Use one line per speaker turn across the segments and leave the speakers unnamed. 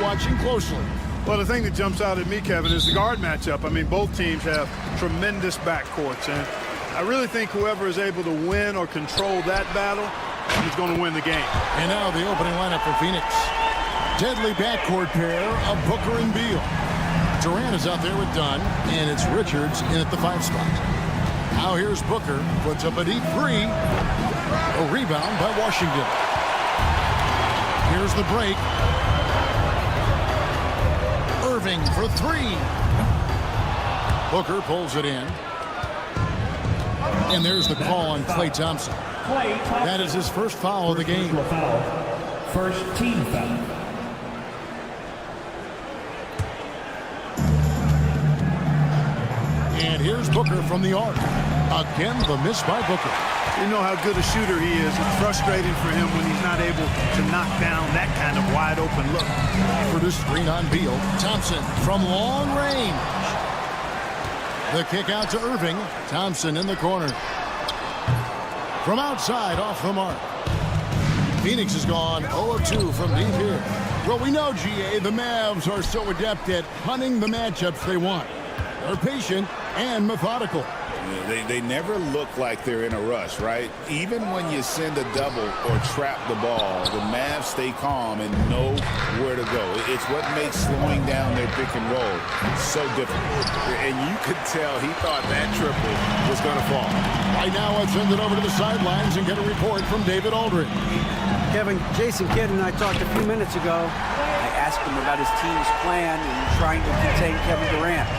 watching closely?
Well, the thing that jumps out at me, Kevin, is the guard matchup. I mean, both teams have tremendous backcourts, and I really think whoever is able to win or control that battle is going to win the game.
And now the opening lineup for Phoenix. Deadly backcourt pair of Booker and Beal. Durant is out there with Dunn, and it's Richards in at the 5 spot. Now here's Booker, puts up a deep 3. A rebound by Washington. Here's the break. Irving for 3. Booker pulls it in. And there's the call on Klay Thompson. That is his first foul of the game.
First team foul.
And here's Booker from the arc. Again, the miss by Booker.
You know how good a shooter he is. It's frustrating for him when he's not able to knock down that kind of wide open look.
For the screen on Beal. Thompson from long range. The kick out to Irving. Thompson in the corner. From outside, off the mark. Phoenix has gone 0 of 2 from deep here. Well, we know, GA, the Mavs are so adept at hunting the matchups they want. They're patient and methodical.
They never look like they're in a rush, right? Even when you send a double or trap the ball, the Mavs stay calm and know where to go. It's what makes slowing down their pick and roll so difficult. And you could tell he thought that triple was going to fall.
Right now, let's send it over to the sidelines and get a report from David Aldridge.
Kevin, Jason Kidd and I talked a few minutes ago. I asked him about his team's plan in trying to contain Kevin Durant.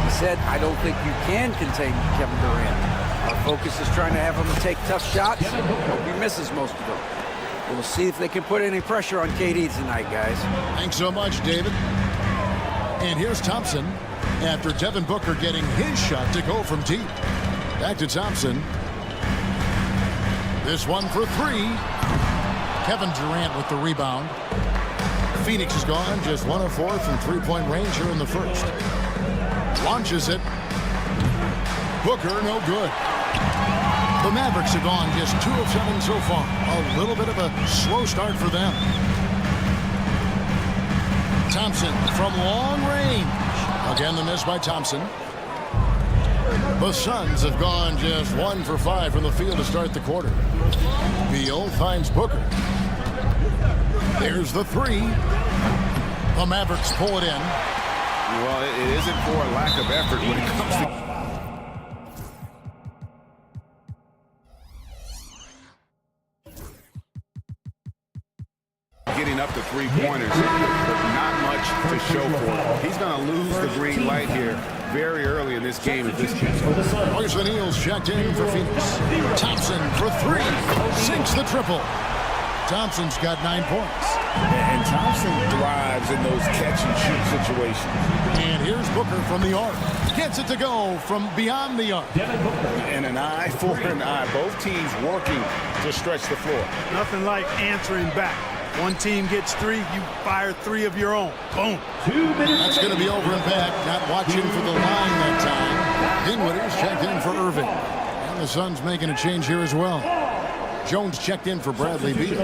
He said, I don't think you can contain Kevin Durant. Our focus is trying to have him take tough shots. Hope he misses most of them. We'll see if they can put any pressure on KD tonight, guys.
Thanks so much, David. And here's Thompson after Devin Booker getting his shot to go from deep. Back to Thompson. This one for 3. Kevin Durant with the rebound. Phoenix is gone just 1 of 4 from three-point range here in the first. Launches it. Booker, no good. The Mavericks have gone just 2 of 7 so far. A little bit of a slow start for them. Thompson from long range. Again, the miss by Thompson. The Suns have gone just 1 for 5 from the field to start the quarter. Beal finds Booker. There's the 3. The Mavericks pull it in.
Well, it isn't for a lack of effort when it comes to getting up to 3-pointers, but not much to show for it. He's going to lose the green light here very early in this game at this point.
Poison Eels checked in for Phoenix. Thompson for 3. Sinks the triple. Thompson's got 9 points.
And Thompson thrives in those catch-and-shoot situations.
And here's Booker from the arc. Gets it to go from beyond the arc.
And an eye for an eye. Both teams working to stretch the floor.
Nothing like answering back. One team gets 3, you fire 3 of your own. Boom.
That's going to be over and back. Not watching for the line that time. Dinwiddie's checked in for Irving. And the Suns making a change here as well. Jones checked in for Bradley Beal.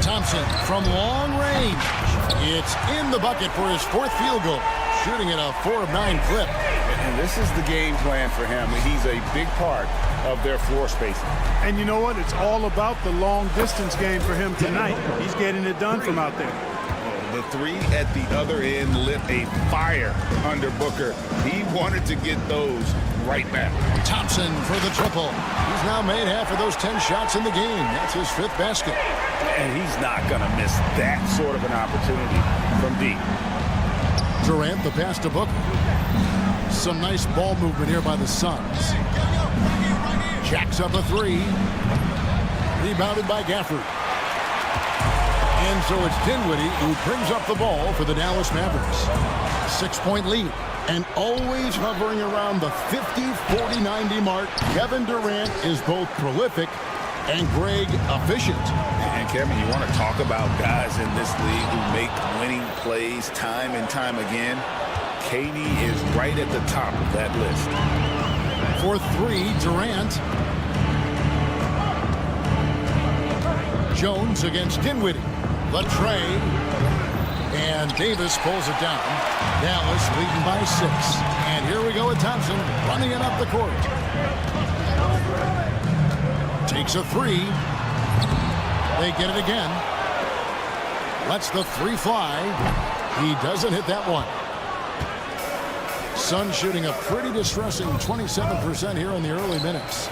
Thompson from long range. It's in the bucket for his 4th field goal. Shooting at a 4 of 9 clip.
And this is the game plan for him. He's a big part of their floor spacing.
And you know what? It's all about the long distance game for him tonight. He's getting it done from out there.
The 3 at the other end lit a fire under Booker. He wanted to get those right back.
Thompson for the triple. He's now made half of those 10 shots in the game. That's his 5th basket.
And he's not going to miss that sort of an opportunity from deep.
Durant, the pass to Booker. Some nice ball movement here by the Suns. Jacks up a 3. Rebounded by Gafford. And so it's Dinwiddie who brings up the ball for the Dallas Mavericks. 6-point lead. And always hovering around the 50, 40, 90 mark. Kevin Durant is both prolific and Greg efficient.
And Kevin, you want to talk about guys in this league who make winning plays time and time again? KD is right at the top of that list.
For 3, Durant. Jones against Dinwiddie. The tray. And Davis pulls it down. Dallas leading by 6. And here we go with Thompson running it up the court. Takes a 3. They get it again. Lets the 3 fly. He doesn't hit that one. Suns shooting a pretty distressing 27% here in the early minutes.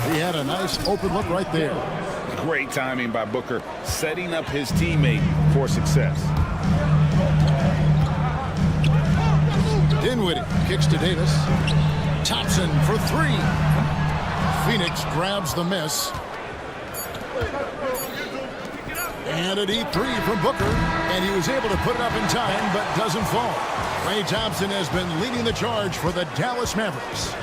He had a nice open look right there.
Great timing by Booker, setting up his teammate for success.
Dinwiddie kicks to Davis. Thompson for 3. Phoenix grabs the miss. And a deep 3 from Booker. And he was able to put it up in time, but doesn't fall. Ray Thompson has been leading the charge for the Dallas Mavericks.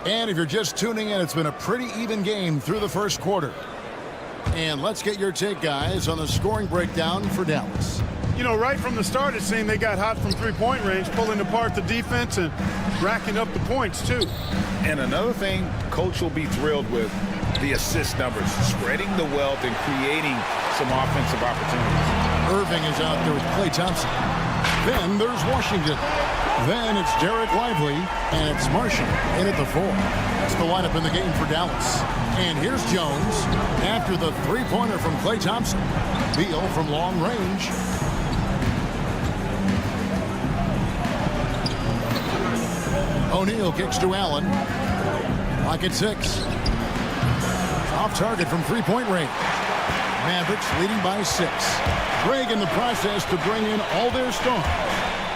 And if you're just tuning in, it's been a pretty even game through the first quarter. And let's get your take, guys, on the scoring breakdown for Dallas.
You know, right from the start, it seemed they got hot from three-point range, pulling apart the defense and racking up the points, too.
And another thing, Coach will be thrilled with the assist numbers, spreading the wealth and creating some offensive opportunities.
Irving is out there with Klay Thompson. Then there's Washington. Then it's Derek Lively, and it's Marshall in at the 4. That's the lineup in the game for Dallas. And here's Jones after the three-pointer from Klay Thompson. Beal from long range. O'Neal kicks to Allen. Lock at 6. Off target from three-point range. Mavericks leading by 6. Greg in the process to bring in all their stars.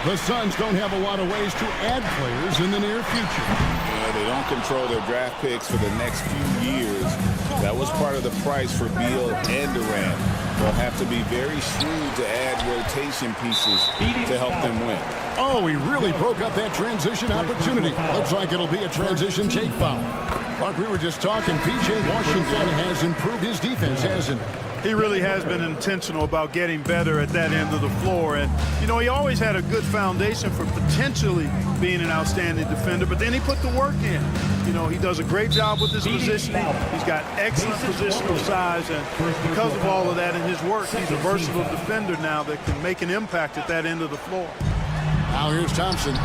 The Suns don't have a lot of ways to add players in the near future.
Yeah, they don't control their draft picks for the next few years. That was part of the price for Beal and Durant. They'll have to be very shrewd to add rotation pieces to help them win.
Oh, he really broke up that transition opportunity. Looks like it'll be a transition take foul. Like we were just talking, P.J. Washington has improved his defense, hasn't he?
He really has been intentional about getting better at that end of the floor. And, you know, he always had a good foundation for potentially being an outstanding defender, but then he put the work in. You know, he does a great job with his positioning. He's got excellent positional size, and because of all of that in his work, he's a versatile defender now that can make an impact at that end of the floor.
Now here's Thompson.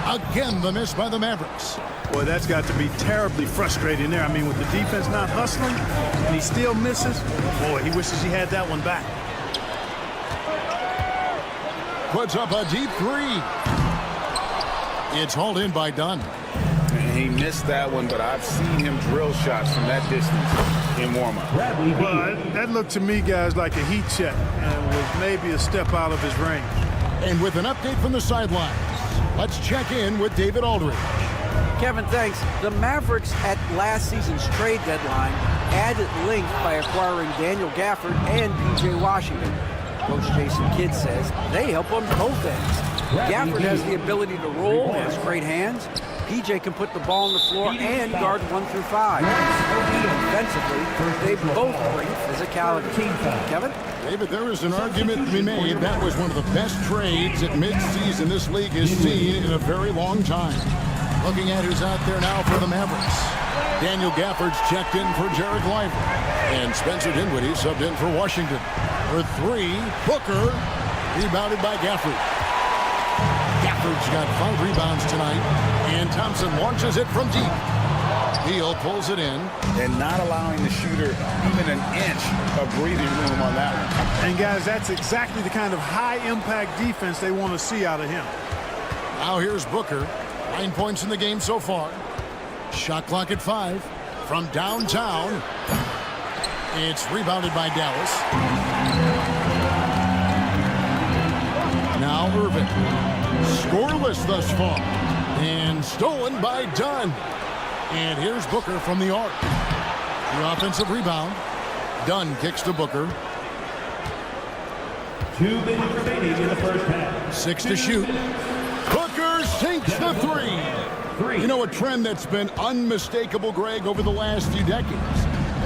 Again, the miss by the Mavericks.
Boy, that's got to be terribly frustrating there. I mean, with the defense not hustling, and he still misses. Boy, he wishes he had that one back.
Puts up a deep 3. It's hauled in by Dunn.
He missed that one, but I've seen him drill shots from that distance in warm-up.
Well, that looked to me, guys, like a heat check and was maybe a step out of his range.
And with an update from the sidelines, let's check in with David Aldridge.
Kevin, thanks. The Mavericks at last season's trade deadline added length by acquiring Daniel Gafford and P.J. Washington. Coach Jason Kidd says they help on both ends. Gafford has the ability to roll, has great hands. P.J. can put the ball on the floor and guard 1 through 5. Defensively, they both bring physicality. Kevin?
David, there is an argument to be made. That was one of the best trades at midseason this league has seen in a very long time. Looking at who's out there now for the Mavericks. Daniel Gafford's checked in for Derek Lively. And Spencer Dinwiddie subbed in for Washington. For 3, Booker, rebounded by Gafford. Gafford's got 5 rebounds tonight. And Thompson launches it from deep. Beal pulls it in.
And not allowing the shooter even an inch of breathing room on that one.
And, guys, that's exactly the kind of high-impact defense they want to see out of him.
Now here's Booker. 9 points in the game so far. Shot clock at 5. From downtown. It's rebounded by Dallas. Now Irving. Scoreless thus far. And stolen by Dunn. And here's Booker from the arc. The offensive rebound. Dunn kicks to Booker.
2 minutes remaining in the first half.
6 to shoot. Booker sinks the 3. You know, a trend that's been unmistakable, Greg, over the last few decades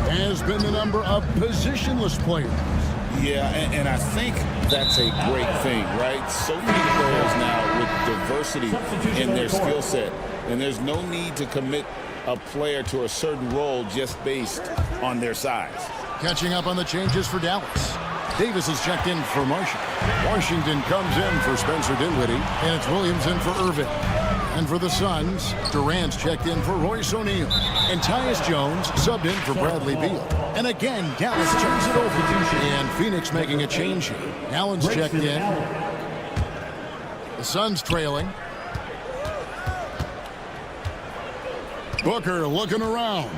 has been the number of positionless players.
Yeah, and I think that's a great thing, right? So many players now with diversity in their skill set. And there's no need to commit a player to a certain role just based on their size.
Catching up on the changes for Dallas. Davis is checked in for Marshall. Washington comes in for Spencer Dinwiddie, and it's Williams in for Irving. And for the Suns, Durant's checked in for Royce O'Neal. And Tyus Jones subbed in for Bradley Beal. And again, Dallas turns it over. And Phoenix making a change here. Allen's checked in. The Suns trailing. Booker looking around.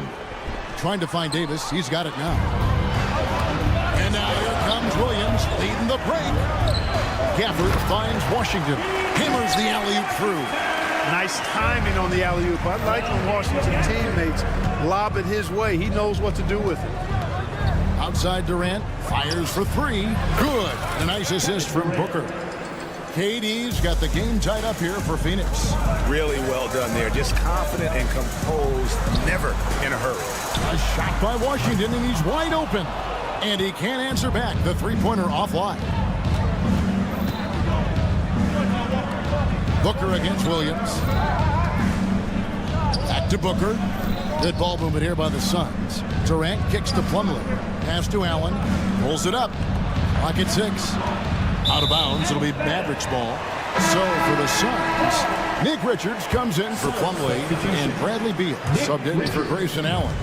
Trying to find Davis. He's got it now. And now here comes Williams leading the break. Gafford finds Washington. Hammers the alley-oop through.
Nice timing on the alley-oop. I like when Washington teammates lob it his way. He knows what to do with it.
Outside Durant. Fires for three. Good. A nice assist from Booker. KD's got the game tied up here for Phoenix.
Really well done there. Just confident and composed. Never in a hurry.
A shot by Washington, and he's wide open. And he can't answer back. The three-pointer offline. Booker against Williams. Back to Booker. Good ball movement here by the Suns. Durant kicks to Plumlee. Pass to Allen. Pulls it up. Clock at 6. Out of bounds. It'll be Mavericks ball. So for the Suns, Nick Richards comes in for Plumlee and Bradley Beal subbed in for Grayson Allen.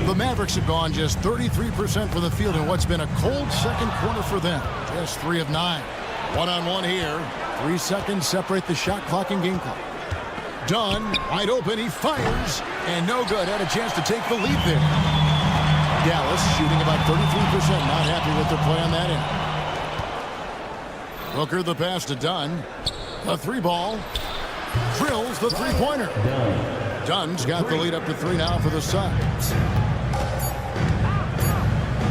The Mavericks have gone just 33% from the field in what's been a cold second quarter for them. Just 3 of 9. One-on-one here. 3 seconds separate the shot clock and game clock. Dunn, wide open, he fires, and no good. Had a chance to take the lead there. Dallas shooting about 33%, not happy with their play on that end. Booker the pass to Dunn. The 3-ball. Drills the three-pointer. Dunn's got the lead up to 3 now for the Suns.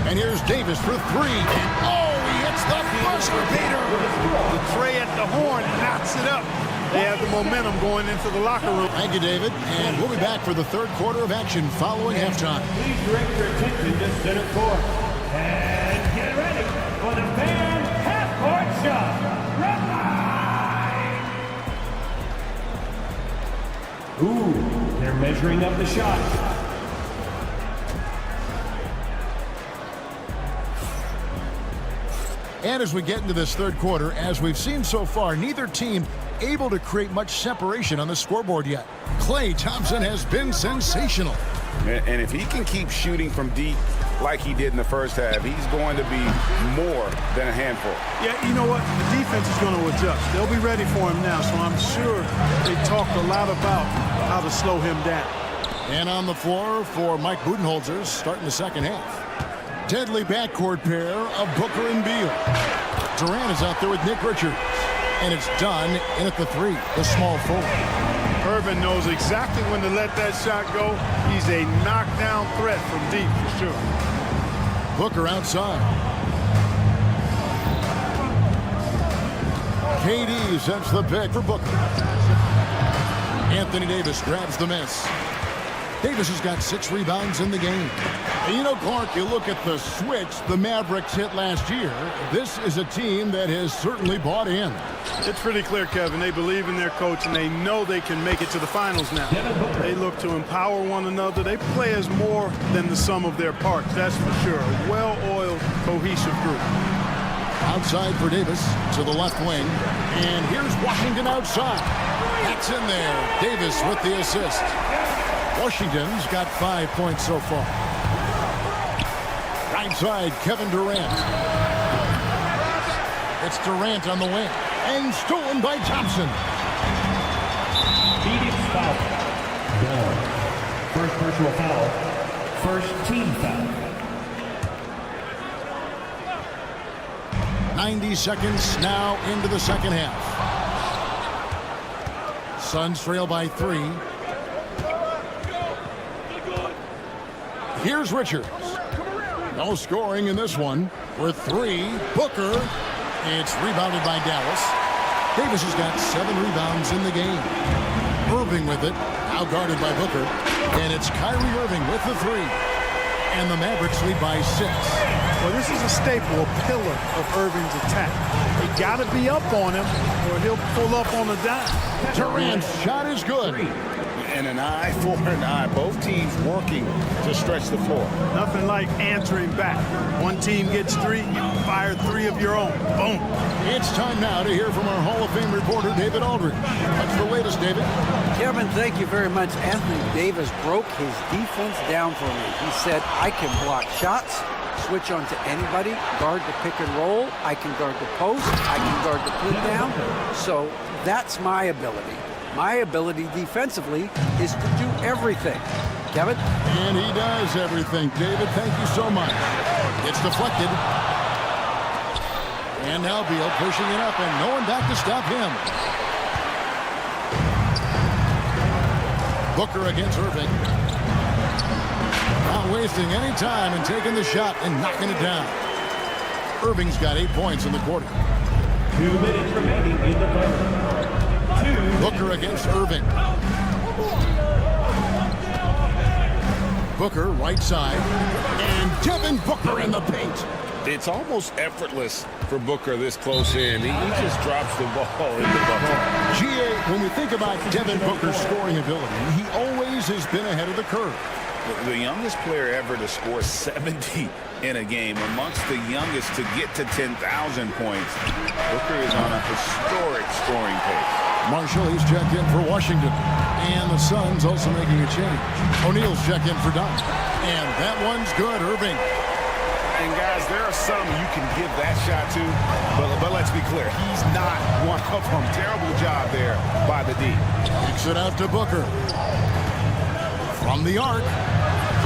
And here's Davis for 3. And oh, he hits the buzzer beater.
The tray at the horn knocks it up. They have the momentum going into the locker room.
Thank you, David. And we'll be back for the third quarter of action following halftime.
Please direct your attention to center court. And get ready for the fan half-court shot. Ooh, they're measuring up the shot.
And as we get into this third quarter, as we've seen so far, neither team able to create much separation on the scoreboard yet. Klay Thompson has been sensational.
And if he can keep shooting from deep like he did in the first half, he's going to be more than a handful.
Yeah, you know what? The defense is going to adjust. They'll be ready for him now, so I'm sure they talked a lot about how to slow him down.
And on the floor for Mike Budenholzer starting the second half. Deadly backcourt pair of Booker and Beal. Durant is out there with Nick Richards. And it's done in at the 3, the small forward.
Irvin knows exactly when to let that shot go. He's a knockdown threat from deep for sure.
Booker outside. KD sets the pick for Booker. Anthony Davis grabs the miss. Davis has got 6 rebounds in the game. And you know, Clark, you look at the switch the Mavericks hit last year. This is a team that has certainly bought in.
It's pretty clear, Kevin. They believe in their coach, and they know they can make it to the finals now. They look to empower one another. They play as more than the sum of their parts, that's for sure. A well-oiled, cohesive group.
Outside for Davis to the left wing. And here's Washington outside. That's in there. Davis with the assist. Washington's got 5 points so far. Right side, Kevin Durant. It's Durant on the wing. And stolen by Thompson.
Phoenix foul. No. First personal foul. First team foul.
90 seconds now into the second half. Suns trail by 3. Here's Richards. No scoring in this one. For 3, Booker. It's rebounded by Dallas. Davis has got 7 rebounds in the game. Irving with it. Now guarded by Booker. And it's Kyrie Irving with the 3. And the Mavericks lead by 6.
Well, this is a staple, a pillar of Irving's attack. You got to be up on him or he'll pull up on a dime.
Durant's shot is good.
And an eye for an eye. Both teams working to stretch the floor.
Nothing like answering back. One team gets 3, you fire 3 of your own. Boom.
It's time now to hear from our Hall of Fame reporter, David Aldridge. What's the latest, David?
Kevin, thank you very much. Anthony Davis broke his defense down for me. He said, I can block shots, switch on to anybody, guard the pick and roll, I can guard the post, I can guard the pin down. So that's my ability. My ability defensively is to do everything. Kevin?
And he does everything. David, thank you so much. It's deflected. And now Beal pushing it up, and no one back to stop him. Booker against Irving. Not wasting any time and taking the shot and knocking it down. Irving's got 8 points in the quarter.
2 minutes remaining in the third.
Booker against Irving. Booker right side. And Devin Booker in the paint.
It's almost effortless for Booker this close in. He just drops the ball in the bucket.
GA, when we think about Devin Booker's scoring ability, he always has been ahead of the curve.
The youngest player ever to score 70 in a game, amongst the youngest to get to 10,000 points. Booker is on a historic scoring pace.
Marshall, he's checked in for Washington. And the Suns also making a change. O'Neal's checked in for Dunn. And that one's good, Irving.
And guys, there are some you can give that shot to, but let's be clear, he's not one of them. Terrible job there by the D.
Kicks it out to Booker. From the arc.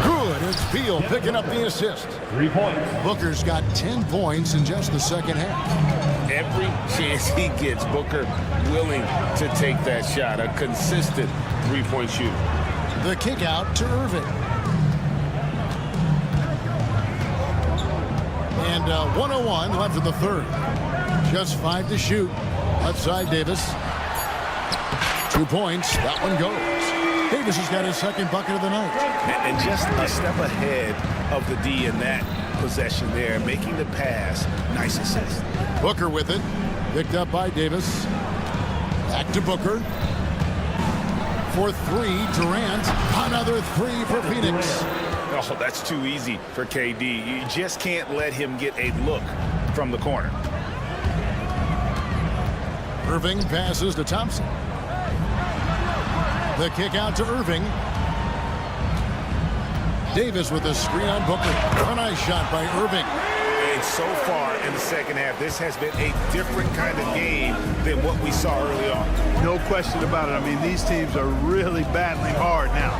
Good. It's Beal picking up the assist.
3 points.
Booker's got 10 points in just the second half.
Every chance he gets, Booker willing to take that shot. A consistent three-point shooter.
The kick out to Irving. And 101 left in the third. Just 5 to shoot. Left side, Davis. 2 points. That one goes. Davis has got his second bucket of the night.
And just a step ahead of the D in that possession there, making the pass. Nice assist.
Booker with it. Picked up by Davis. Back to Booker. For 3, Durant. Another 3 for Phoenix.
Oh, that's too easy for KD. You just can't let him get a look from the corner.
Irving passes to Thompson. The kick out to Irving. Davis with a screen on Booker. A nice shot by Irving.
And so far in the second half, this has been a different kind of game than what we saw early on.
No question about it. I mean, these teams are really battling hard now.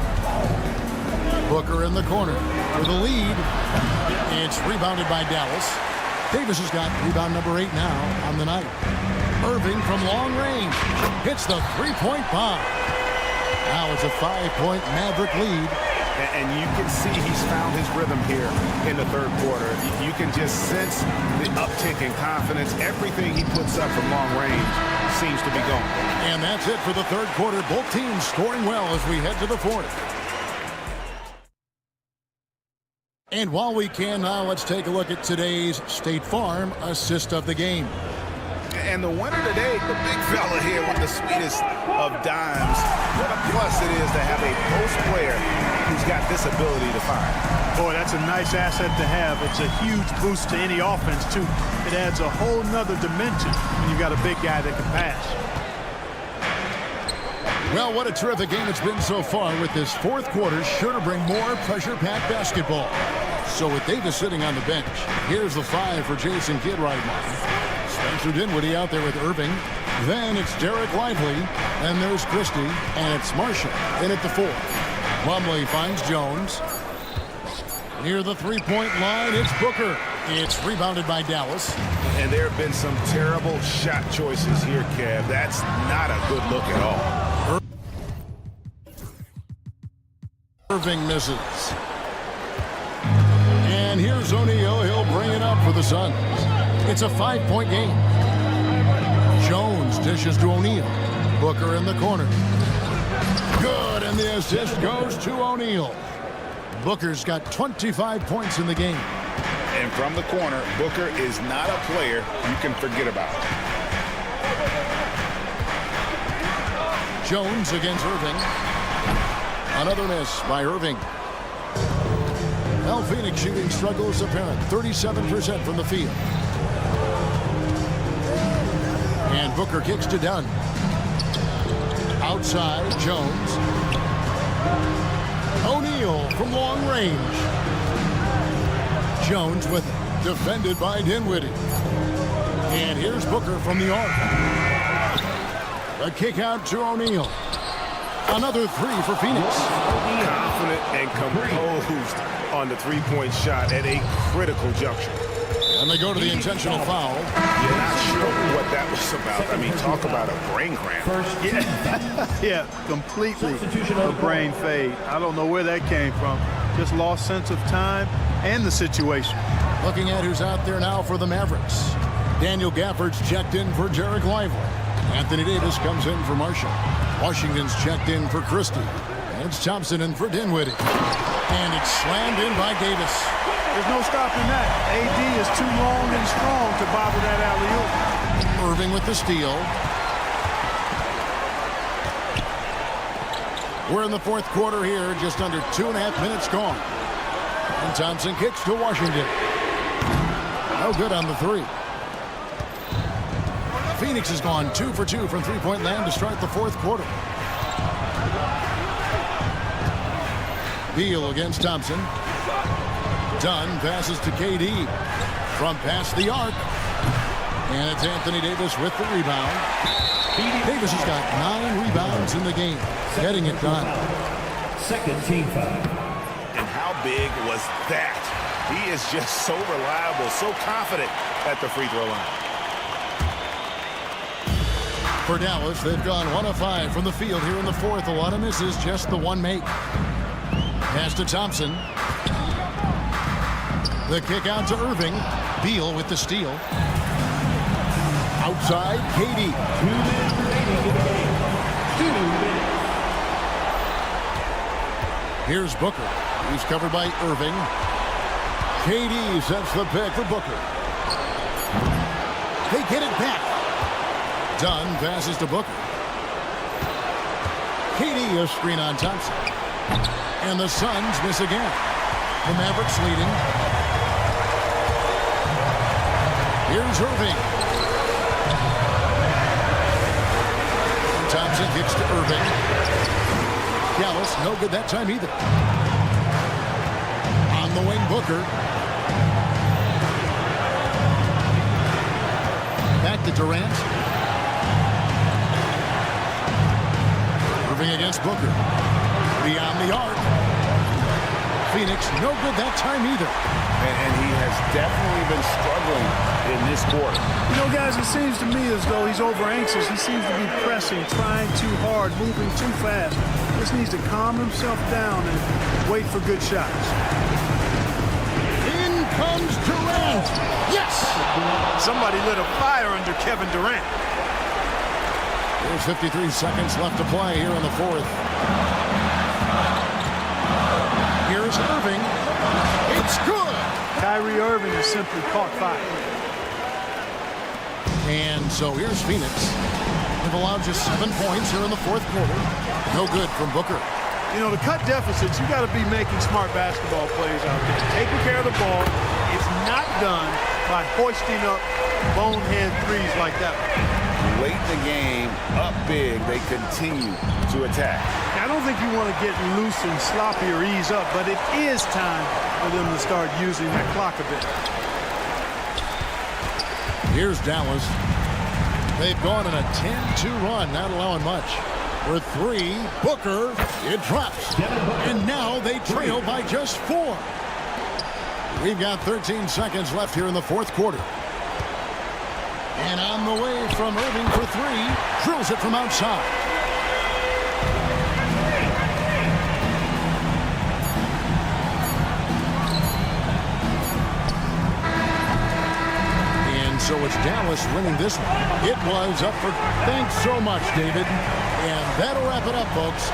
Booker in the corner for the lead. It's rebounded by Dallas. Davis has got rebound number 8 now on the night. Irving from long range hits the three-point bomb. Now it's a 5-point Maverick lead.
And you can see he's found his rhythm here in the third quarter. You can just sense the uptick in confidence. Everything he puts up from long range seems to be going.
And that's it for the third quarter. Both teams scoring well as we head to the fourth. And while we can now, let's take a look at today's State Farm assist of the game.
And the winner today, the big fella here with the sweetest of dimes. What a plus it is to have a post player who's got this ability to fire.
Boy, that's a nice asset to have. It's a huge boost to any offense, too. It adds a whole nother dimension when you've got a big guy that can pass.
Well, what a terrific game it's been so far, with this fourth quarter sure to bring more pressure-packed basketball. So with Davis sitting on the bench, here's the 5 for Jason Kidd right now. Spencer Dinwiddie out there with Irving. Then it's Derek Lively. Then there's Christie. And it's Marshall in at the 4. Plumlee finds Jones. Near the three-point line, it's Booker. It's rebounded by Dallas.
And there have been some terrible shot choices here, Kev. That's not a good look at all.
Irving misses. And here's O'Neal. He'll bring it up for the Suns. It's a 5-point game. Jones dishes to O'Neal. Booker in the corner. Good, and the assist goes to O'Neal. Booker's got 25 points in the game.
And from the corner, Booker is not a player you can forget about.
Jones against Irving. Another miss by Irving. Well, Phoenix shooting struggles apparent. 37% from the field. And Booker kicks to Dunn. Outside, Jones. O'Neal from long range. Jones with it. Defended by Dinwiddie. And here's Booker from the arc. A kick out to O'Neal. Another three for Phoenix.
Confident and composed on the three-point shot at a critical juncture.
And they go to the intentional foul.
You're not sure what that was about. I mean, talk about a brain cramp.
Yeah, completely a brain fade. I don't know where that came from. Just lost sense of time and the situation.
Looking at who's out there now for the Mavericks. Daniel Gafford's checked in for Jarek Lively. Anthony Davis comes in for Marshall. Washington's checked in for Christie. And it's Thompson in for Dinwiddie. And it's slammed in by Davis.
There's no stopping that. AD is too long and strong to bobble that alley-oop.
Irving with the steal. We're in the fourth quarter here, just under 2.5 minutes gone. And Thompson kicks to Washington. No good on the three. Phoenix has gone 2 for 2 from three-point land to start the fourth quarter. Beal against Thompson. Dunn passes to KD from past the arc. And it's Anthony Davis with the rebound. Davis has got 9 rebounds in the game, getting it done.
Second team foul.
And how big was that? He is just so reliable, so confident at the free throw line.
For Dallas, they've gone 1 of 5 from the field here in the fourth. A lot of misses, just the one make. Pass to Thompson. The kick out to Irving. Beal with the steal. Outside, KD.
2 minutes remaining in the game. 2 minutes.
Here's Booker. He's covered by Irving. KD sets the pick for Booker. They get it back. Dunn passes to Booker. KD a screen on Thompson. And the Suns miss again. The Mavericks leading. Here's Irving. Thompson kicks to Irving. Dallas, no good that time either. On the wing, Booker. Back to Durant. Irving against Booker. Beyond the arc. Phoenix, no good that time either.
And he has definitely been struggling in this quarter.
You know, guys, it seems to me as though he's over anxious. He seems to be pressing, trying too hard, moving too fast. Just needs to calm himself down and wait for good shots.
In comes Durant. Yes!
Somebody lit a fire under Kevin Durant.
There's 53 seconds left to play here in the fourth. Here's Irving. It's good!
Kyrie Irving has simply caught fire.
And so here's Phoenix. They've allowed just 7 points here in the fourth quarter. No good from Booker.
You know, to cut deficits, you got to be making smart basketball plays out there. Taking care of the ball. It's not done by hoisting up bonehead threes like that.
Late in the game, up big, they continue to attack.
I don't think you want to get loose and sloppy or ease up, but it is time for them to start using that clock a bit.
Here's Dallas. They've gone on a 10-2 run, not allowing much. For 3, Booker, it drops. And now they trail by just 4. We've got 13 seconds left here in the fourth quarter. And on the way from Irving for 3, drills it from outside. And so it's Dallas winning this one. It was up for... Thanks so much, David. And that'll wrap it up, folks.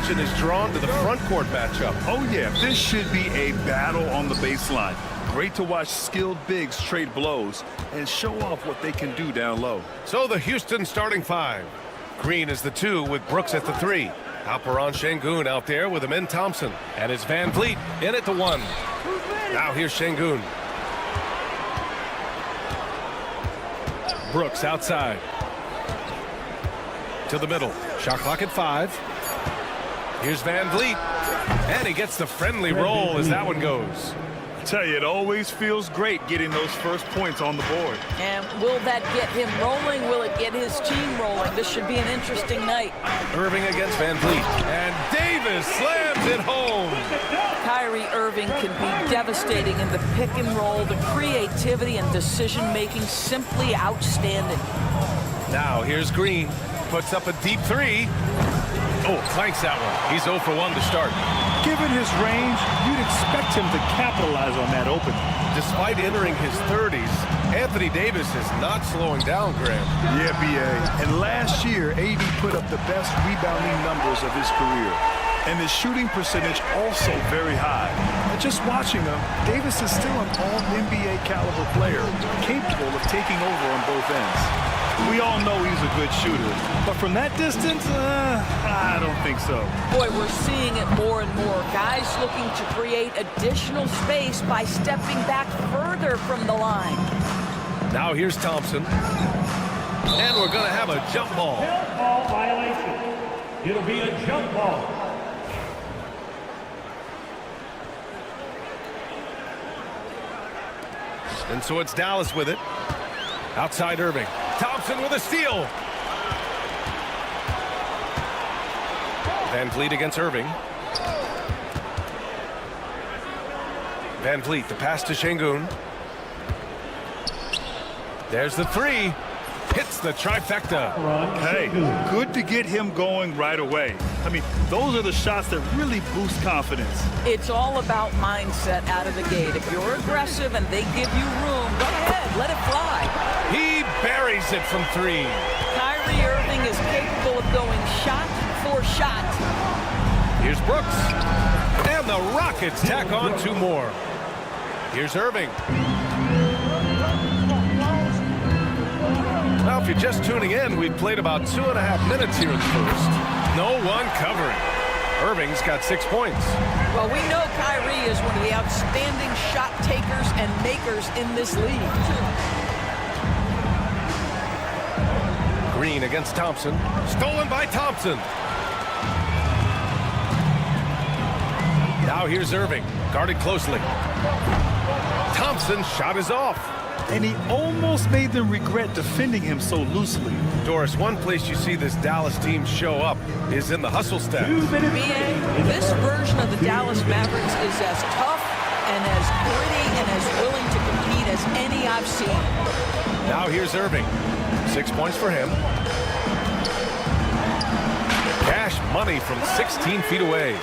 attention is drawn to the front court matchup.
Oh, yeah, this should be a battle on the baseline. Great to watch skilled bigs trade blows and show off what they can do down low.
So the Houston starting five. Green is the 2 with Brooks at the 3. Alperon Şengün out there with Amin Thompson. And it's Van Vliet in at the 1. Now here's Şengün. Brooks outside. To the middle. Shot clock at 5. Here's Van Vliet. And he gets the friendly roll as that one goes.
I tell you, it always feels great getting those first points on the board.
And will that get him rolling? Will it get his team rolling? This should be an interesting night.
Irving against Van Vliet. And Davis slams it home.
Kyrie Irving can be devastating in the pick and roll. The creativity and decision-making simply outstanding.
Now here's Green. Puts up a deep 3. Oh, clanks that one. He's 0 for 1 to start.
Given his range, you'd expect him to capitalize on that opening.
Despite entering his 30s, Anthony Davis is not slowing down, Graham.
Yeah, B.A. And last year, AD put up the best rebounding numbers of his career. And his shooting percentage also very high. And just watching him, Davis is still an all-NBA caliber player, capable of taking over on both ends. We all know he's a good shooter, but from that distance, I don't think so.
Boy, we're seeing it more and more. Guys looking to create additional space by stepping back further from the line.
Now here's Thompson. And we're going to have a jump ball.
Jump ball violation. It'll be a jump ball.
And so it's Dallas with it. Outside Irving. Thompson with a steal. Van Vliet against Irving. Van Vliet, the pass to Şengün. There's the 3. Hits the trifecta.
Hey, good to get him going right away. I mean, those are the shots that really boost confidence.
It's all about mindset out of the gate. If you're aggressive and they give you room, go ahead, let it fly.
He buries it from 3.
Kyrie Irving is capable of going shot for shot.
Here's Brooks. And the Rockets tack on 2 more. Here's Irving. Now, if you're just tuning in, we've played about 2.5 minutes here in the first. No one covering. Irving's got 6 points.
Well, we know Kyrie is one of the outstanding shot takers and makers in this league.
Green against Thompson. Stolen by Thompson. Now here's Irving. Guarded closely. Thompson's shot is off.
And he almost made them regret defending him so loosely.
Doris, one place you see this Dallas team show up is in the hustle stats.
BA, this version of the Dallas Mavericks is as tough and as gritty and as willing to compete as any I've seen.
Now here's Irving. 6 points for him. Cash money from 16 feet away.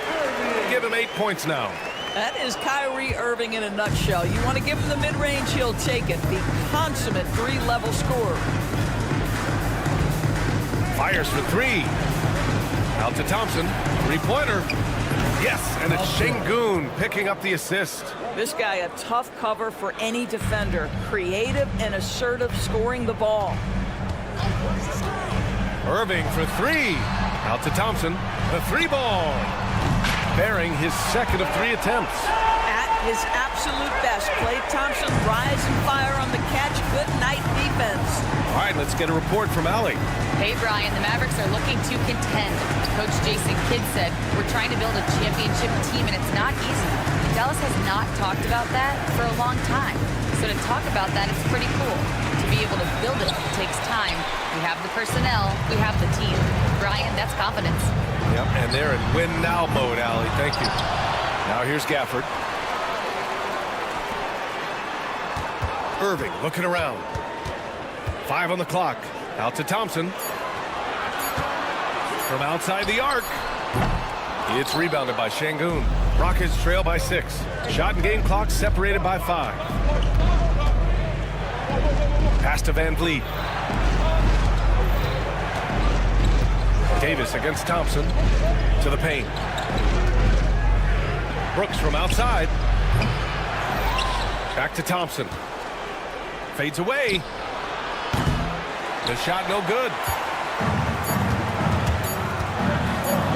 Give him 8 points now.
That is Kyrie Irving in a nutshell. You want to give him the mid-range, he'll take it. The consummate 3-level scorer.
Fires for 3. Out to Thompson. 3-pointer. Yes, and it's Şengün picking up the assist.
This guy a tough cover for any defender. Creative and assertive scoring the ball.
Irving for 3. Out to Thompson. The 3-ball. Bearing his second of 3 attempts.
At his absolute best, Klay Thompson rise and fire on the catch. Good night defense.
All right, let's get a report from Allie.
Hey, Brian, the Mavericks are looking to contend. Coach Jason Kidd said, we're trying to build a championship team, and it's not easy. Dallas has not talked about that for a long time. So to talk about that, it's pretty cool. To be able to build it takes time. We have the personnel, we have the team. Brian, that's confidence.
Yep, and they're in win now mode, Allie. Thank you. Now here's Gafford. Irving looking around. 5 on the clock. Out to Thompson. From outside the arc. It's rebounded by Şengün. Rockets trail by 6. Shot and game clock separated by 5. Pass to Van Vliet. Davis against Thompson. To the paint. Brooks from outside. Back to Thompson. Fades away. The shot no good.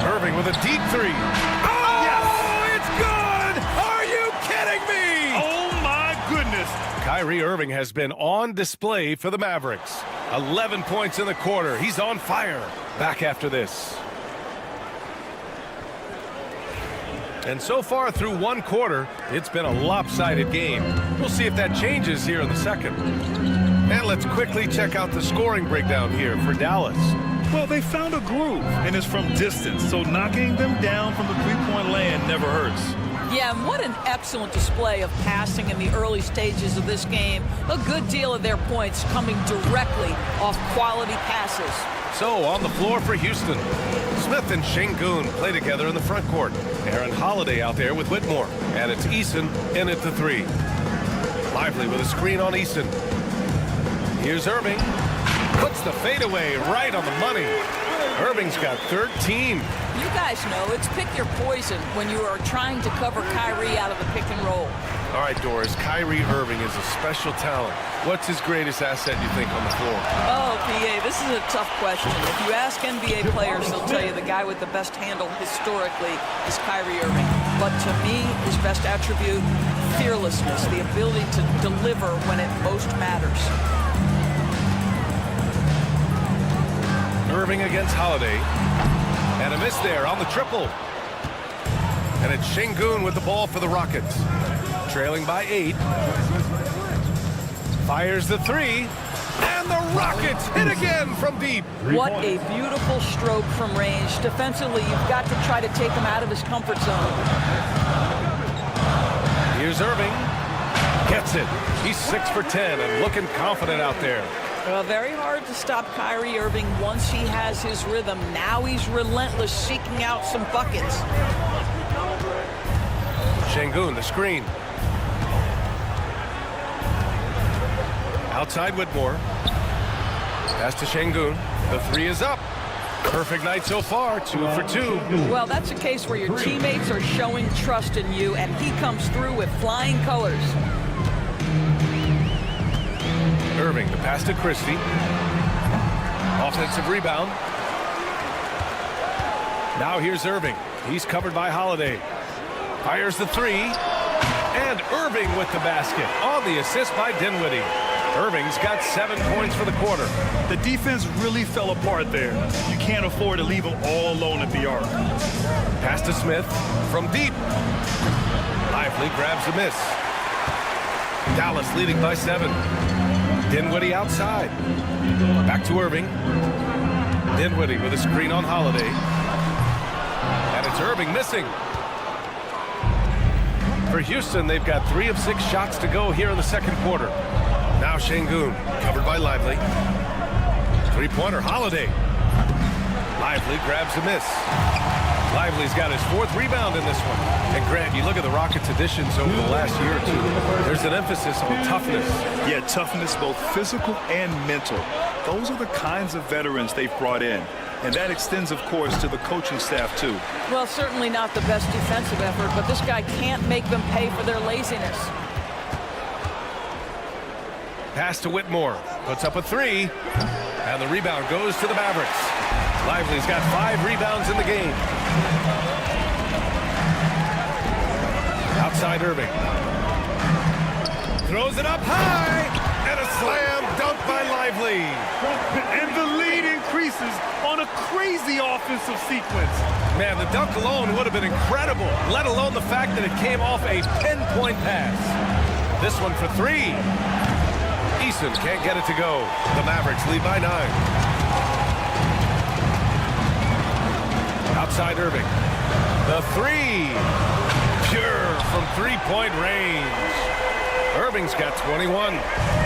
Irving with a deep three. Oh, yes! It's good! Are you kidding me?
Oh, my goodness.
Kyrie Irving has been on display for the Mavericks. 11 points in the quarter. He's on fire. Back after this. And so far through one quarter, it's been a lopsided game. We'll see if that changes here in the second. And let's quickly check out the scoring breakdown here for Dallas.
Well, they found a groove, and it's from distance, so knocking them down from the three-point land never hurts.
Yeah, and what an excellent display of passing in the early stages of this game. A good deal of their points coming directly off quality passes.
So, on the floor for Houston, Smith and Şengün play together in the front court. Aaron Holiday out there with Whitmore. And it's Eason in at the three. Lively with a screen on Eason. Here's Irving. Puts the fadeaway right on the money. Irving's got 13.
You guys know it's pick your poison when you are trying to cover Kyrie out of the pick and roll.
All right, Doris, Kyrie Irving is a special talent. What's his greatest asset, you think, on the floor?
Oh, PA, this is a tough question. If you ask NBA players, they'll tell you the guy with the best handle historically is Kyrie Irving. But to me, his best attribute, fearlessness, the ability to deliver when it most matters.
Irving against Holiday. And a miss there on the triple. And it's Şengün with the ball for the Rockets. Trailing by 8. Fires the three. And the Rockets hit again from deep.
What a beautiful stroke from range. Defensively, you've got to try to take him out of his comfort zone.
Here's Irving. Gets it. He's 6 for 10 and looking confident out there.
Very hard to stop Kyrie Irving once he has his rhythm. Now he's relentless, seeking out some buckets.
Şengün, the screen. Outside Whitmore. Pass to Şengün. The three is up. Perfect night so far, 2 for 2.
Well, that's a case where your teammates are showing trust in you, and he comes through with flying colors.
Irving, the pass to Christie. Offensive rebound. Now here's Irving. He's covered by Holiday. Fires the three. And Irving with the basket on the assist by Dinwiddie. Irving's got 7 points for the quarter.
The defense really fell apart there. You can't afford to leave them all alone at the arc.
Pass to Smith from deep. Lively grabs a miss. Dallas leading by 7. Dinwiddie outside. Back to Irving. Dinwiddie with a screen on Holiday. And it's Irving missing. For Houston, they've got 3 of 6 shots to go here in the second quarter. Now Şengün, covered by Lively. Three-pointer, Holiday. Lively grabs a miss. Lively's got his 4th rebound in this one. And Grant, you look at the Rockets' additions over the last year or 2. There's an emphasis on toughness.
Yeah, toughness, both physical and mental. Those are the kinds of veterans they've brought in. And that extends, of course, to the coaching staff, too.
Well, certainly not the best defensive effort, but this guy can't make them pay for their laziness.
Pass to Whitmore. Puts up a 3. And the rebound goes to the Mavericks. Lively's got 5 rebounds in the game. Outside Irving. Throws it up high. And a slam dunk by Lively.
And the lead increases on a crazy offensive sequence.
Man, the dunk alone would have been incredible, let alone the fact that it came off a pinpoint pass. This one for 3. Eason can't get it to go. The Mavericks lead by 9. Outside Irving. The 3. Pure from three-point range. Irving's got 21.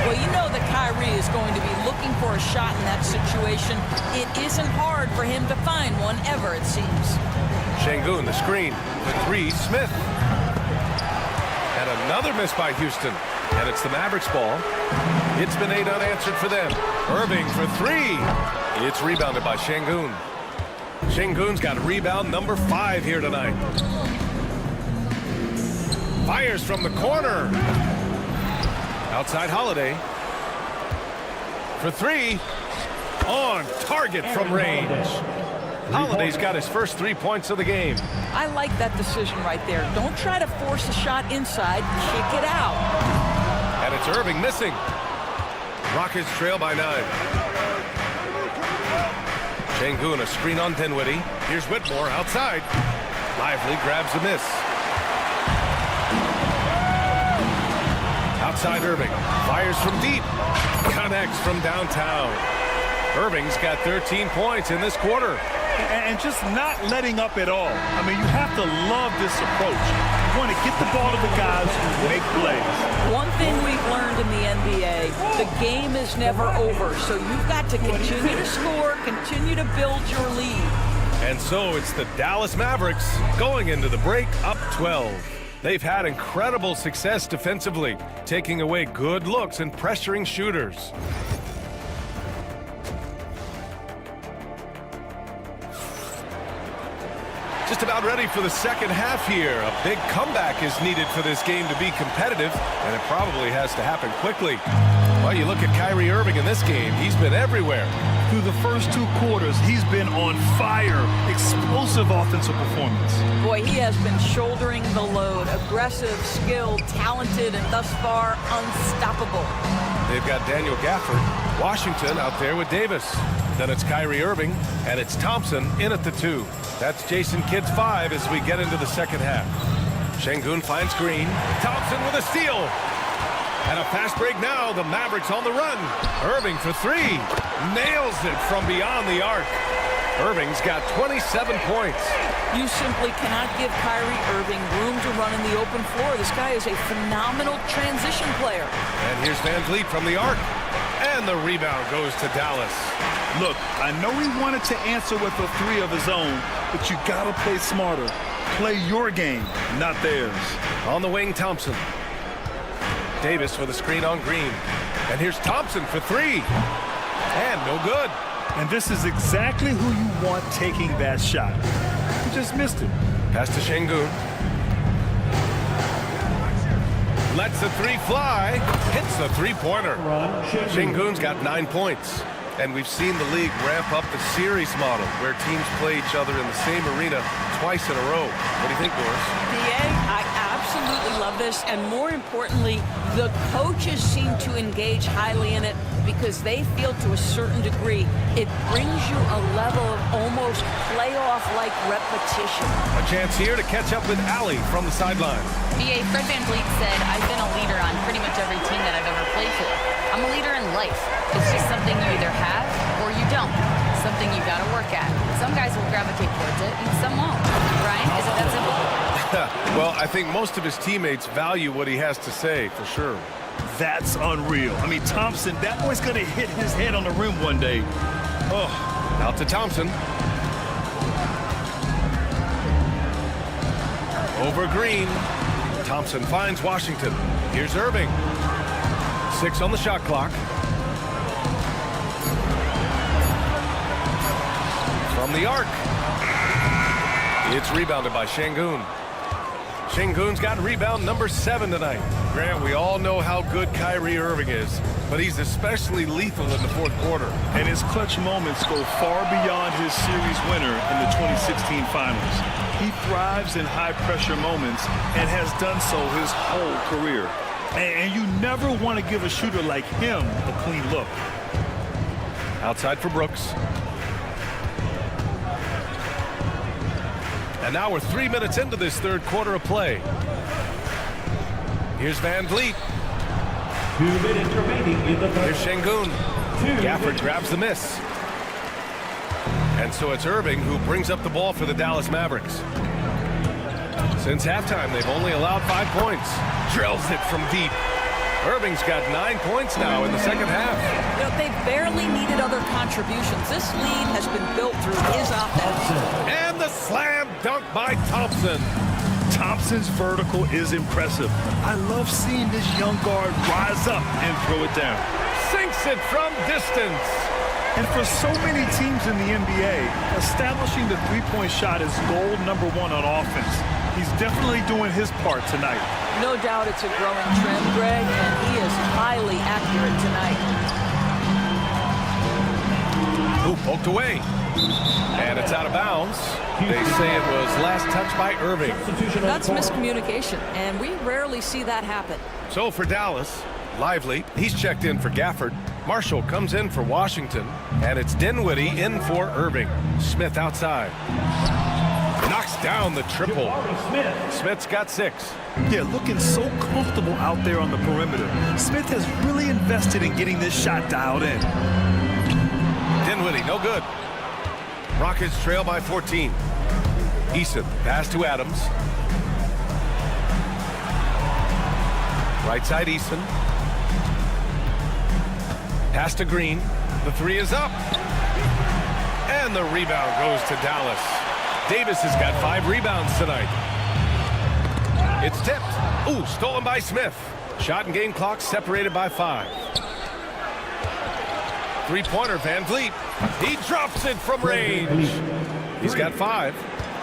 Well, you know that Kyrie is going to be looking for a shot in that situation. It isn't hard for him to find one ever, it seems.
Şengün, the screen. The 3, Smith. And another miss by Houston. And it's the Mavericks ball. It's been 8 unanswered for them. Irving for 3. It's rebounded by Şengün. Şengün's got rebound number 5 here tonight. Fires from the corner. Outside Holiday. For 3. On target from range. Holiday's got his first 3 points of the game.
I like that decision right there. Don't try to force a shot inside. Kick it out.
And it's Irving missing. Rockets trail by 9. Şengün, a screen on Dinwiddie. Here's Whitmore outside. Lively grabs a miss. Outside Irving. Fires from deep. Connects from downtown. Irving's got 13 points in this quarter.
And just not letting up at all. I mean, you have to love this approach. You want to get the ball to the guys who make plays.
One thing we've learned in the NBA, the game is never over. So you've got to continue to score, continue to build your lead.
And so it's the Dallas Mavericks going into the break up 12. They've had incredible success defensively, taking away good looks and pressuring shooters. Just about ready for the second half here. A big comeback is needed for this game to be competitive, and it probably has to happen quickly. Well, you look at Kyrie Irving in this game, he's been everywhere.
Through the first 2 quarters, he's been on fire. Explosive offensive performance.
Boy, he has been shouldering the load. Aggressive, skilled, talented, and thus far unstoppable.
They've got Daniel Gafford, Washington out there with Davis. Then it's Kyrie Irving, and it's Thompson in at the 2. That's Jason Kidd's 5 as we get into the second half. Şengün finds Green. Thompson with a steal. And a fast break now. The Mavericks on the run. Irving for 3. Nails it from beyond the arc. Irving's got 27 points.
You simply cannot give Kyrie Irving room to run in the open floor. This guy is a phenomenal transition player.
And here's Van Vliet from the arc. And the rebound goes to Dallas.
Look, I know he wanted to answer with a 3 of his own, but you gotta play smarter. Play your game, not theirs.
On the wing, Thompson. Davis with a screen on Green. And here's Thompson for 3. And no good.
And this is exactly who you want taking that shot. You just missed it.
Pass to Şengün. Lets the 3 fly. Hits the 3-pointer. Şengün's got 9 points. And we've seen the league ramp up the series model where teams play each other in the same arena twice in a row. What do you think, Doris?
I absolutely love this. And more importantly, the coaches seem to engage highly in it because they feel to a certain degree it brings you a level of almost playoff-like repetition.
A chance here to catch up with Allie from the sideline.
BA, Fred Van Vliet said, I've been a leader on pretty much every team that I've ever played for. I'm a leader in life. It's just something you either have or you don't. Something you got to work at. Some guys will gravitate towards it and some won't. Ryan, is it that simple?
Well, I think most of his teammates value what he has to say, for sure.
That's unreal. I mean, Thompson, that boy's going to hit his head on the rim one day.
Oh, out to Thompson. Over Green. Thompson finds Washington. Here's Irving. 6 on the shot clock. From the arc. It's rebounded by Şengün. Şengün's got rebound number 7 tonight. Grant, we all know how good Kyrie Irving is, but he's especially lethal in the 4th quarter.
And his clutch moments go far beyond his series winner in the 2016 finals. He thrives in high-pressure moments and has done so his whole career. And you never want to give a shooter like him a clean look.
Outside for Brooks. And now we're 3 minutes into this 3rd quarter of play. Here's Van Vliet.
2 minutes remaining in the
Here's
third.
Şengün. Gafford grabs the miss. And so it's Irving who brings up the ball for the Dallas Mavericks. Since halftime, they've only allowed 5 points. Drills it from deep. Irving's got 9 points now in the second half.
You know, they barely needed other contributions. This lead has been built through his offense.
And the slam dunk by Thompson.
Thompson's vertical is impressive. I love seeing this young guard rise up and throw it down.
sinks it from distance.
And for so many teams in the NBA, establishing the three-point shot is goal number one on offense. He's definitely doing his part tonight.
No doubt it's a growing trend, Greg, and he is highly accurate tonight.
Ooh, poked away. And it's out of bounds. They say it was last touched by Irving.
That's miscommunication, and we rarely see that happen.
So for Dallas, Lively, he's checked in for Gafford. Marshall comes in for Washington, and it's Dinwiddie in for Irving. Smith outside. Knocks down the triple. Smith's got 6.
Yeah, looking so comfortable out there on the perimeter. Smith has really invested in getting this shot dialed in.
Dinwiddie, no good. Rockets trail by 14. Eason, pass to Adams. Right side Eason. Pass to Green. The 3 is up. And the rebound goes to Dallas. Davis has got 5 rebounds tonight. It's tipped. Ooh, stolen by Smith. Shot and game clock separated by 5. Three-pointer, Van Vliet. He drops it from range. He's got 5.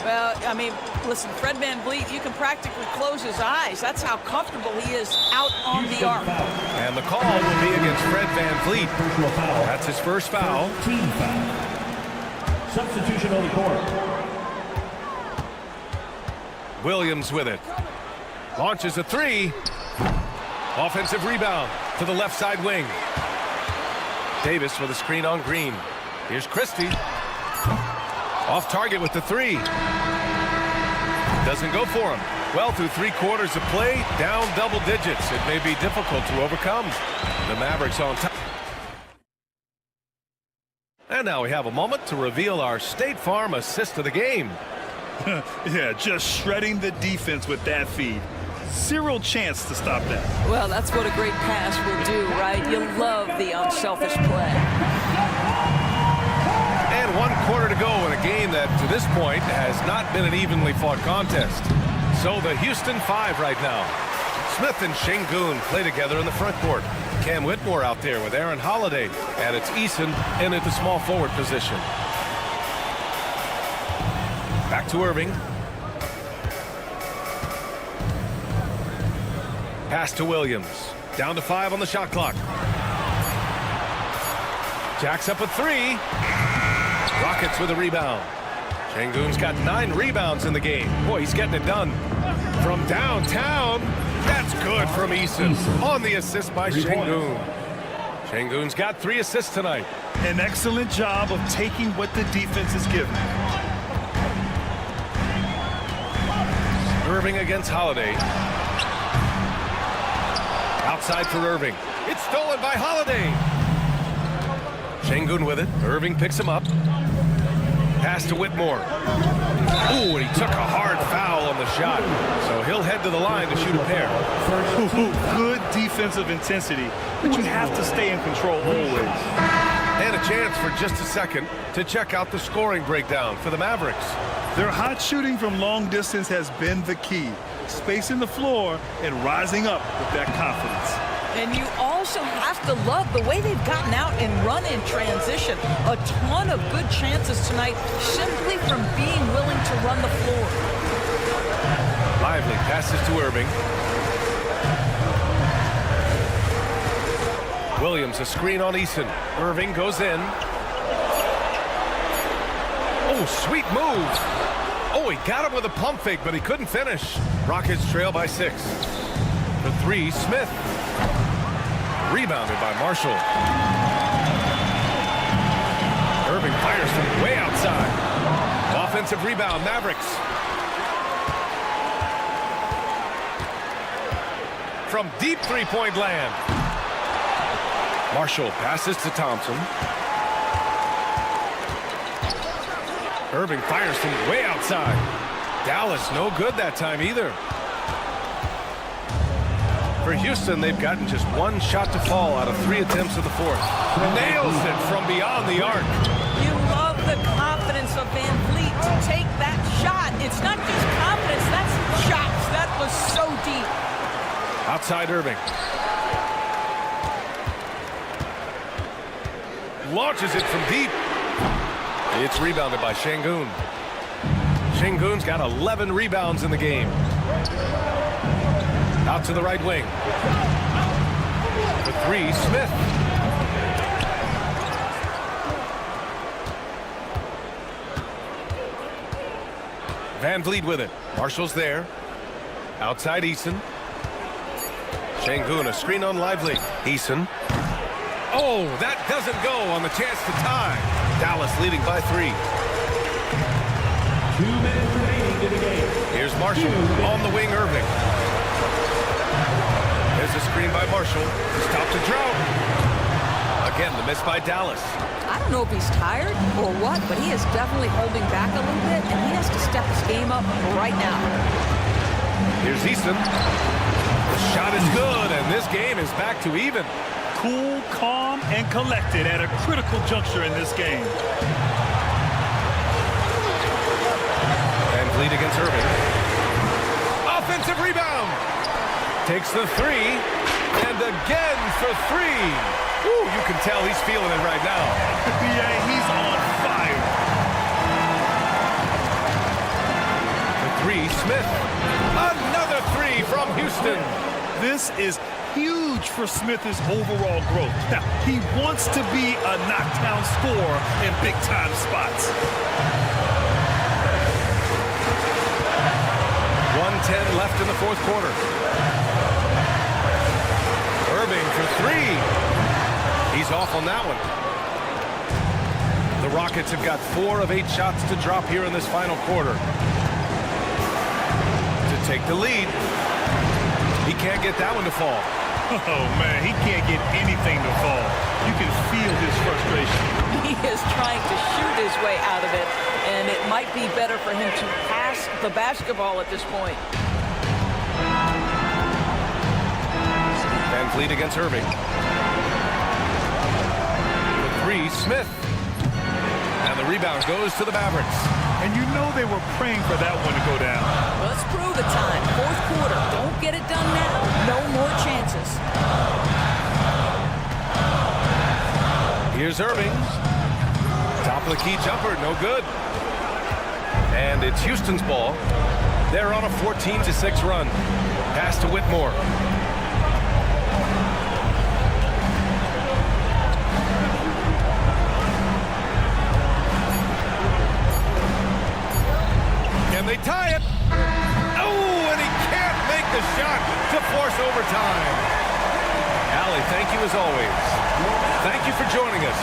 Well, I mean, listen, Fred VanVleet, you can practically close his eyes. That's how comfortable he is out on the arc.
And the call will be against Fred VanVleet. That's his first foul.
Team foul. Substitution on the court.
Williams with it. Launches a 3. Offensive rebound to the left side wing. Davis with a screen on Green. Here's Christie. Off target with the 3. Doesn't go for him. Well, through 3 quarters of play, down double digits. It may be difficult to overcome. The Mavericks on top. And now we have a moment to reveal our State Farm assist of the game.
Yeah, just shredding the defense with that feed. 0 chance to stop that.
Well, that's what a great pass will do, right? You love the unselfish play.
And 1 quarter to go in a game that, to this point, has not been an evenly fought contest. So the Houston 5 right now. Smith and Şengün play together in the front court. Cam Whitmore out there with Aaron Holiday. And it's Eason in at the small forward position. Back to Irving. Pass to Williams. Down to 5 on the shot clock. Jacks up a 3. Rockets with a rebound. Şengün's got 9 rebounds in the game. Boy, he's getting it done. From downtown, that's good from Eason. On the assist by Şengün. Şengün's got 3 assists tonight.
An excellent job of taking what the defense is giving.
Irving against Holiday. Outside for Irving. It's stolen by Holiday. Şengün with it. Irving picks him up. Pass to Whitmore. Ooh, and he took a hard foul on the shot. So he'll head to the line to shoot a pair.
Good defensive intensity, but you have to stay in control always.
And a chance for just a second to check out the scoring breakdown for the Mavericks.
Their hot shooting from long distance has been the key. Spacing the floor and rising up with that confidence.
And you also have to love the way they've gotten out and run in transition. A ton of good chances tonight simply from being willing to run the floor.
Lively passes to Irving. Williams a screen on Eason. Irving goes in. Oh, sweet move. Oh, he got him with a pump fake, but he couldn't finish. Rockets trail by 6. The 3, Smith. Rebounded by Marshall. Irving fires from way outside. Offensive rebound, Mavericks. From deep three-point land. Marshall passes to Thompson. Irving fires from way outside. Dallas no good that time either. For Houston, they've gotten just 1 shot to fall out of 3 attempts of the 4th. Nails it from beyond the arc.
You love the confidence of VanVleet to take that shot. It's not just confidence, that's shots. That was so deep.
Outside Irving. launches it from deep. It's rebounded by Şengün. Şengün's got 11 rebounds in the game. Out to the right wing. For three, Smith. Van Vliet with it. Marshall's there. Outside Eason. Şengün, a screen on Lively. Eason. Oh, that doesn't go on the chance to tie. Dallas leading by 3.
2 minutes remaining in the game.
Here's Marshall on the wing, Irving. There's a screen by Marshall. Stop to Drought. Again, the miss by Dallas.
I don't know if he's tired or what, but he is definitely holding back a little bit, and he has to step his game up right now.
Here's Easton. The shot is good, and this game is back to even.
Cool, calm, and collected at a critical juncture in this game.
Van Vliet against Irving. Offensive rebound. Takes the 3, and again for 3. Ooh, you can tell he's feeling it right now.
Yeah, he's on fire.
The 3, Smith. Another 3 from Houston.
This is huge for Smith's overall growth. Now, he wants to be a knockdown scorer in big-time spots.
1:10 left in the fourth quarter. Irving for 3. He's off on that one. The Rockets have got 4 of 8 shots to drop here in this final quarter. To take the lead. He can't get that one to fall.
Oh, man, he can't get anything to fall. You can feel his frustration.
He is trying to shoot his way out of it, and it might be better for him to pass the basketball at this point.
Van Vliet against Irving. The 3, Smith. And the rebound goes to the Mavericks.
And you know they were praying for that one to go down.
Let's prove it time. Fourth quarter. Don't get it done now. No more chances.
Here's Irving. Top of the key jumper, no good. And it's Houston's ball. They're on a 14-6 run. Pass to Whitmore. And they tie it. Oh, and he can't make the shot to force overtime. Allie, thank you as always. Thank you for joining us.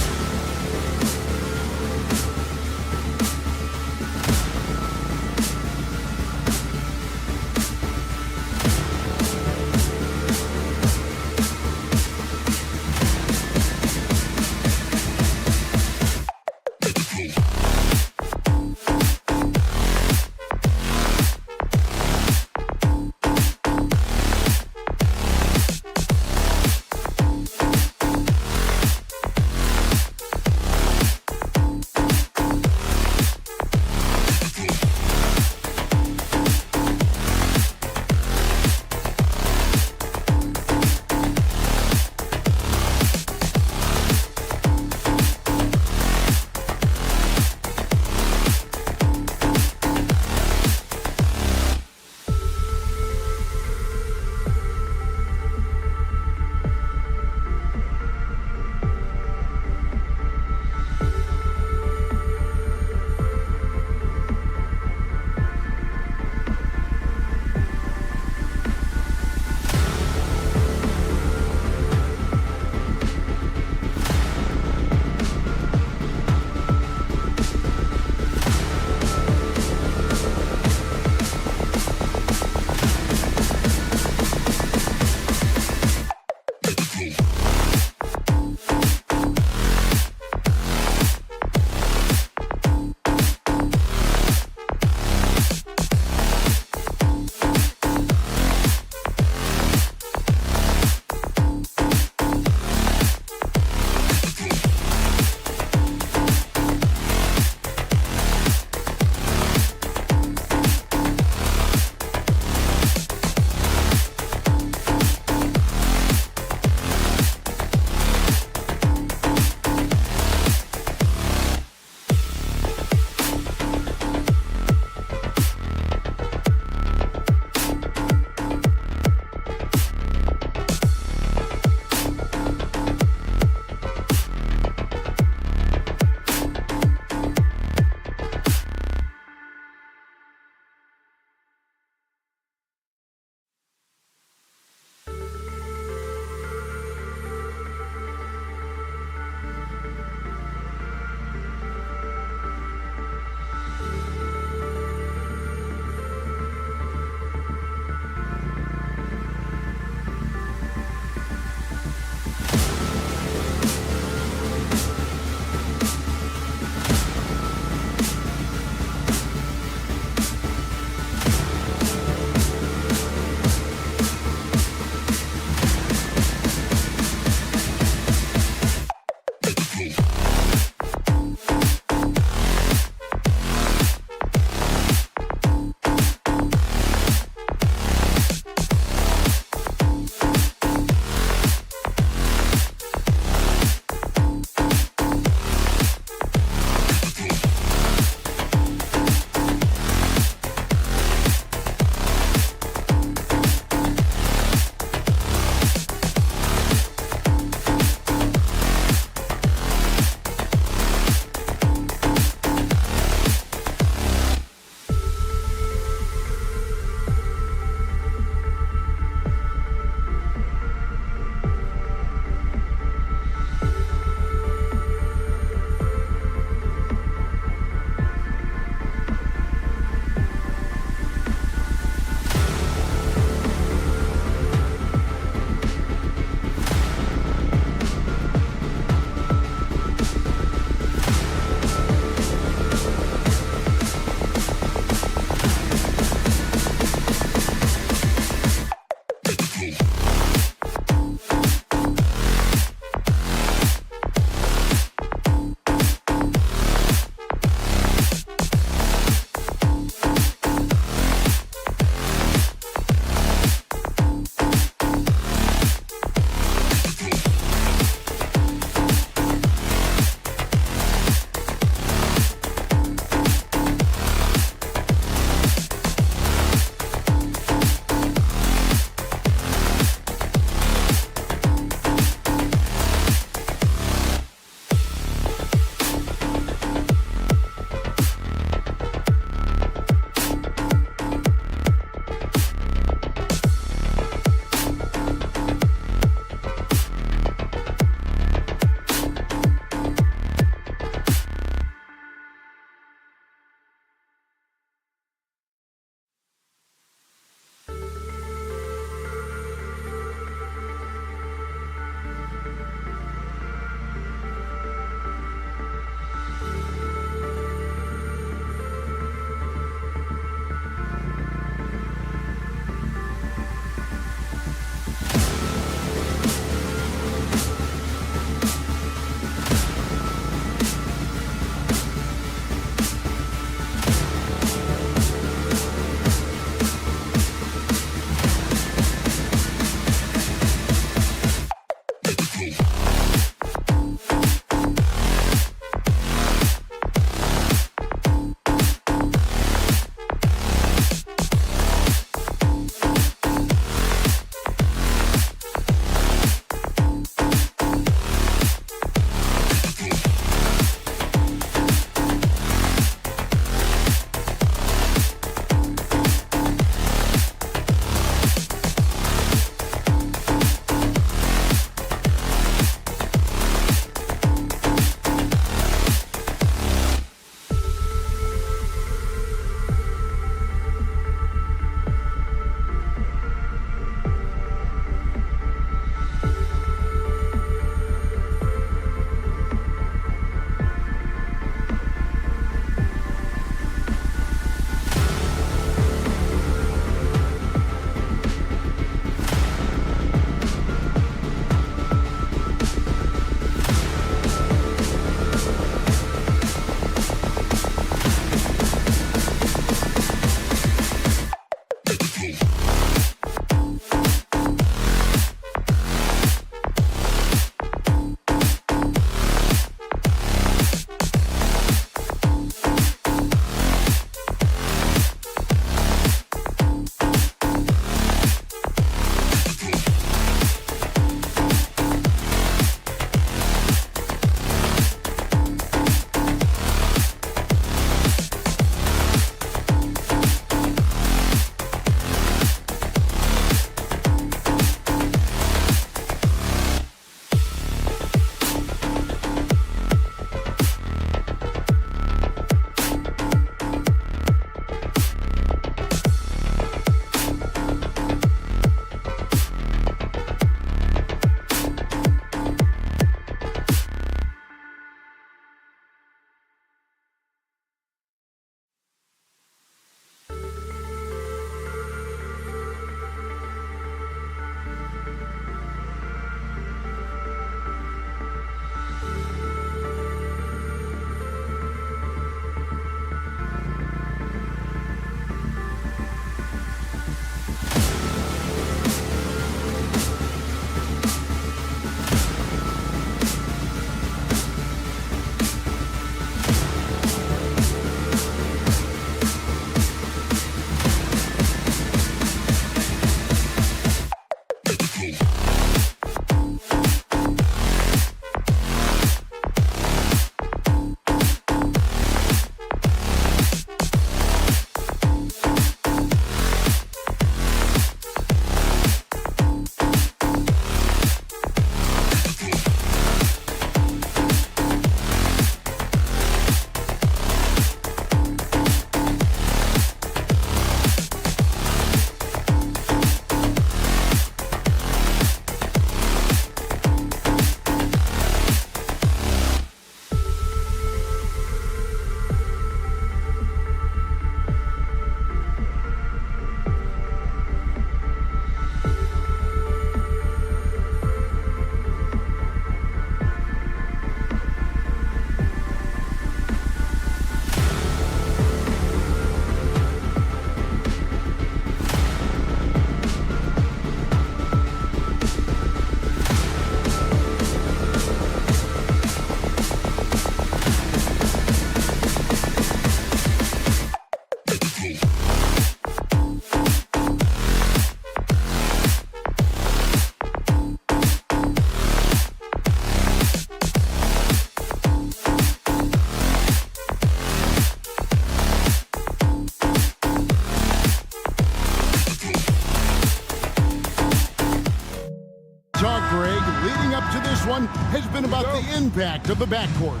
leading up to this one has been about the impact of the backcourt.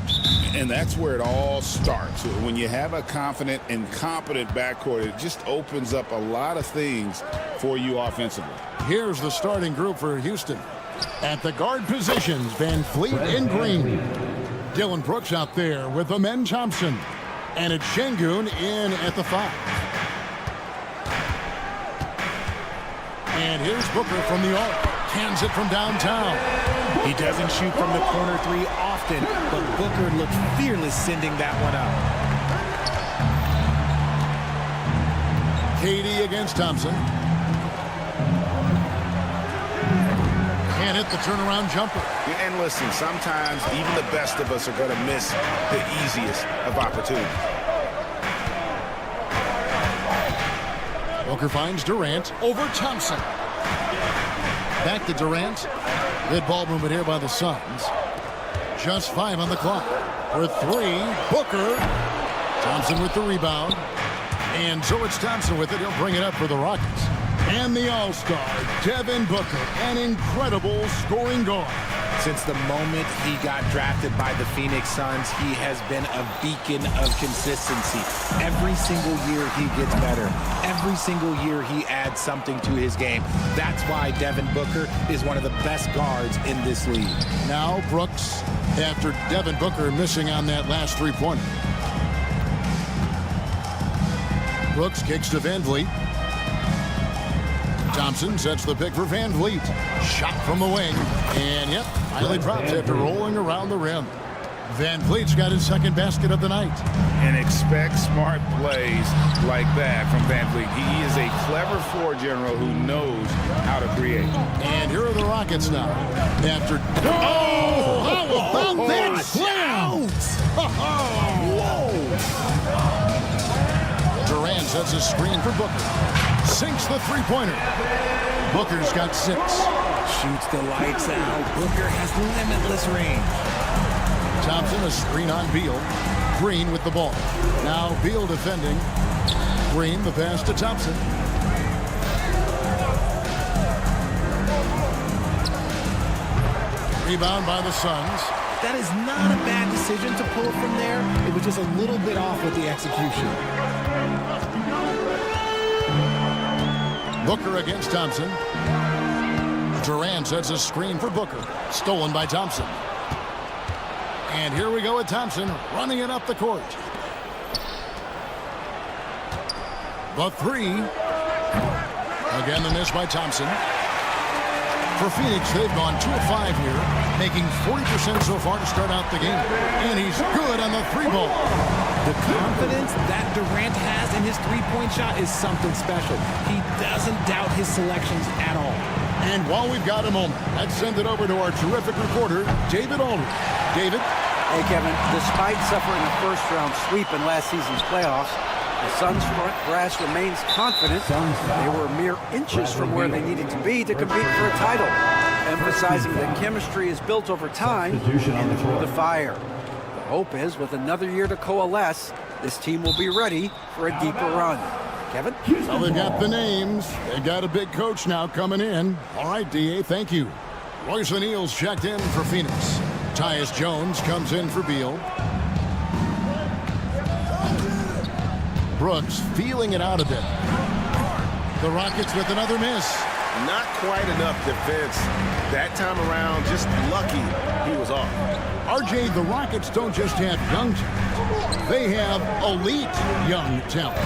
And that's where it all starts. When you have a confident and competent backcourt, it just opens up a lot of things for you offensively.
Here's the starting group for Houston. At the guard positions, Van Fleet and Green. Dylan Brooks out there with Amen Thompson. And it's Şengün in at the 5. And here's Booker from the arc. Cans it from downtown.
He doesn't shoot from the corner 3 often, but Booker looked fearless sending that one up.
KD against Thompson. Can't hit the turnaround jumper.
And listen, sometimes even the best of us are going to miss the easiest of opportunities.
Booker finds Durant over Thompson. Back to Durant. Good ball movement here by the Suns. Just 5 on the clock. For 3, Booker. Thompson with the rebound. And so it's Thompson with it. He'll bring it up for the Rockets. And the All-Star, Devin Booker, an incredible scoring guard.
Since the moment he got drafted by the Phoenix Suns, he has been a beacon of consistency. Every single year he gets better. Every single year he adds something to his game. That's why Devin Booker is one of the best guards in this league.
Now Brooks, after Devin Booker missing on that last 3-pointer. Brooks kicks to Van Vliet. Thompson sets the pick for Van Vliet. Shot from the wing. And yep, finally drops after rolling around the rim. Van Vliet's got his second basket of the night.
And expect smart plays like that from Van Vliet. He is a clever floor general who knows how to create.
And here are the Rockets now. After... Oh! How about that slam? Whoa! Durant sets a screen for Booker. Sinks the 3-pointer. Booker's got 6.
Shoots the lights out. Booker has limitless range.
Thompson, a screen on Beal. Green with the ball. Now Beal defending. Green, the pass to Thompson. Rebound by the Suns.
That is not a bad decision to pull from there. It was just a little bit off with the execution.
Booker against Thompson. Durant sets a screen for Booker. Stolen by Thompson. And here we go with Thompson running it up the court. The 3. Again, the miss by Thompson. For Phoenix, they've gone 2 of 5 here, making 40% so far to start out the game. And he's good on the 3-ball.
The confidence that Durant has in his 3-point shot is something special. He doesn't doubt his selections at all.
And while we've got a moment, let's send it over to our terrific reporter, David Aldridge. David?
Hey, Kevin, despite suffering a first-round sweep in last season's playoffs, the Suns' front brass remains confident they were mere inches from where they needed to be to compete for a title, emphasizing that chemistry is built over time and through the fire. The hope is, with another year to coalesce, this team will be ready for a deeper run. Kevin?
Well, they've got the names. They got a big coach now coming in. All right, D.A., thank you. Royce O'Neal's checked in for Phoenix. Tyus Jones comes in for Beal. Brooks feeling it out a bit. The Rockets with another miss.
Not quite enough defense that time around. Just lucky he was off.
RJ, the Rockets don't just have young talent. They have elite young talent.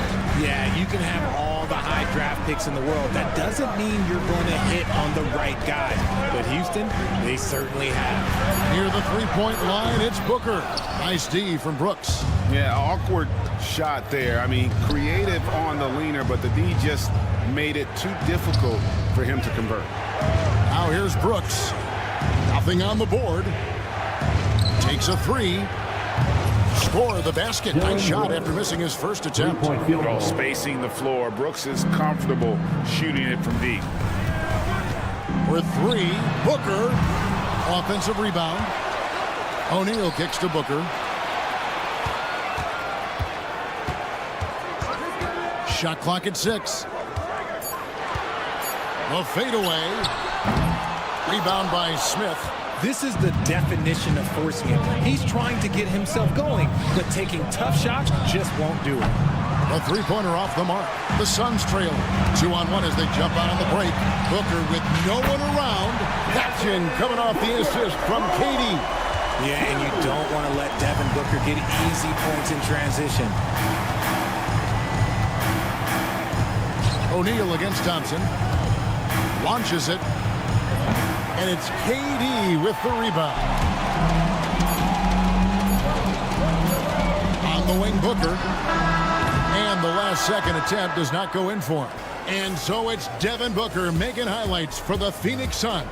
Yeah, you can have all the high draft picks in the world. That doesn't mean you're going to hit on the right guys. But Houston, they certainly have.
Near the 3-point line, it's Booker. Nice D from Brooks.
Yeah, awkward shot there. I mean, creative on the leaner, but the D just made it too difficult for him to convert.
Now here's Brooks. Nothing on the board. Takes a 3. Score the basket. Nice shot after missing his first attempt.
Spacing the floor. Brooks is comfortable shooting it from deep.
With 3, Booker. Offensive rebound. O'Neal kicks to Booker. Shot clock at 6. The fadeaway. Rebound by Smith.
This is the definition of forcing it. He's trying to get himself going, but taking tough shots just won't do it.
The three-pointer off the mark. The Suns trail 2-on-1 as they jump out on the break. Booker with no one around. That's in, coming off the assist from KD.
Yeah, and you don't want to let Devin Booker get easy points in transition.
O'Neal against Thompson. Launches it. And it's KD with the rebound. On the wing, Booker. And the last-second attempt does not go in for him. And so it's Devin Booker making highlights for the Phoenix Suns.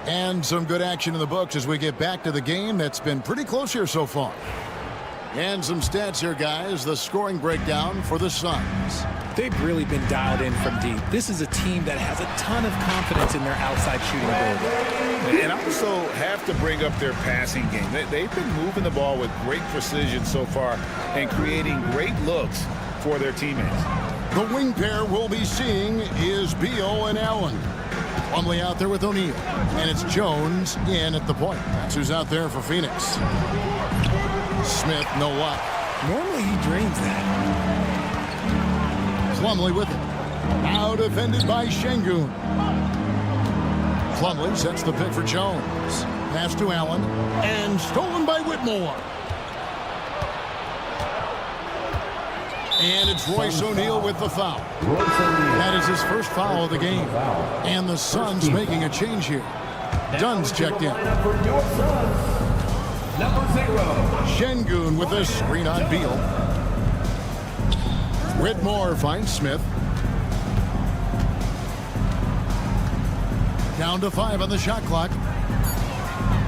And some good action in the books as we get back to the game that's been pretty close here so far. And some stats here, guys. The scoring breakdown for the Suns.
They've really been dialed in from deep. This is a team that has a ton of confidence in their outside shooting ability.
And I also have to bring up their passing game. They've been moving the ball with great precision so far and creating great looks for their teammates.
The wing pair we'll be seeing is Beal and Allen. Plumlee out there with O'Neal. And it's Jones in at the point. That's who's out there for Phoenix. Smith, no luck.
Normally he drains that.
Plumlee with it. Now defended by Şengün. Plumlee sets the pick for Jones. Pass to Allen. And stolen by Whitmore. And it's Royce O'Neal with the foul. That is his first foul of the game. And the Suns making a change here. Dunn's checked in. Şengün with a screen on Beal. Whitmore finds Smith. Down to 5 on the shot clock.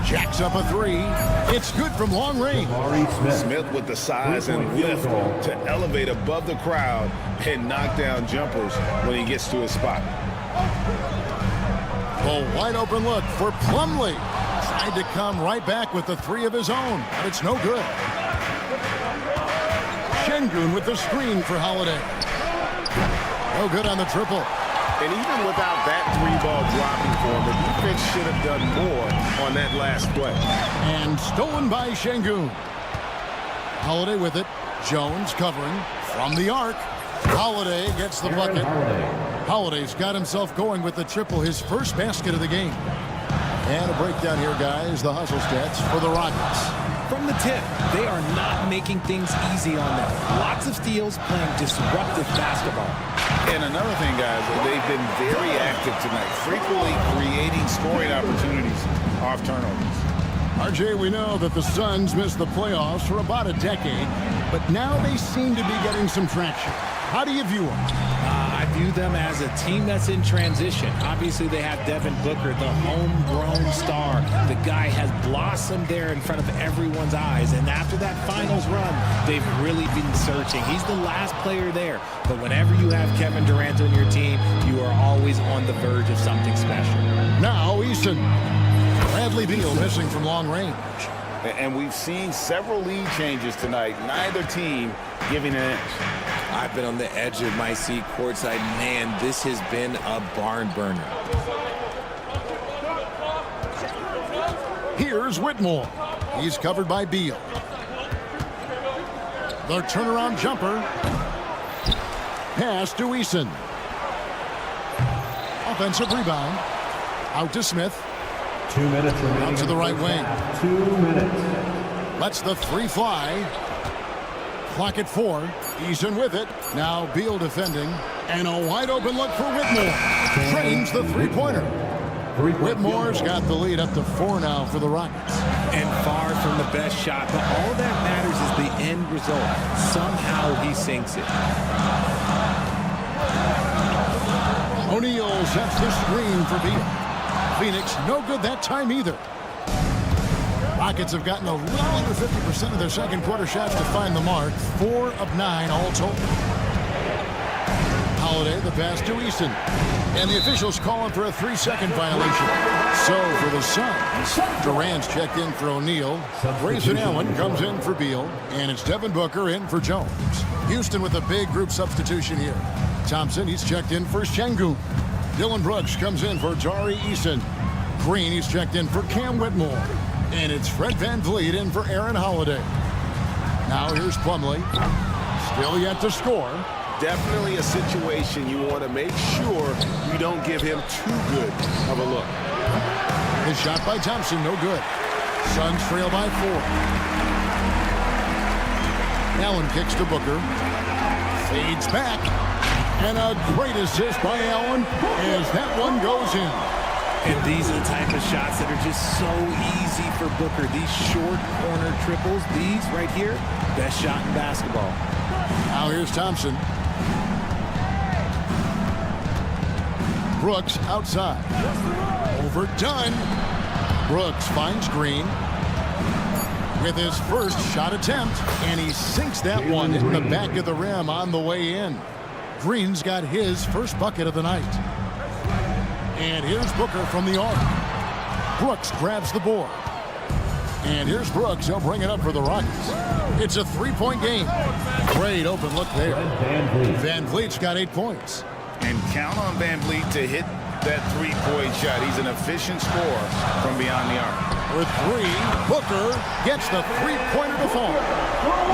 Jacks up a three. It's good from long range.
Smith with the size and lift to elevate above the crowd and knock down jumpers when he gets to his spot.
A wide open look for Plumlee. Tried to come right back with the three of his own, but it's no good. Şengün with the screen for Holiday. No good on the triple.
And even without that three-ball dropping for him, the defense should have done more on that last play.
And stolen by Şengün. Holiday with it. Jones covering from the arc. Holiday gets the bucket. Holiday's got himself going with the triple, his first basket of the game. And a breakdown here, guys. The hustle stats for the Rockets.
From the tip, they are not making things easy on them. Lots of steals, playing disruptive basketball.
And another thing, guys, they've been very active tonight, frequently creating scoring opportunities off turnovers.
RJ, we know that the Suns missed the playoffs for about a decade, but now they seem to be getting some traction. How do you view them?
I view them as a team that's in transition. Obviously, they have Devin Booker, the homegrown star. The guy has blossomed there in front of everyone's eyes. And after that finals run, they've really been searching. He's the last player there. But whenever you have Kevin Durant on your team, you are always on the verge of something special.
Now, Easton. Bradley Beal missing from long range.
And we've seen several lead changes tonight. Neither team giving an inch.
I've been on the edge of my seat courtside. Man, this has been a barn burner.
Here's Whitmore. He's covered by Beal. The turnaround jumper. Pass to Easton. Offensive rebound. Out to Smith.
2 minutes remaining.
Out to the right wing.
2 minutes.
Lets the three fly. Clock at 4. Easton with it. Now Beal defending. And a wide open look for Whitmore. Trains the three-pointer. Whitmore's got the lead up to 4 now for the Rockets.
And far from the best shot, but all that matters is the end result. Somehow he sinks it.
O'Neal sets the screen for Beal. Phoenix, no good that time either. Rockets have gotten a little under 50% of their second quarter shots to find the mark. 4 of 9 all told. Holiday, the pass to Easton. And the officials calling for a 3-second violation. So for the Suns, Durant's checked in for O'Neal. Grayson Allen comes in for Beal. And it's Devin Booker in for Jones. Houston with a big group substitution here. Thompson, he's checked in for Şengün. Dylan Brooks comes in for Tari Eason. Green, he's checked in for Cam Whitmore. And it's Fred VanVleet in for Aaron Holiday. Now here's Plumlee. Still yet to score.
Definitely a situation you want to make sure you don't give him too good of a look.
The shot by Thompson, no good. Suns trail by 4. Allen kicks to Booker. Fades back. And a great assist by Allen as that one goes in.
And these are the type of shots that are just so easy for Booker. These short corner triples, these right here, best shot in basketball.
Now here's Thompson. Brooks outside. Overdone. Brooks finds Green with his first shot attempt, and he sinks that one in the back of the rim on the way in. Green's got his first bucket of the night. And here's Booker from the arc. Brooks grabs the board. And here's Brooks. He'll bring it up for the Rockets. It's a 3-point game. Great open look there. VanVleet's got 8 points.
And count on VanVleet to hit that 3-point shot. He's an efficient scorer from beyond the arc.
With 3, Booker gets the 3-pointer to fall.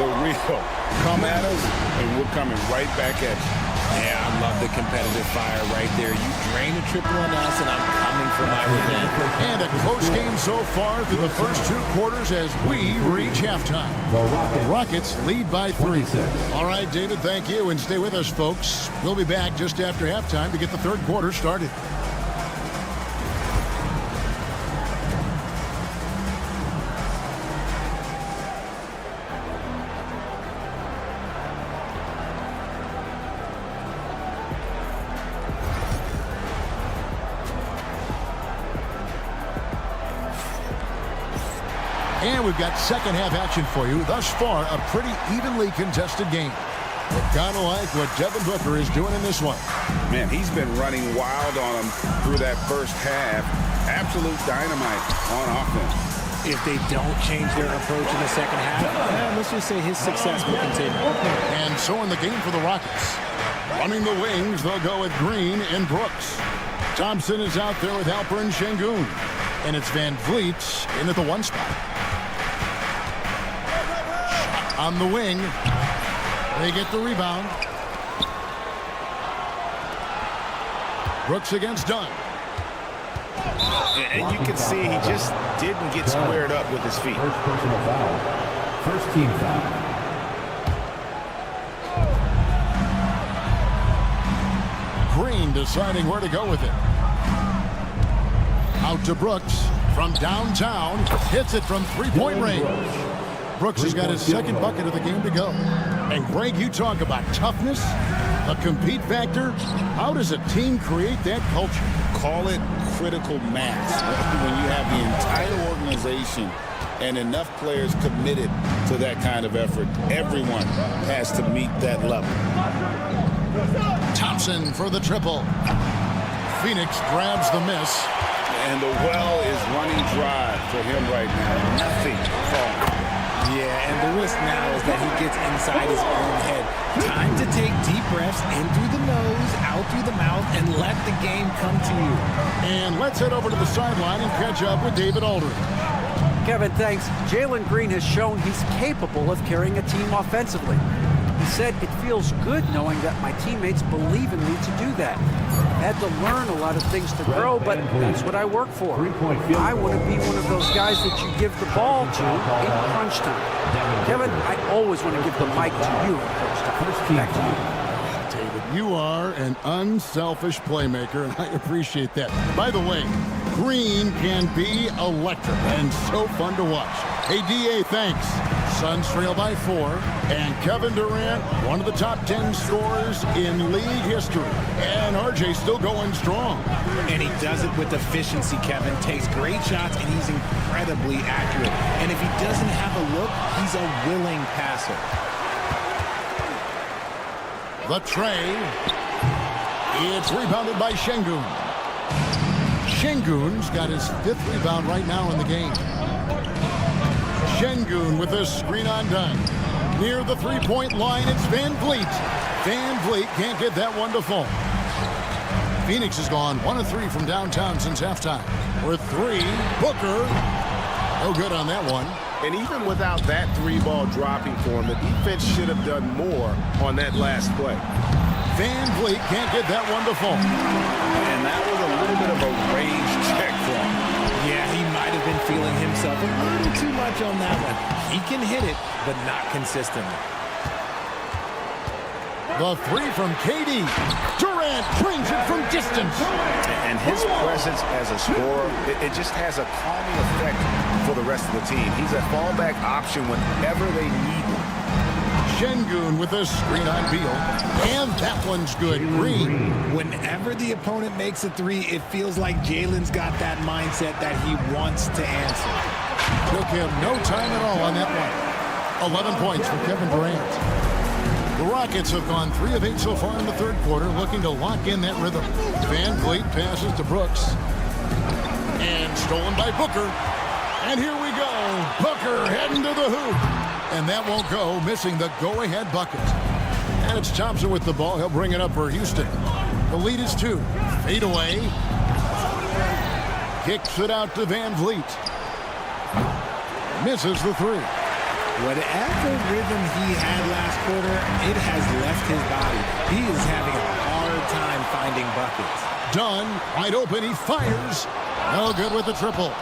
The real come at us, and we're coming right back at you.
Yeah, I love the competitive fire right there. You drain a triple on us, and I'm coming for my revenge.
And a close game so far through the first 2 quarters as we reach halftime. The Rockets lead by 3. All right, David, thank you, and stay with us, folks. We'll be back just after halftime to get the third quarter started. And we've got second half action for you. Thus far, a pretty evenly contested game. But kind of like what Devin Booker is doing in this one.
Man, he's been running wild on him through that first half. Absolute dynamite on offense.
If they don't change their approach in the second half, let's just say his success will continue.
And so in the game for the Rockets. Running the wings, they'll go with Green and Brooks. Thompson is out there with Alper and Şengün. And it's VanVleet in at the 1 spot. On the wing, they get the rebound. Brooks against Dunn.
And you can see he just didn't get squared up with his feet.
First personal foul. First team foul.
Green deciding where to go with it. Out to Brooks from downtown. Hits it from 3-point range. Brooks has got his second bucket of the game to go. And Greg, you talk about toughness, a compete factor. How does a team create that culture?
Call it critical mass. When you have the entire organization and enough players committed to that kind of effort, everyone has to meet that level.
Thompson for the triple. Phoenix grabs the miss.
And the well is running dry for him right now. Nothing falling.
Yeah, and the risk now is that he gets inside his own head. Time to take deep breaths in through the nose, out through the mouth, and let the game come to you.
And let's head over to the sideline and catch up with David Aldridge.
Kevin, thanks. Jalen Green has shown he's capable of carrying a team offensively. He said, it feels good knowing that my teammates believe in me to do that. I've had to learn a lot of things to grow, but that's what I work for. I want to be one of those guys that you give the ball to in crunch time. Kevin, I always want to give the mic to you in crunch time. Back to you.
David, you are an unselfish playmaker, and I appreciate that. By the way, Green can be electric and so fun to watch. Hey, D.A., thanks. Suns trail by 4, and Kevin Durant, one of the top 10 scorers in league history. And RJ still going strong.
And he does it with efficiency, Kevin. Takes great shots, and he's incredibly accurate. And if he doesn't have a look, he's a willing passer.
The tray. It's rebounded by Şengün. Şengün's got his 5th rebound right now in the game. Şengün with a screen on Dunn. Near the three-point line, it's Van Vliet. Van Vliet can't get that one to fall. Phoenix has gone 1 of 3 from downtown since halftime. With 3, Booker. No good on that one.
And even without that 3-ball dropping for him, the defense should have done more on that last play.
Van Vliet can't get that one to fall.
And that was a little bit of a rage check for him.
Yeah, he might have been feeling himself a little too much on that one. He can hit it, but not consistently.
The 3 from KD. Durant brings it from distance.
And his presence as a scorer, it just has a calming effect for the rest of the team. He's a fallback option whenever they need him.
Şengün with a screen on Beal. And that one's good. Green.
Whenever the opponent makes a 3, it feels like Jalen's got that mindset that he wants to answer.
Took him no time at all on that one. 11 points for Kevin Durant. The Rockets have gone 3 of 8 so far in the third quarter, looking to lock in that rhythm. Van Vliet passes to Brooks. And stolen by Booker. And here we go. Booker heading to the hoop. And that won't go, missing the go-ahead bucket. And it's Thompson with the ball. He'll bring it up for Houston. The lead is 2. Fade away. Kicks it out to Van Vliet. Misses the 3.
Whatever rhythm he had last quarter, it has left his body. He is having a hard time finding buckets.
Dunn, wide open, he fires. No good with the triple.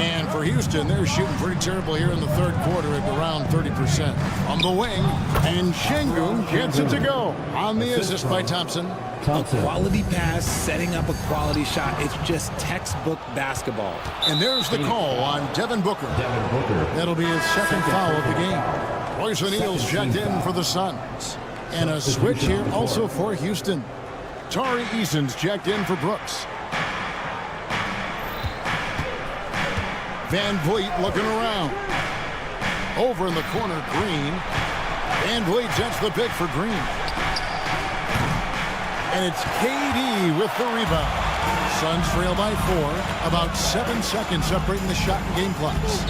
And for Houston, they're shooting pretty terrible here in the third quarter at around 30%. On the wing, and Şengün gets it to go. On the assist by Thompson.
A quality pass, setting up a quality shot. It's just textbook basketball.
And there's the call on Devin Booker. That'll be his second foul of the game. Royce O'Neal's checked in for the Suns. And a switch here also for Houston. Tari Eason's checked in for Brooks. Van Vliet looking around. Over in the corner, Green. Van Vliet sets the pick for Green. And it's KD with the rebound. Suns trail by 4. About 7 seconds separating the shot and game clocks.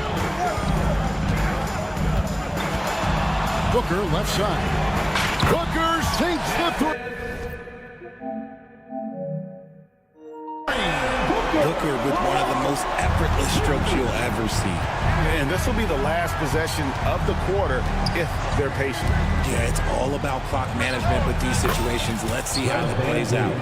Booker left side. Booker sinks the 3.
Booker with one of the most effortless strokes you'll ever see.
And this will be the last possession of the quarter if they're patient.
Yeah, it's all about clock management with these situations. Let's see how it plays out.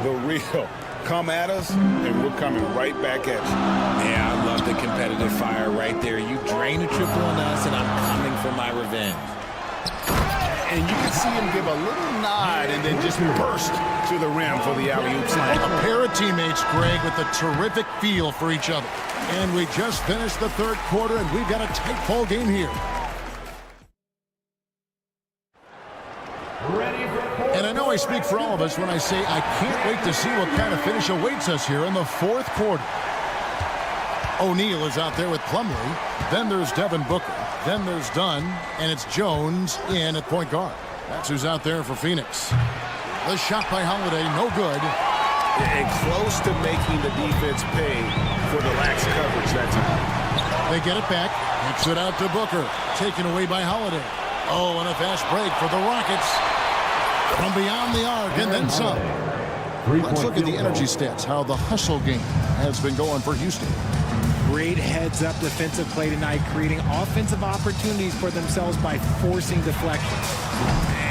The real. Come at us, and we're coming right back at you.
Yeah, I love the competitive fire right there. You drain a triple on us, and I'm coming for my revenge.
And you can see him give a little nod and then just burst to the rim for the alley-oop slam.
A pair of teammates, Greg, with a terrific feel for each other. And we just finished the third quarter, and we've got a tight ball game here. And I know I speak for all of us when I say I can't wait to see what kind of finish awaits us here in the fourth quarter. O'Neal is out there with Plumlee. Then there's Devin Booker. Then there's Dunn. And it's Jones in at point guard. That's who's out there for Phoenix. The shot by Holiday, no good.
And close to making the defense pay for the lax coverage that time.
They get it back. Kicks it out to Booker. Taken away by Holiday. Oh, and a fast break for the Rockets. From beyond the arc and then some. Let's look at the energy stats, how the hustle game has been going for Houston.
Great heads-up defensive play tonight, creating offensive opportunities for themselves by forcing deflections.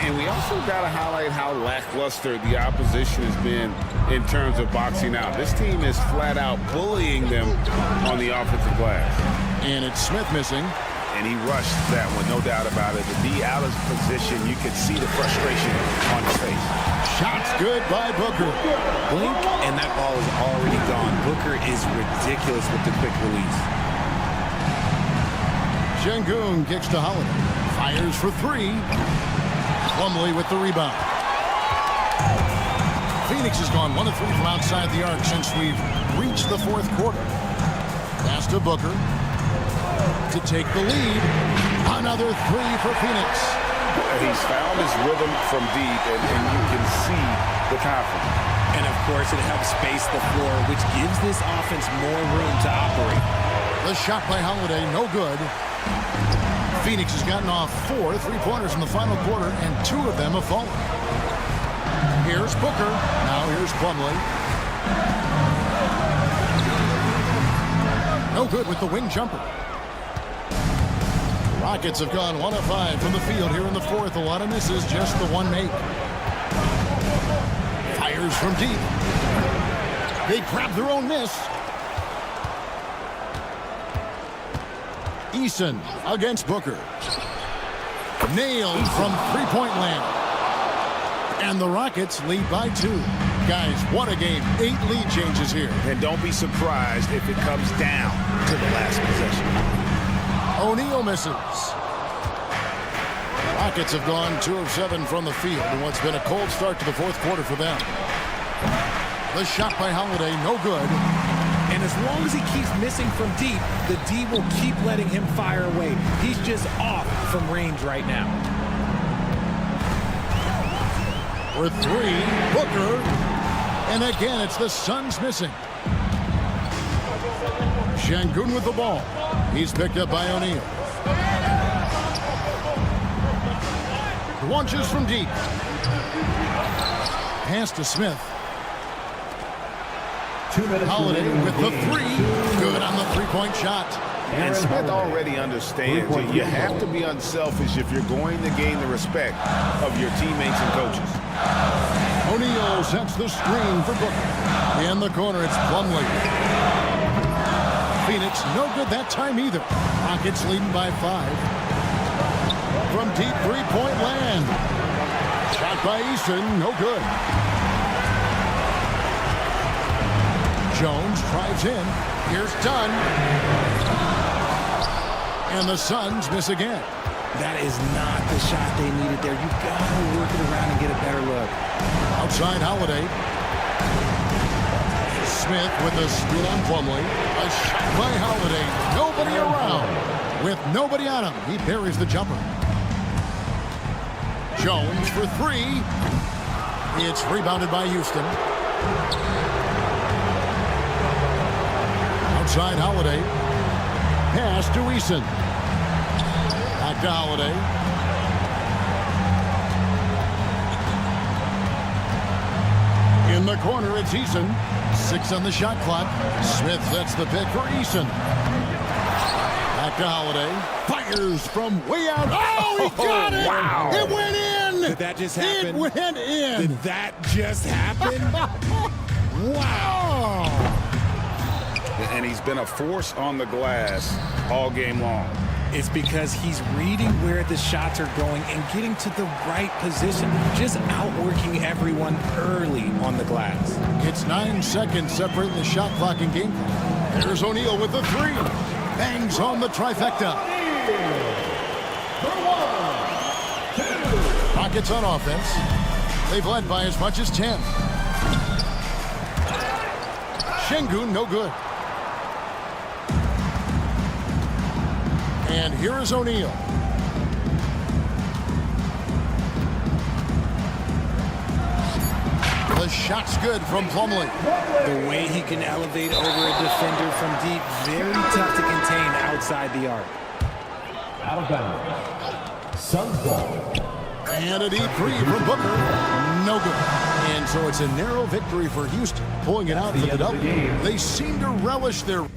And we also got to highlight how lackluster the opposition has been in terms of boxing out. This team is flat out bullying them on the offensive glass.
And it's Smith missing.
And he rushed that one, no doubt about it. To be out of position, you could see the frustration on his face.
Shots good by Booker.
Blink, and that ball is already gone. Booker is ridiculous with the quick release.
Şengün kicks to Holiday. Fires for 3. Plumlee with the rebound. Phoenix has gone 1 of 3 from outside the arc since we've reached the fourth quarter. Pass to Booker to take the lead. Another 3 for Phoenix.
He's found his rhythm from deep, and you can see the confidence.
And, of course, it helps space the floor, which gives this offense more room to operate.
The shot by Holiday, no good. Phoenix has gotten off 4 3-pointers in the final quarter, and 2 of them have fallen. Here's Booker. Now here's Plumlee. No good with the wing jumper. Rockets have gone 1 of 5 from the field here in the fourth. A lot of misses, just the one make. Fires from deep. They grab their own miss. Eason against Booker. Nailed from three-point land. And the Rockets lead by 2. Guys, what a game. 8 lead changes here.
And don't be surprised if it comes down to the last possession.
O'Neal misses. Rockets have gone 2 of 7 from the field in what's been a cold start to the fourth quarter for them. The shot by Holiday, no good.
And as long as he keeps missing from deep, the D will keep letting him fire away. He's just off from range right now.
For 3, Booker. And again, it's the Suns missing. Şengün with the ball. He's picked up by O'Neal. Launches from deep. Pass to Smith. Holiday with the 3. Good on the three-point shot.
And Smith already understands that you have to be unselfish if you're going to gain the respect of your teammates and coaches.
O'Neal sets the screen for Booker. In the corner, it's Plumlee. Phoenix, no good that time either. Rockets leading by 5. From deep three-point land. Shot by Eason, no good. Jones drives in. Here's Dunn. And the Suns miss again.
That is not the shot they needed there. You've got to work it around and get a better look.
Outside Holiday. Smith with a steal on Plumlee. A shot by Holiday. Nobody around. With nobody on him, he buries the jumper. Jones for 3. It's rebounded by Houston. Outside Holiday. Pass to Eason. Back to Holiday. In the corner, it's Eason. 6 on the shot clock. Smith sets the pick for Eason. Back to Holiday. Fires from way out. Oh, he got it!
Wow.
It went in!
Did that just happen?
It went in!
Did that just happen? Wow!
And he's been a force on the glass all game long.
It's because he's reading where the shots are going and getting to the right position, just outworking everyone early on the glass.
It's 9 seconds separating the shot clock and game clock. There's O'Neal with the 3. Bangs on the trifecta. Rockets on offense. They've led by as much as 10. Şengün, no good. And here is O'Neal. The shot's good from Plumlee.
The way he can elevate over a defender from deep, very tough to contain outside the arc.
Out of bounds. Suns ball.
And a deep 3 from Booker. No good. And so it's a narrow victory for Houston, pulling it out for the double. They seem to relish their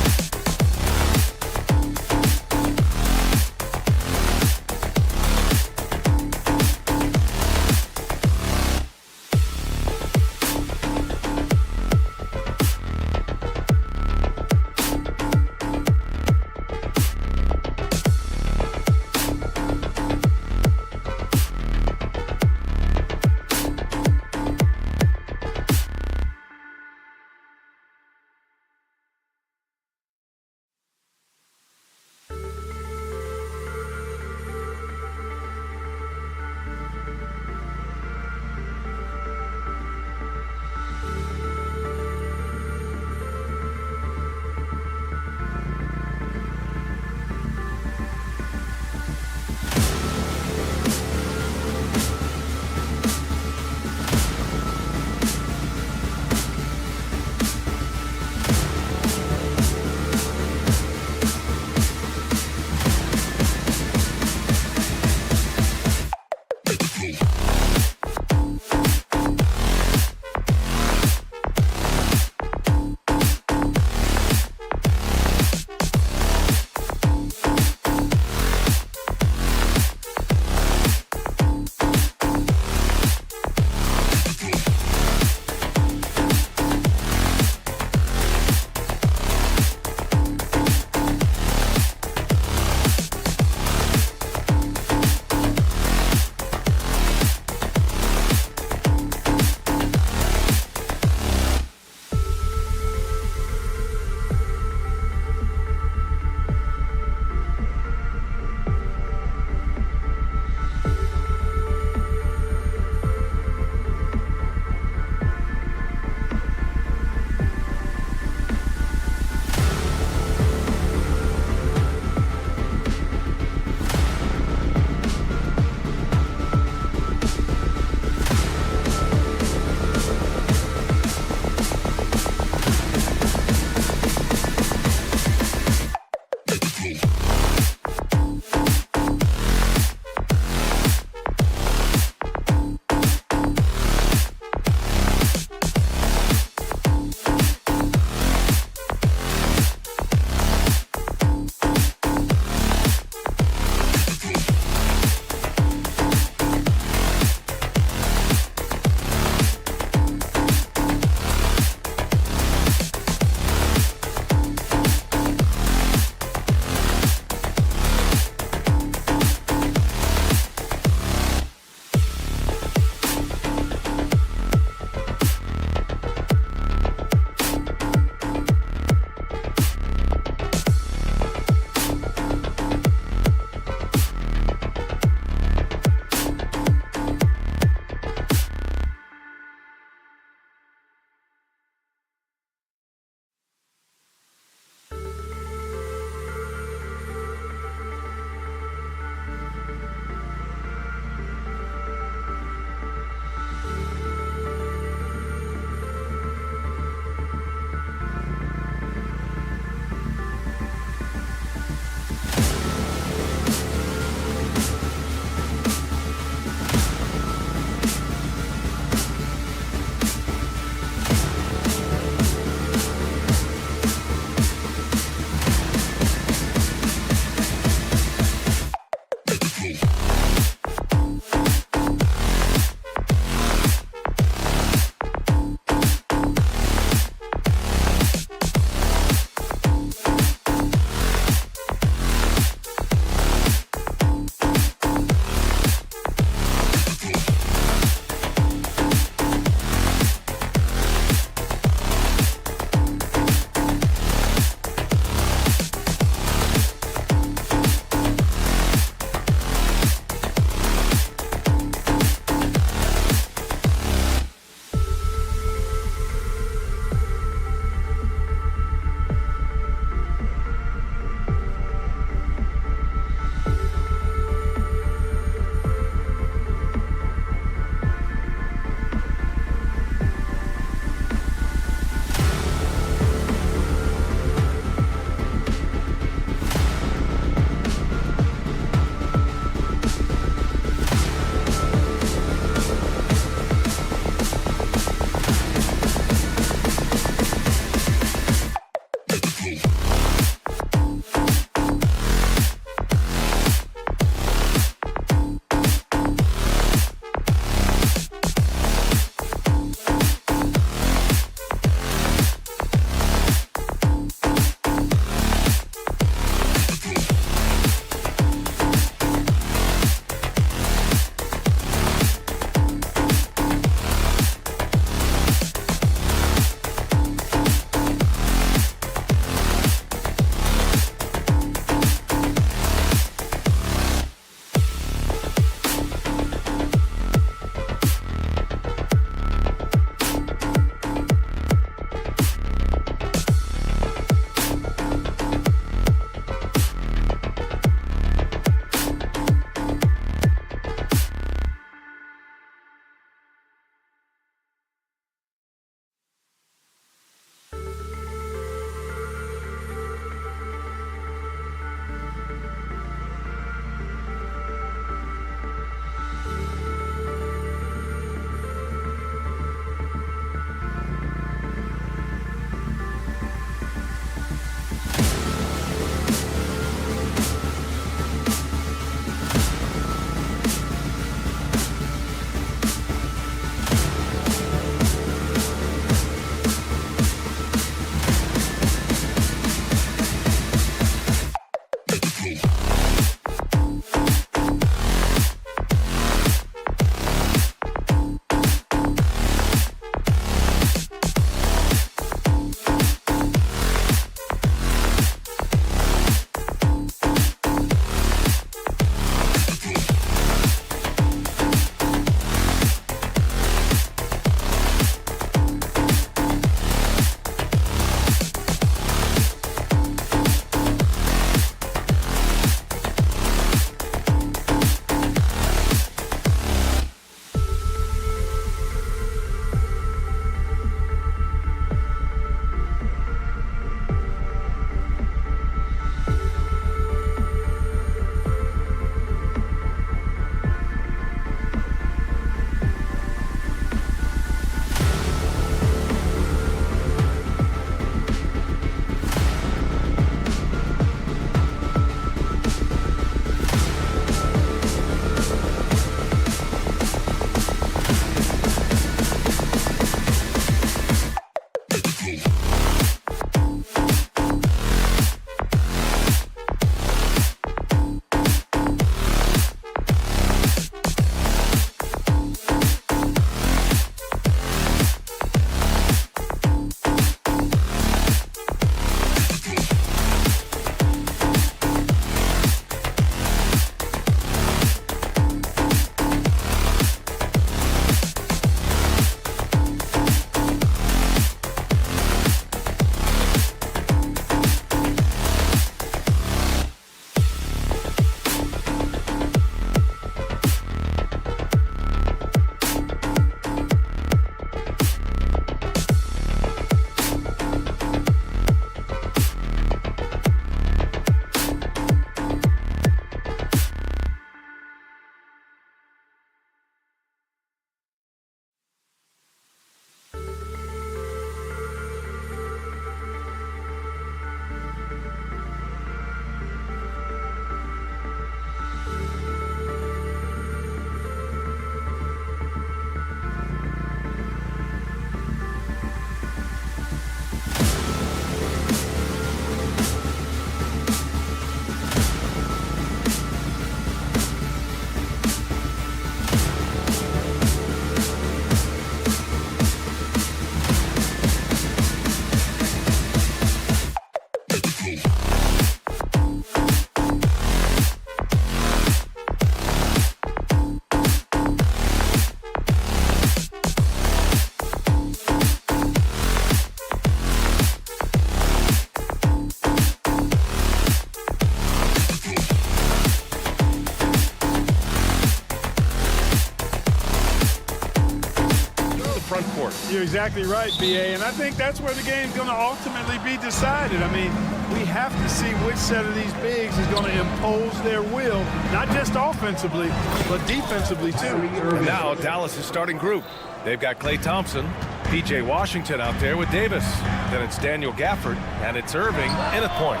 front court.
You're exactly right, B.A., and I think that's where the game's going to ultimately be decided. I mean, we have to see which set of these bigs is going to impose their will, not just offensively, but defensively, too.
And now Dallas' starting group. They've got Klay Thompson, P.J. Washington out there with Davis. Then it's Daniel Gafford, and it's Irving in at point.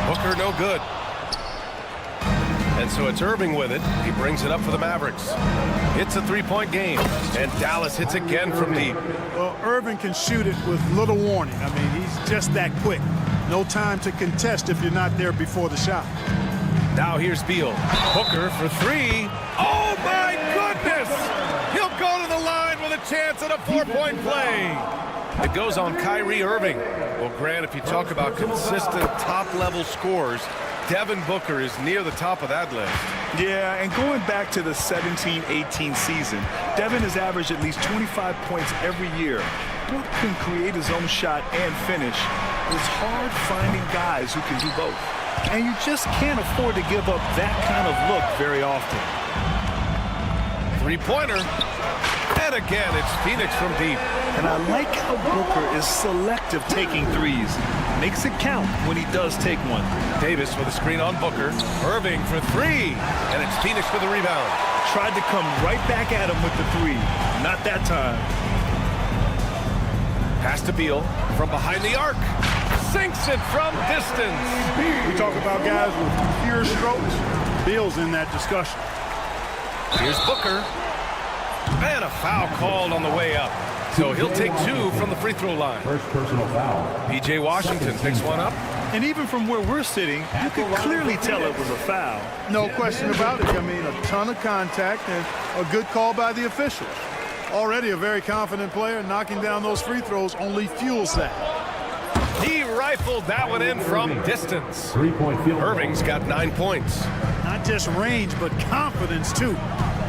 Booker no good. And so it's Irving with it. He brings it up for the Mavericks. It's a three-point game, and Dallas hits again from deep.
Well, Irving can shoot it with little warning. I mean, he's just that quick. No time to contest if you're not there before the shot.
Now here's Beal. Booker for three. Oh, my goodness! He'll go to the line with a chance at a four-point play. It goes on Kyrie Irving. Well, Grant, if you talk about consistent top-level scores, Devin Booker is near the top of that list.
Yeah, and going back to the 17-18 season, Devin has averaged at least 25 points every year. Book can create his own shot and finish. It's hard finding guys who can do both. And you just can't afford to give up that kind of look very often.
Three-pointer. And again, it's Phoenix from deep.
And I like how Booker is selective taking threes. Makes it count when he does take one.
Davis with a screen on Booker. Irving for three. And it's Phoenix for the rebound.
Tried to come right back at him with the three. Not that time.
Pass to Beal from behind the arc. Sinks it from distance.
We talk about guys with pure strokes. Beal's in that discussion.
Here's Booker. And a foul called on the way up. So he'll take two from the free throw line.
First personal foul.
P.J. Washington picks one up.
And even from where we're sitting, you can clearly tell it was a foul.
No question about it. I mean, a ton of contact and a good call by the officials. Already a very confident player. Knocking down those free throws only fuels that.
He rifled that one in from distance.
Three-point field.
Irving's got 9 points.
Not just range, but confidence, too.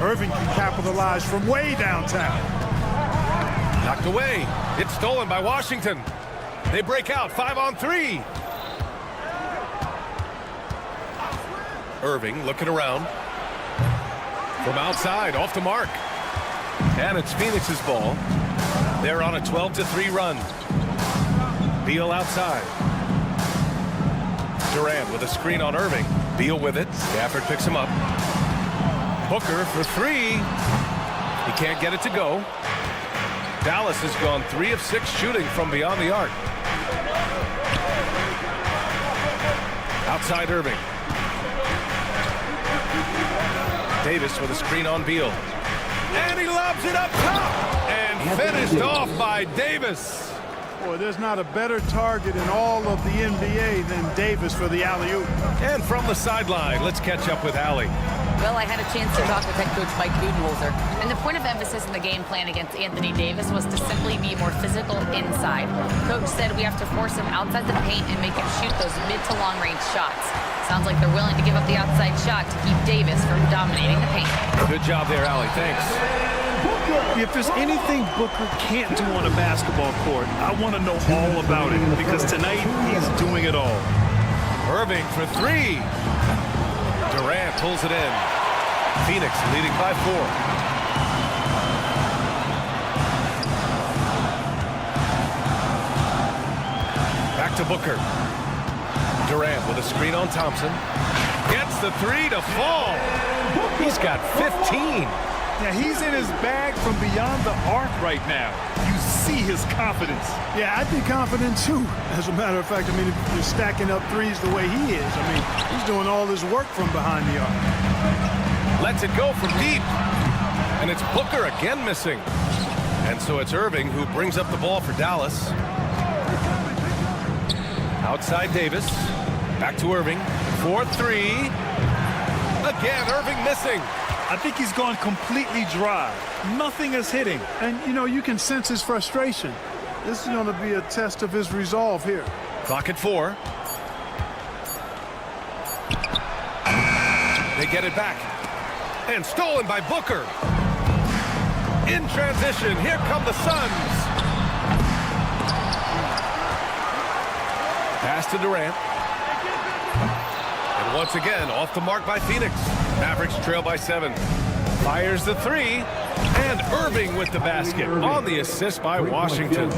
Irving can capitalize from way downtown.
Knocked away. It's stolen by Washington. They break out 5-on-3. Irving looking around. From outside, off the mark. And it's Phoenix's ball. They're on a 12-3 run. Beal outside. Durant with a screen on Irving. Beal with it. Gafford picks him up. Booker for three. He can't get it to go. Dallas has gone 3 of 6 shooting from beyond the arc. Outside Irving. Davis with a screen on Beal. And he lobs it up top. And finished off by Davis.
Boy, there's not a better target in all of the NBA than Davis for the alley-oop.
And from the sideline, let's catch up with Allie.
Well, I had a chance to talk with head coach Mike Budenholzer, and the point of emphasis in the game plan against Anthony Davis was to simply be more physical inside. Coach said we have to force him outside the paint and make him shoot those mid to long range shots. Sounds like they're willing to give up the outside shot to keep Davis from dominating the paint.
Good job there, Allie. Thanks.
If there's anything Booker can't do on a basketball court, I want to know all about it, because tonight he's doing it all.
Irving for three. Durant pulls it in. Phoenix leading by 4. Back to Booker. Durant with a screen on Thompson. Gets the three to fall. He's got 15.
Yeah, he's in his bag from beyond the arc right now. You see his confidence.
Yeah, I'd be confident too. As a matter of fact, I mean, if you're stacking up threes the way he is, I mean, he's doing all his work from behind the arc.
Lets it go from deep. And it's Booker again missing. And so it's Irving who brings up the ball for Dallas. Outside Davis. Back to Irving. 4-3. Again, Irving missing.
I think he's gone completely dry. Nothing is hitting.
And, you know, you can sense his frustration. This is going to be a test of his resolve here.
Clock at 4. They get it back. And stolen by Booker. In transition, here come the Suns. Pass to Durant. And once again, off the mark by Phoenix. Mavericks trail by 7. Fires the three. And Irving with the basket on the assist by Washington.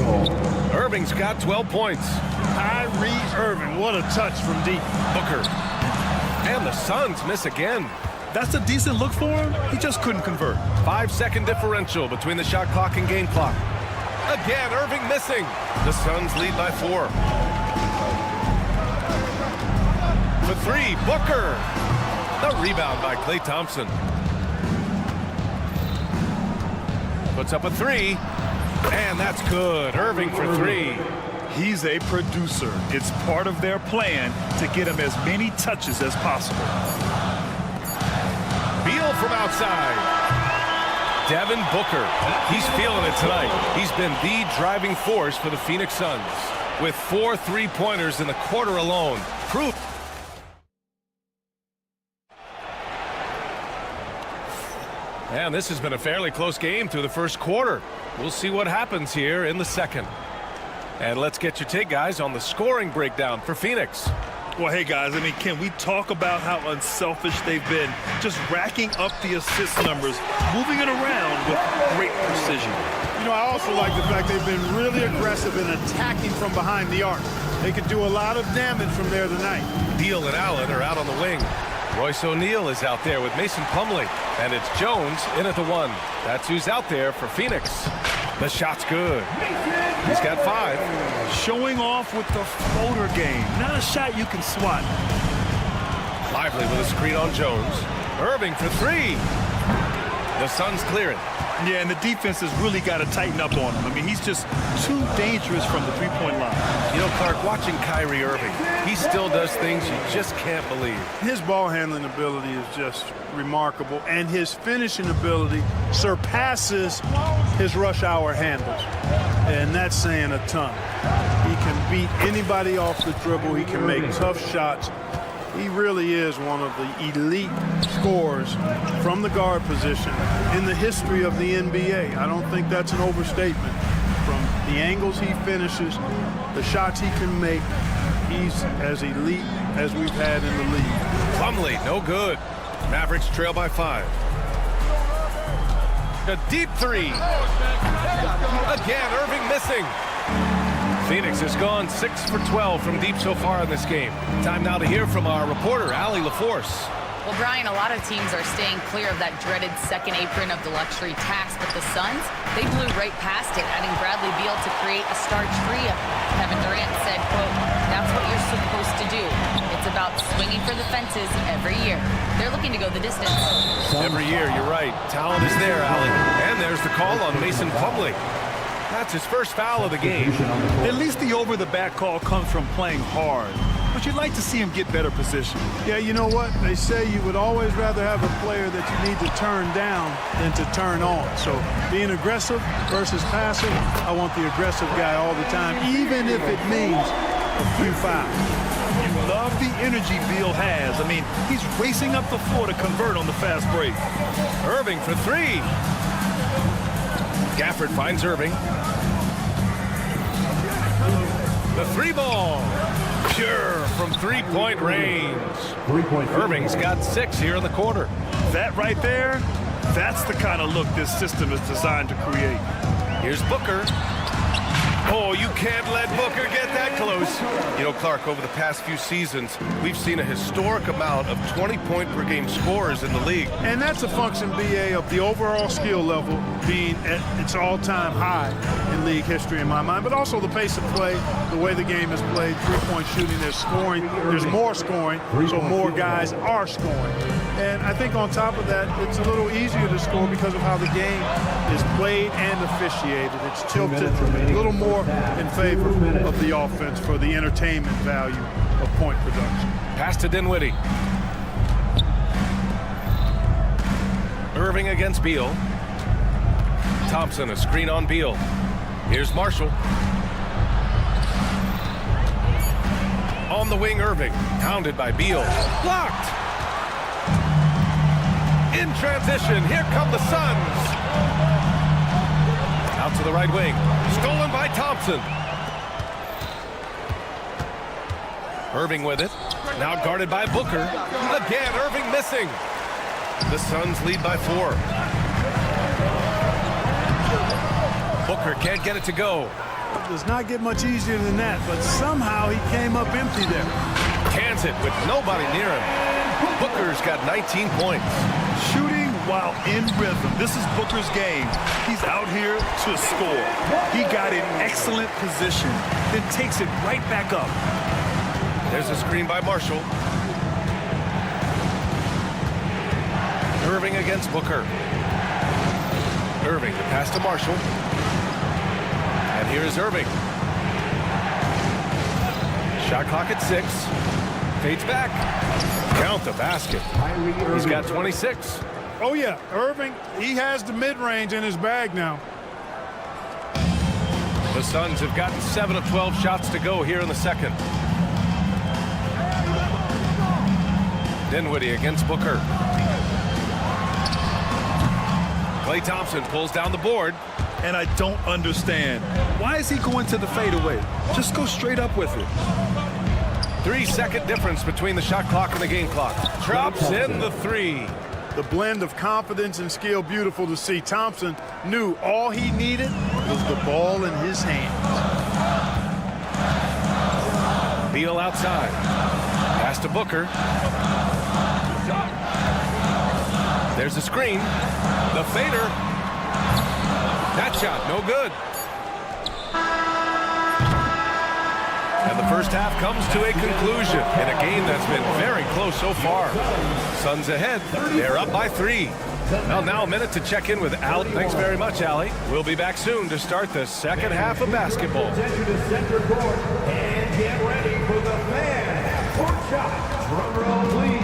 Irving's got 12 points.
Kyrie Irving, what a touch from deep.
Booker. And the Suns miss again.
That's a decent look for him. He just couldn't convert.
5-second differential between the shot clock and game clock. Again, Irving missing. The Suns lead by 4. For 3, Booker. The rebound by Klay Thompson. Puts up a 3. And that's good. Irving for 3.
He's a producer. It's part of their plan to get him as many touches as possible.
Beal from outside. Devin Booker. He's feeling it tonight. He's been the driving force for the Phoenix Suns with 4 3-pointers in the quarter alone. Proof. And this has been a fairly close game through the first quarter. We'll see what happens here in the second. And let's get your take, guys, on the scoring breakdown for Phoenix.
Well, hey, guys, I mean, can we talk about how unselfish they've been? Just racking up the assist numbers, moving it around with great precision.
You know, I also like the fact they've been really aggressive in attacking from behind the arc. They could do a lot of damage from there tonight.
Beal and Allen are out on the wing. Royce O'Neal is out there with Mason Plumlee. And it's Jones in at the 1. That's who's out there for Phoenix. The shot's good. He's got 5.
Showing off with the floater game. Not a shot you can swat.
Lively with a screen on Jones. Irving for 3. The Suns clear it.
Yeah, and the defense has really got to tighten up on him. I mean, he's just too dangerous from the three-point line.
You know, Clark, watching Kyrie Irving, he still does things you just can't believe.
His ball handling ability is just remarkable, and his finishing ability surpasses his rush hour handles. And that's saying a ton. He can beat anybody off the dribble. He can make tough shots. He really is one of the elite scorers from the guard position in the history of the NBA. I don't think that's an overstatement. From the angles he finishes, the shots he can make, he's as elite as we've had in the league.
Plumlee, no good. Mavericks trail by 5. A deep 3. Again, Irving missing. Phoenix has gone 6 for 12 from deep so far in this game. Time now to hear from our reporter, Allie LaForce.
Well, Brian, a lot of teams are staying clear of that dreaded second apron of the luxury tax, but the Suns, they blew right past it, adding Bradley Beal to create a starch trio. Kevin Durant said, quote, "That's what you're supposed to do. It's about swinging for the fences every year." They're looking to go the distance.
Every year, you're right. Talent is there, Allie. And there's the call on Mason Plumlee. That's his first foul of the game.
At least the over-the-back call comes from playing hard. But you'd like to see him get better position.
Yeah, you know what? They say you would always rather have a player that you need to turn down than to turn on. So being aggressive versus passive, I want the aggressive guy all the time, even if it means a few fouls.
You love the energy Beal has. I mean, he's racing up the floor to convert on the fast break.
Irving for 3. Gafford finds Irving. The 3 ball. Pure from 3-point range. Irving's got 6 here in the quarter.
That right there, that's the kind of look this system is designed to create.
Here's Booker. Oh, you can't let Booker get that close. You know, Clark, over the past few seasons, we've seen a historic amount of 20-point-per-game scorers in the league.
And that's a function, BA, of the overall skill level being at its all-time high in league history in my mind, but also the pace of play, the way the game is played, three-point shooting, there's scoring, there's more scoring, so more guys are scoring. And I think on top of that, it's a little easier to score because of how the game is played and officiated. It's tilted a little more in favor of the offense for the entertainment value of point production.
Pass to Dinwiddie. Irving against Beal. Thompson, a screen on Beal. Here's Marshall. On the wing, Irving. Pounded by Beal. Blocked! In transition, here come the Suns. Out to the right wing. Stolen by Thompson. Irving with it. Now guarded by Booker. Again, Irving missing. The Suns lead by 4. Booker can't get it to go.
It does not get much easier than that, but somehow he came up empty there.
Cans it with nobody near him. Booker's got 19 points.
Shooting while in rhythm. This is Booker's game. He's out here to score. He got in excellent position, then takes it right back up.
There's a screen by Marshall. Irving against Booker. Irving, the pass to Marshall. And here's Irving. Shot clock at 6. Fades back. Count the basket. He's got 26.
Oh, yeah, Irving, he has the mid-range in his bag now.
The Suns have gotten 7 of 12 shots to go here in the second. Dinwiddie against Booker. Klay Thompson pulls down the board.
And I don't understand. Why is he going to the fadeaway? Just go straight up with it.
3-second difference between the shot clock and the game clock. Drops in the 3.
The blend of confidence and skill, beautiful to see. Thompson knew all he needed was the ball in his hands.
Beal outside. Pass to Booker. There's a screen. The fader. That shot, no good. And the first half comes to a conclusion in a game that's been very close so far. Suns ahead. They're up by 3. Well, now a minute to check in with Allie. Thanks very much, Allie. We'll be back soon to start the second half of basketball.
Enter the center court and get ready for the fan half-court shot. Drum roll, please.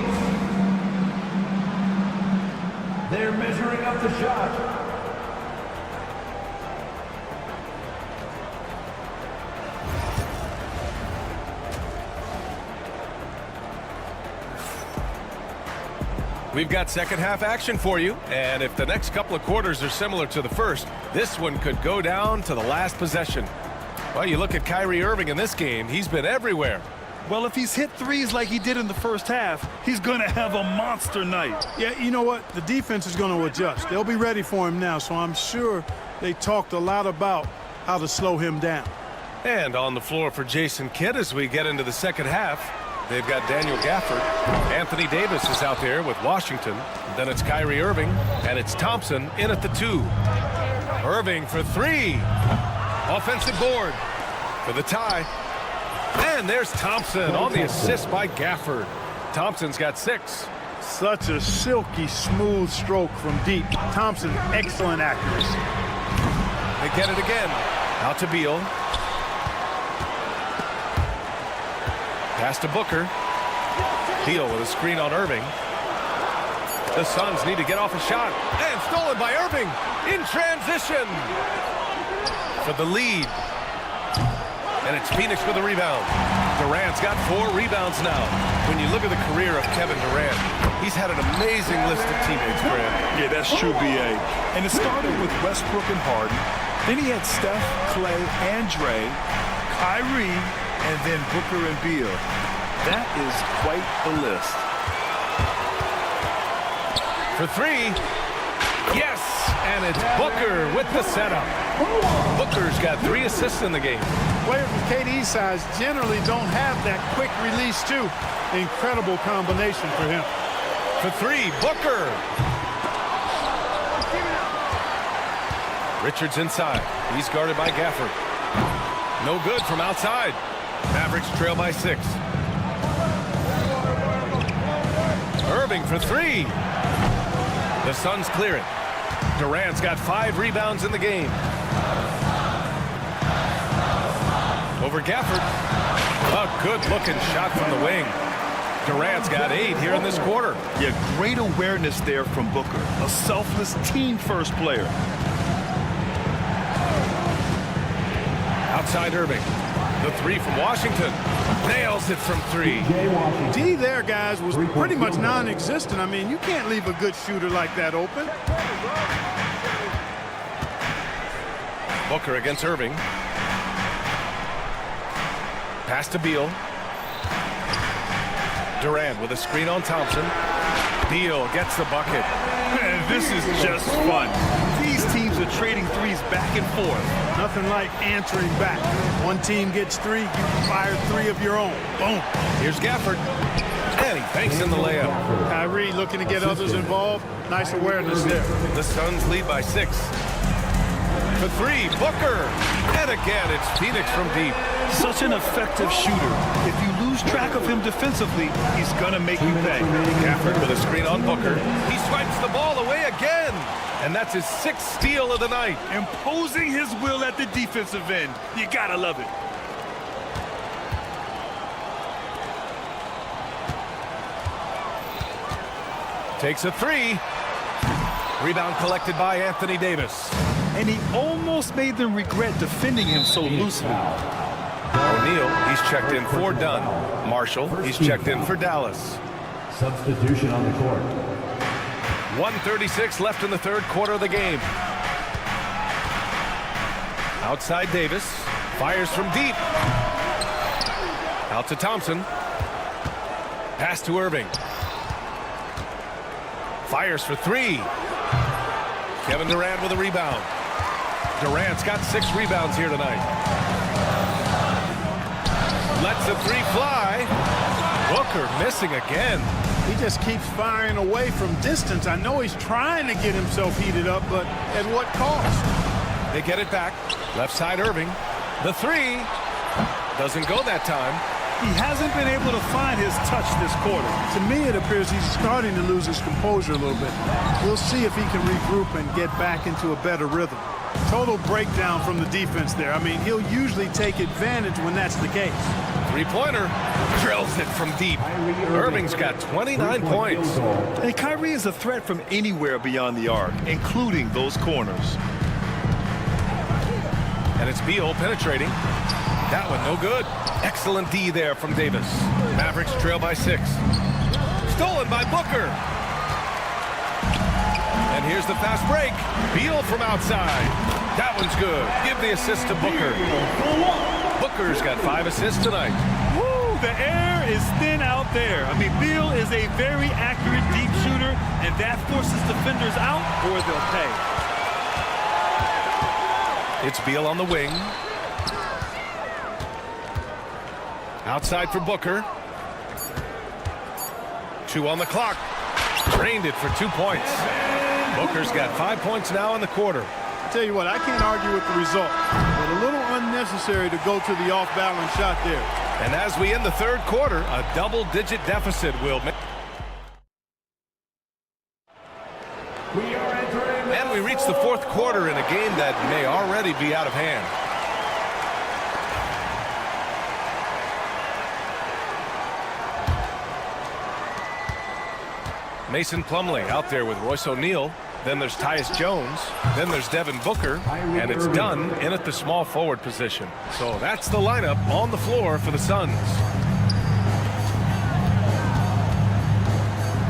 They're measuring up the shot.
We've got second half action for you, and if the next couple of quarters are similar to the first, this one could go down to the last possession. Well, you look at Kyrie Irving in this game, he's been everywhere.
Well, if he's hit threes like he did in the first half, he's going to have a monster night.
Yeah, you know what? The defense is going to adjust. They'll be ready for him now, so I'm sure they talked a lot about how to slow him down.
And on the floor for Jason Kidd as we get into the second half, they've got Daniel Gafford. Anthony Davis is out there with Washington. Then it's Kyrie Irving, and it's Thompson in at the 2. Irving for 3. Offensive board for the tie. And there's Thompson on the assist by Gafford. Thompson's got 6.
Such a silky, smooth stroke from deep. Thompson, excellent accuracy.
They get it again. Out to Beal. Pass to Booker. Beal with a screen on Irving. The Suns need to get off a shot. And stolen by Irving in transition for the lead. And it's Phoenix with a rebound. Durant's got 4 rebounds now. When you look at the career of Kevin Durant, he's had an amazing list of teammates, Grant.
Yeah, that's true, B.A. And it started with Westbrook and Harden. Then he had Steph, Klay, and Dre, Kyrie, and then Booker and Beal. That is quite the list.
For 3. Yes! And it's Booker with the setup. Booker's got 3 assists in the game.
Players with KD's size generally don't have that quick release, too. Incredible combination for him.
For 3, Booker. Richards inside. He's guarded by Gafford. No good from outside. Mavericks trail by 6. Irving for 3. The Suns clear it. Durant's got 5 rebounds in the game. Over Gafford. A good-looking shot from the wing. Durant's got 8 here in this quarter.
Yeah, great awareness there from Booker. A selfless team-first player.
Outside Irving. The 3 from Washington. Nails it from 3.
D there, guys, was pretty much non-existent. I mean, you can't leave a good shooter like that open.
Booker against Irving. Pass to Beal. Durant with a screen on Thompson. Beal gets the bucket.
Man, this is just fun. These teams are trading threes back and forth.
Nothing like answering back. One team gets 3, you fire 3 of your own. Boom.
Here's Gafford. And he banks in the layup.
Kyrie looking to get others involved. Nice awareness there.
The Suns lead by 6. For 3, Booker. And again, it's Phoenix from deep.
Such an effective shooter. If you lose track of him defensively, he's going to make you pay.
Gafford with a screen on Booker. He swipes the ball away again. And that's his 6th steal of the night.
Imposing his will at the defensive end. You got to love it.
Takes a 3. Rebound collected by Anthony Davis.
And he almost made them regret defending him so loosely.
O'Neal, he's checked in for Dunn. Marshall, he's checked in for Dallas.
Substitution on the court.
1:36 left in the third quarter of the game. Outside Davis. Fires from deep. Out to Thompson. Pass to Irving. Fires for 3. Kevin Durant with a rebound. Durant's got 6 rebounds here tonight. Lets the 3 fly. Booker missing again.
He just keeps firing away from distance. I know he's trying to get himself heated up, but at what cost?
They get it back. Left side Irving. The 3 doesn't go that time.
He hasn't been able to find his touch this quarter. To me, it appears he's starting to lose his composure a little bit. We'll see if he can regroup and get back into a better rhythm. Total breakdown from the defense there. I mean, he'll usually take advantage when that's the case.
3-pointer. Drills it from deep. Irving's got 29 points.
And Kyrie is a threat from anywhere beyond the arc, including those corners.
And it's Beal penetrating. That one no good. Excellent D there from Davis. Mavericks trail by 6. Stolen by Booker. And here's the fast break. Beal from outside. That one's good. Give the assist to Booker. Booker's got 5 assists tonight.
Woo, the air is thin out there. I mean, Beal is a very accurate deep shooter, and that forces defenders out or they'll pay.
It's Beal on the wing. Outside for Booker. 2 on the clock. Drained it for 2 points. Booker's got 5 points now in the quarter.
I tell you what, I can't argue with the result, but a little unnecessary to go to the off-balance shot there.
And as we end the third quarter, a double-digit deficit will make. And we reach the fourth quarter in a game that may already be out of hand. Mason Plumlee out there with Royce O'Neal. Then there's Tyus Jones. Then there's Devin Booker. And it's Dunn in at the small forward position. So that's the lineup on the floor for the Suns.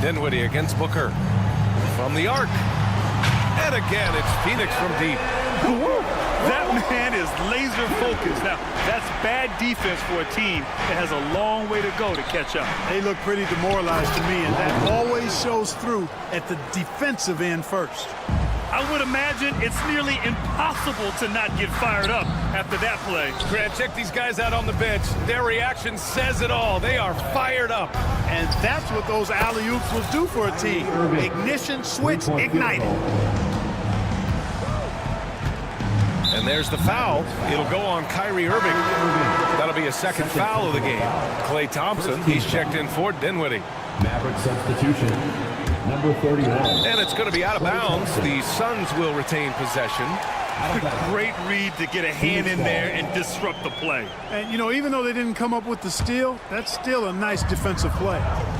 Dinwiddie against Booker. From the arc. And again, it's Phoenix from deep.
That man is laser focused. Now, that's bad defense for a team that has a long way to go to catch up.
They look pretty demoralized to me, and that always shows through at the defensive end first.
I would imagine it's nearly impossible to not get fired up after that play.
Grant, check these guys out on the bench. Their reaction says it all. They are fired up.
And that's what those alley-oops will do for a team. Ignition, switch, ignited.
And there's the foul. It'll go on Kyrie Irving. That'll be a second foul of the game. Klay Thompson, he's checked in for Dinwiddie.
Maverick substitution, number 31.
And it's going to be out of bounds. The Suns will retain possession.
Great read to get a hand in there and disrupt the play.
And, you know, even though they didn't come up with the steal, that's still a nice defensive play.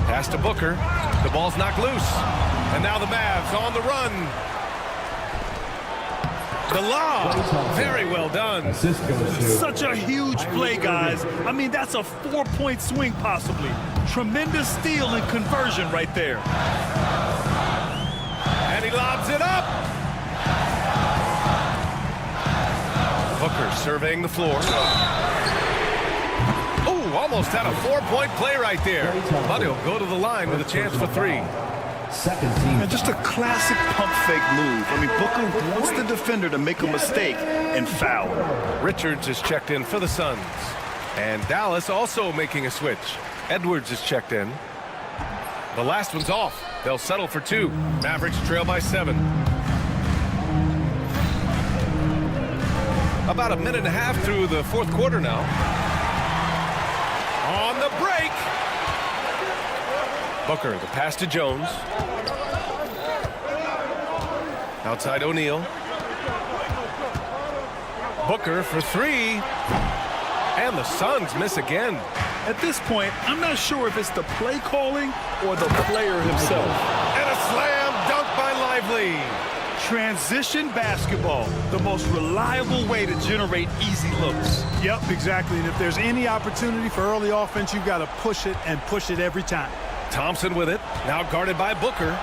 Pass to Booker. The ball's knocked loose. And now the Mavs on the run. The lob, very well done.
Such a huge play, guys. I mean, that's a 4-point swing possibly. Tremendous steal and conversion right there.
And he lobs it up. Booker surveying the floor. Oh, almost had a 4-point play right there. But he'll go to the line with a chance for 3.
second team.
And just a classic pump fake move. I mean, Booker wants the defender to make a mistake and foul him.
Richards is checked in for the Suns. And Dallas also making a switch. Edwards is checked in. The last one's off. They'll settle for 2. Mavericks trail by 7. About a minute and a half through the fourth quarter now. On the break. Booker, the pass to Jones. Outside O'Neal. Booker for 3. And the Suns miss again.
At this point, I'm not sure if it's the play calling or the player himself.
And a slam dunk by Lively.
Transition basketball, the most reliable way to generate easy looks.
Yep, exactly. And if there's any opportunity for early offense, you've got to push it and push it every time.
Thompson with it, now guarded by Booker.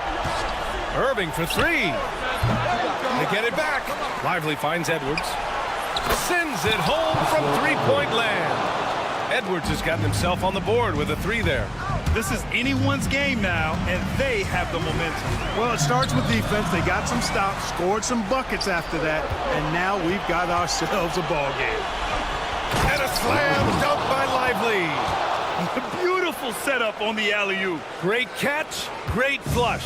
Irving for 3. They get it back. Lively finds Edwards. Sends it home from three-point land. Edwards has gotten himself on the board with a 3 there.
This is anyone's game now, and they have the momentum.
Well, it starts with defense. They got some stops, scored some buckets after that, and now we've got ourselves a ball game.
And a slam dunk by Lively.
Beautiful setup on the alley-oop.
Great catch, great flush.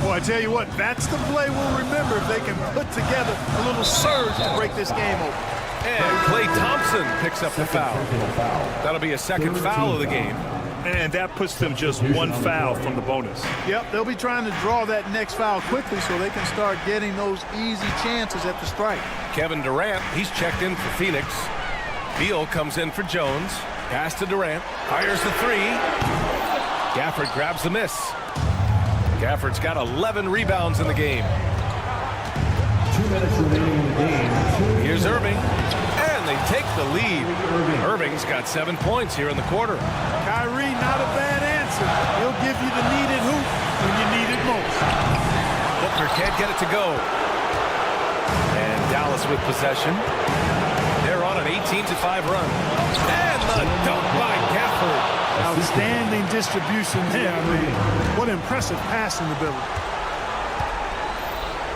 Boy, I tell you what, that's the play we'll remember if they can put together a little surge to break this game open.
And Klay Thompson picks up the foul. That'll be a second foul of the game.
And that puts them just 1 foul from the bonus.
Yep, they'll be trying to draw that next foul quickly so they can start getting those easy chances at the strike.
Kevin Durant, he's checked in for Phoenix. Beal comes in for Jones. Pass to Durant. Fires the 3. Gafford grabs the miss. Gafford's got 11 rebounds in the game.
2 minutes remaining in the game.
Here's Irving. And they take the lead. Irving's got 7 points here in the quarter.
Kyrie, not a bad answer. He'll give you the needed hoop when you need it most.
Booker can't get it to go. And Dallas with possession. They're on an 18-5 run. And the dunk by Gafford.
Outstanding distribution there. I mean, what impressive passing ability.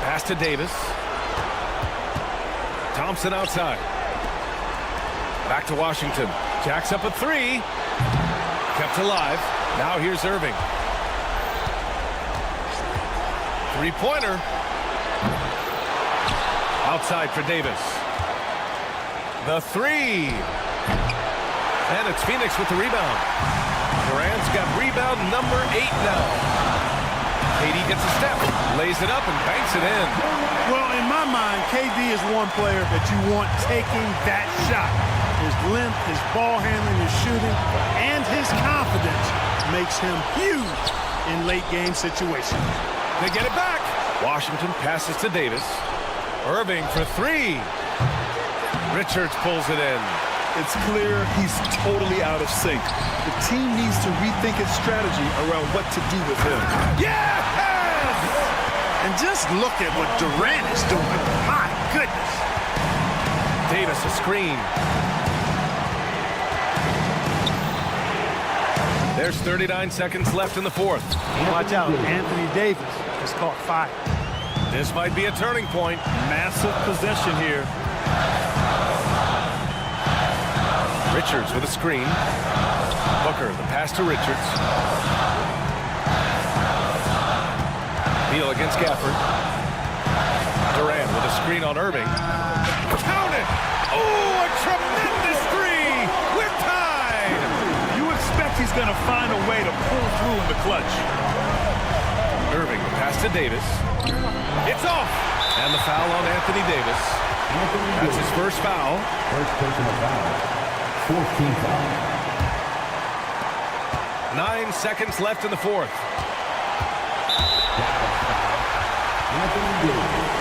Pass to Davis. Thompson outside. Back to Washington. Jacks up a 3. Kept alive. Now here's Irving. 3-pointer. Outside for Davis. The 3. And it's Phoenix with the rebound. Durant's got rebound number 8 now. KD gets a step, lays it up, and banks it in.
Well, in my mind, KD is one player that you want taking that shot. His length, his ball handling, his shooting, and his confidence makes him huge in late-game situations.
They get it back. Washington passes to Davis. Irving for 3. Richards pulls it in.
It's clear he's totally out of sync. The team needs to rethink its strategy around what to do with him.
Yes!
And just look at what Durant is doing. My goodness.
Davis a screen. There's 39 seconds left in the fourth.
Watch out. Anthony Davis has caught fire.
This might be a turning point.
Massive possession here.
Richards with a screen. Booker, the pass to Richards. Beal against Gafford. Durant with a screen on Irving. Count it! Oh, a tremendous 3! We're tied!
You expect he's going to find a way to pull through in the clutch.
Irving, the pass to Davis. It's off! And the foul on Anthony Davis. That's his first foul.
First personal foul. 14th foul.
9 seconds left in the fourth.
Anthony Davis.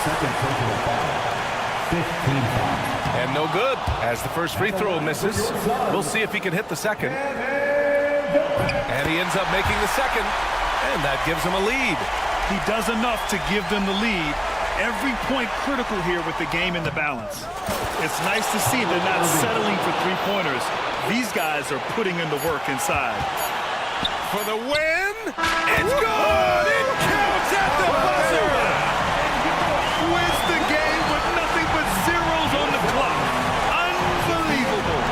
Second personal foul. 15th foul.
And no good, as the first free throw misses. We'll see if he can hit the second. And he ends up making the second, and that gives him a lead.
He does enough to give them the lead. Every point critical here with the game in the balance. It's nice to see they're not settling for 3-pointers. These guys are putting in the work inside.
For the win! It's good! It counts at the buzzer!
Wins the game with nothing but zeros on the clock. Unbelievable.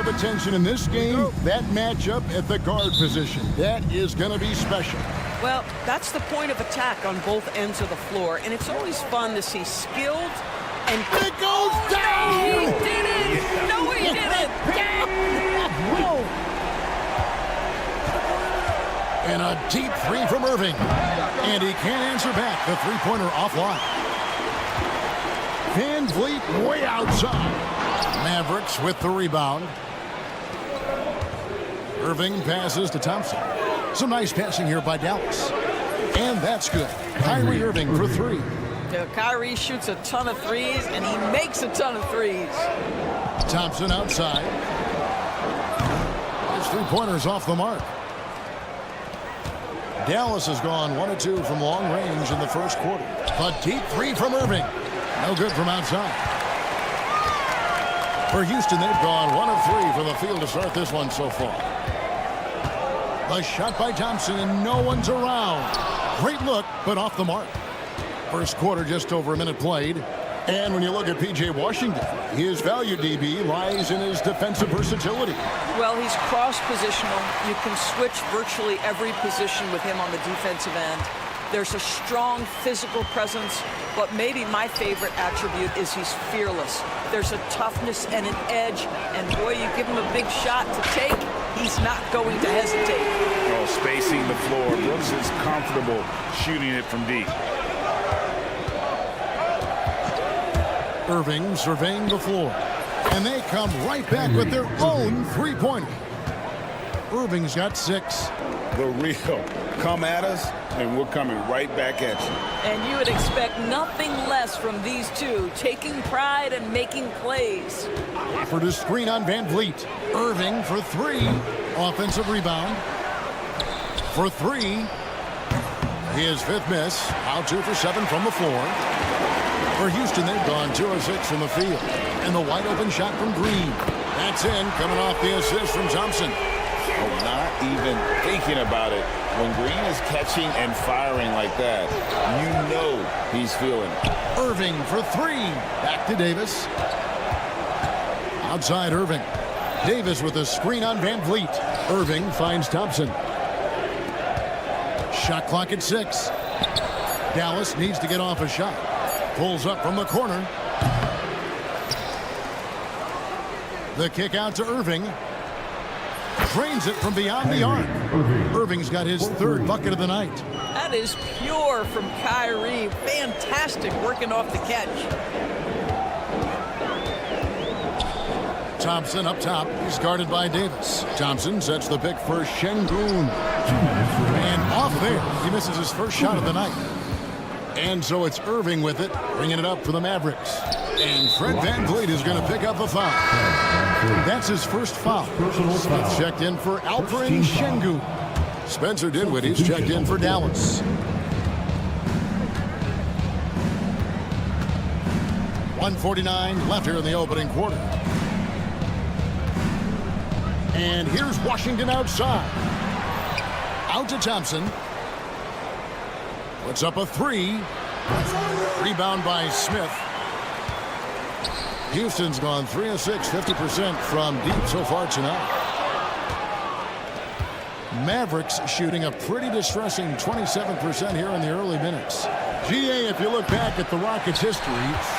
Attention in this game, that matchup at the guard position. That is going to be special.
Well, that's the point of attack on both ends of the floor, and it's always fun to see skilled and...
It goes down!
He did it! No, he didn't!
And a deep three from Irving. And he can't answer back. The three-pointer offline. Van Vliet way outside. Mavericks with the rebound. Irving passes to Thompson. Some nice passing here by Dallas. And that's good. Kyrie Irving for three.
Kyrie shoots a ton of threes, and he makes a ton of threes.
Thompson outside. His three-pointer's off the mark. Dallas has gone 1 of 2 from long range in the first quarter. A deep three from Irving. No good from outside. For Houston, they've gone 1 of 3 from the field to start this one so far. A shot by Thompson, and no one's around. Great look, but off the mark. First quarter, just over a minute played. And when you look at P.J. Washington, his value, DB, lies in his defensive versatility.
Well, he's cross-positional. You can switch virtually every position with him on the defensive end. There's a strong physical presence, but maybe my favorite attribute is he's fearless. There's a toughness and an edge, and boy, you give him a big shot to take, he's not going to hesitate.
Oh, spacing the floor. Brooks is comfortable shooting it from deep.
Irving surveying the floor, and they come right back with their own three-pointer. Irving's got 6.
The real come at us, and we're coming right back at you.
And you would expect nothing less from these two, taking pride and making plays.
Offered a screen on Van Vliet. Irving for 3. Offensive rebound. For 3. His 5th miss. Out 2 for 7 from the floor. For Houston, they've gone 2 of 6 from the field. And the wide open shot from Green. That's in, coming off the assist from Thompson.
Oh, not even thinking about it. When Green is catching and firing like that, you know he's feeling it.
Irving for 3. Back to Davis. Outside Irving. Davis with a screen on Van Vliet. Irving finds Thompson. Shot clock at 6. Dallas needs to get off a shot. Pulls up from the corner. The kick out to Irving. Drains it from beyond the arc. Irving's got his 3rd bucket of the night.
That is pure from Kyrie. Fantastic working off the catch.
Thompson up top. He's guarded by Davis. Thompson sets the pick for Şengün. And off there, he misses his first shot of the night. And so it's Irving with it, bringing it up for the Mavericks. And Fred VanVleet is going to pick up the foul. That's his first foul. Smith checked in for Alperen Şengün. Spencer Dinwiddie's checked in for Dallas. 1:49 left here in the opening quarter. And here's Washington outside. Out to Thompson. Puts up a three. Rebound by Smith. Houston's gone 3 of 6, 50% from deep so far tonight. Mavericks shooting a pretty distressing 27% here in the early minutes. GA, if you look back at the Rockets' history,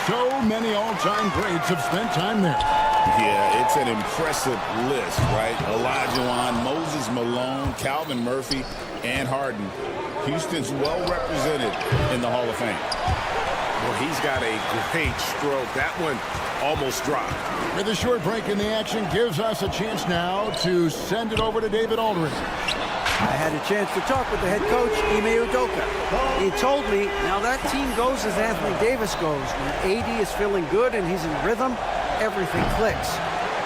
so many all-time greats have spent time there.
Yeah, it's an impressive list, right? Olajuwon, Moses Malone, Calvin Murphy, and Harden. Houston's well represented in the Hall of Fame.
Well, he's got a great stroke. That one almost dropped.
With a short break in the action gives us a chance now to send it over to David Aldridge.
I had a chance to talk with the head coach, Ime Udoka. He told me, now that team goes as Anthony Davis goes. When AD is feeling good and he's in rhythm, everything clicks.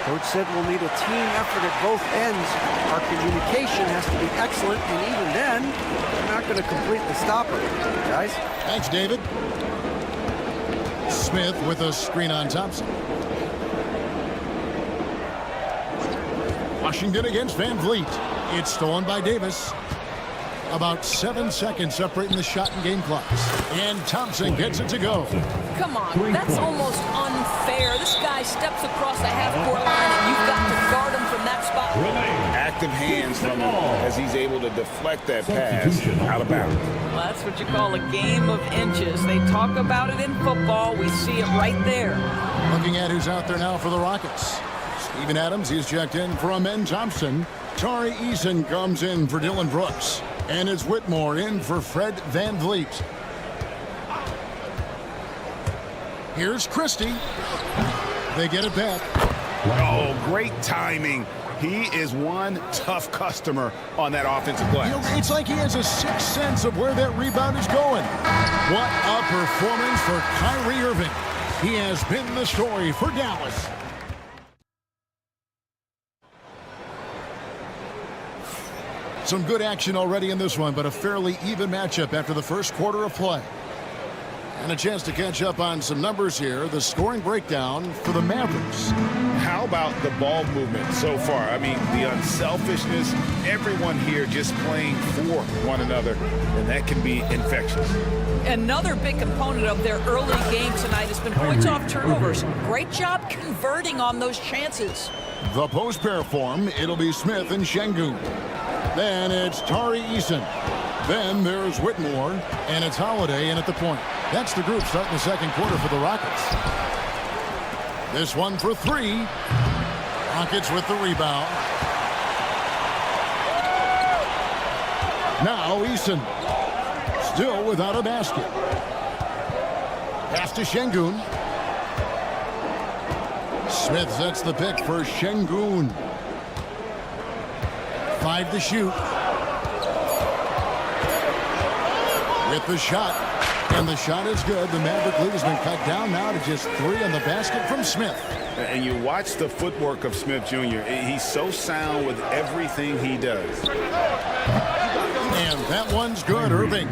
Coach said we'll need a team effort at both ends. Our communication has to be excellent, and even then, we're not going to completely stop it. Guys?
Thanks, David. Smith with a screen on Thompson. Washington against VanVleet. It's stolen by Davis. About 7 seconds separating the shot and game clocks. And Thompson gets it to go.
Come on, that's almost unfair. This guy steps across the half-court line, and you've got to guard him from that spot.
Active hands from him as he's able to deflect that pass out of bounds.
Well, that's what you call a game of inches. They talk about it in football. We see it right there.
Looking at who's out there now for the Rockets. Steven Adams, he's checked in for Amen Thompson. Tari Eason comes in for Dylan Brooks. And it's Whitmore in for Fred VanVleet. Here's Christie. They get it back.
Oh, great timing. He is one tough customer on that offensive glass.
It's like he has a sixth sense of where that rebound is going. What a performance for Kyrie Irving. He has been the story for Dallas. Some good action already in this one, but a fairly even matchup after the first quarter of play. And a chance to catch up on some numbers here. The scoring breakdown for the Mavericks.
How about the ball movement so far? I mean, the unselfishness, everyone here just playing for one another, and that can be infectious.
Another big component of their early game tonight has been points off turnovers. Great job converting on those chances.
The post pair form, it'll be Smith and Şengün. Then it's Tari Eason. Then there's Whitmore, and it's Holiday in at the point. That's the group starting the second quarter for the Rockets. This one for three. Rockets with the rebound. Now Eason. Still without a basket. Pass to Şengün. Smith sets the pick for Şengün. 5 to shoot. With the shot. And the shot is good. The Maverick lead has been cut down now to just 3 on the basket from Smith.
And you watch the footwork of Smith Jr. He's so sound with everything he does.
And that one's good, Irving.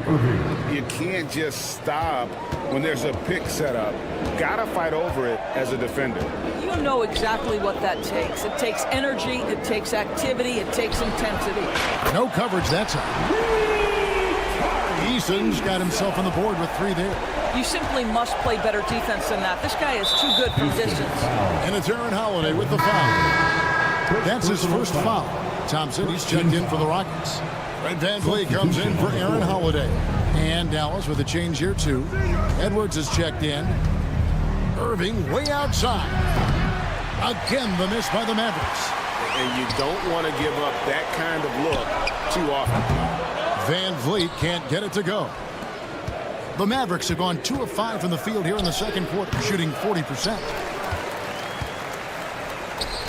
You can't just stop when there's a pick set up. Gotta fight over it as a defender.
You know exactly what that takes. It takes energy, it takes activity, it takes intensity.
No coverage that time. Eason's got himself on the board with 3 there.
You simply must play better defense than that. This guy is too good from distance.
And it's Aaron Holiday with the foul. That's his first foul. Thompson, he's checked in for the Rockets. Fred VanVleet comes in for Aaron Holiday. And Dallas with a change here too. Edwards is checked in. Irving way outside. Again, the miss by the Mavericks.
And you don't want to give up that kind of look too often.
VanVleet can't get it to go. The Mavericks have gone 2 of 5 from the field here in the second quarter, shooting 40%.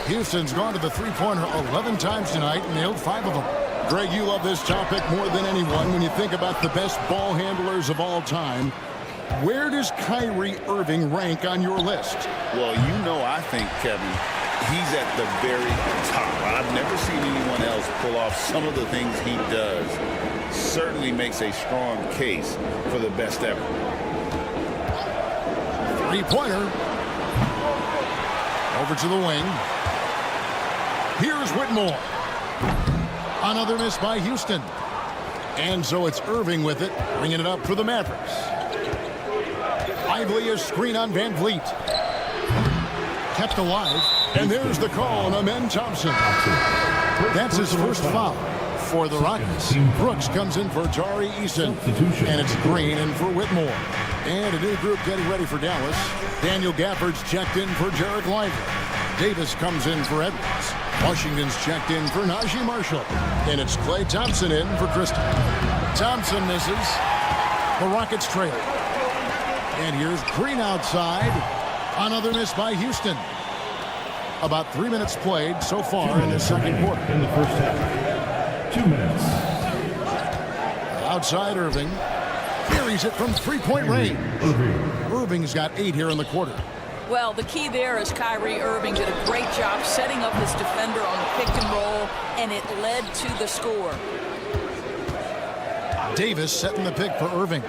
Houston's gone to the three-pointer 11 times tonight and nailed 5 of them. Greg, you love this topic more than anyone. When you think about the best ball handlers of all time, where does Kyrie Irving rank on your list?
Well, I think, Kevin, he's at the very top. I've never seen anyone else pull off some of the things he does. Certainly makes a strong case for the best ever.
Three-pointer. Over to the wing. Here's Whitmore. Another miss by Houston. And so it's Irving with it, bringing it up for the Mavericks. Lively, a screen on Van Vliet. Kept alive. And there's the call on Amen Thompson. That's his first foul for the Rockets. Brooks comes in for Tari Eason. And it's Green in for Whitmore. And a new group getting ready for Dallas. Daniel Gafford's checked in for Jarrett Lively. Davis comes in for Edwards. Washington's checked in for Najee Marshall. And it's Klay Thompson in for Christie. Thompson misses. The Rockets trail. And here's Green outside. Another miss by Houston. About 3 minutes played so far in the second quarter.
In the first half. 2 minutes.
Outside Irving. Carries it from three-point range. Irving's got 8 here in the quarter.
Well, the key there is Kyrie Irving did a great job setting up his defender on the pick and roll, and it led to the score.
Davis setting the pick for Irving.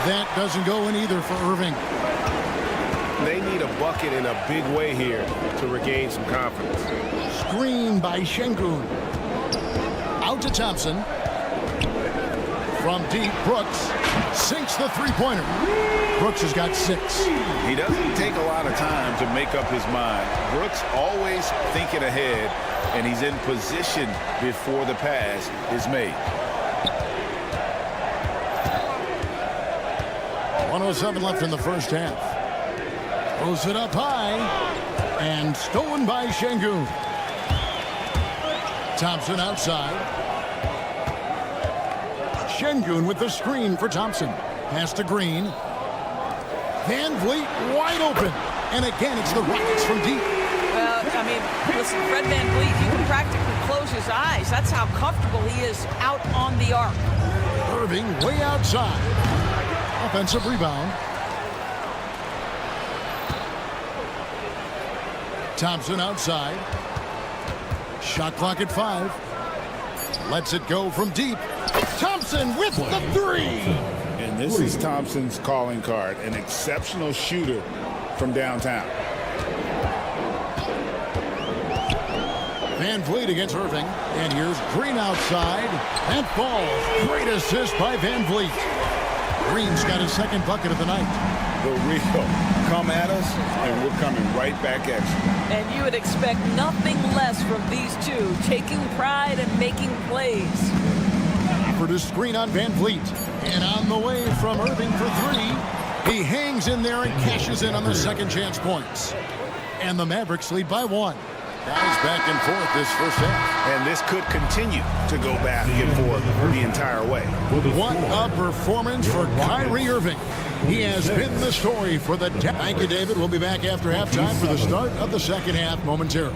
That doesn't go in either for Irving.
They need a bucket in a big way here to regain some confidence.
Screen by Şengün. Out to Thompson. From deep, Brooks sinks the three-pointer. Brooks has got 6.
He doesn't take a lot of time to make up his mind. Brooks always thinking ahead, and he's in position before the pass is made.
1:07 left in the first half. Throws it up high. And stolen by Şengün. Thompson outside. Şengün with the screen for Thompson. Pass to Green. Van Vliet wide open. And again, it's the Rockets from deep.
Well, I mean, listen, Fred Van Vliet, you can practically close his eyes. That's how comfortable he is out on the arc.
Irving way outside. Offensive rebound. Thompson outside. Shot clock at 5. Lets it go from deep. Thompson with the 3.
And this is Thompson's calling card, an exceptional shooter from downtown.
Van Vliet against Irving. And here's Green outside. And falls. Great assist by Van Vliet. Green's got his second bucket of the night.
The real. Come at us, and we're coming right back at you.
And you would expect nothing less from these two, taking pride and making plays.
For the screen on Van Vliet. And on the way from Irving for 3. He hangs in there and cashes in on the second chance points. And the Mavericks lead by 1. Guys back and forth this first half.
And this could continue to go back and forth the entire way.
What a performance for Kyrie Irving. He has been the story for the... Thank you, David. We'll be back after halftime for the start of the second half momentarily.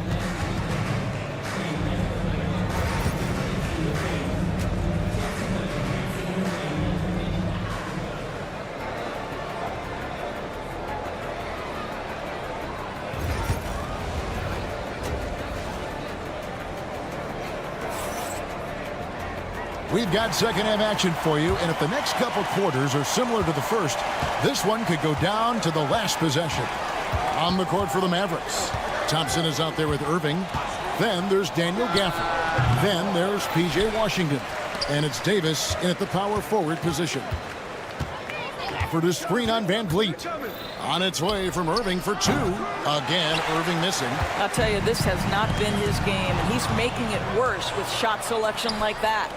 We've got second half action for you, and if the next couple quarters are similar to the first, this one could go down to the last possession. On the court for the Mavericks, Thompson is out there with Irving. Then there's Daniel Gafford. Then there's P.J. Washington. And it's Davis in at the power forward position. Gafford is screen on Van Vliet. On its way from Irving for 2. Again, Irving missing.
I'll tell you, this has not been his game, and he's making it worse with shot selection like that.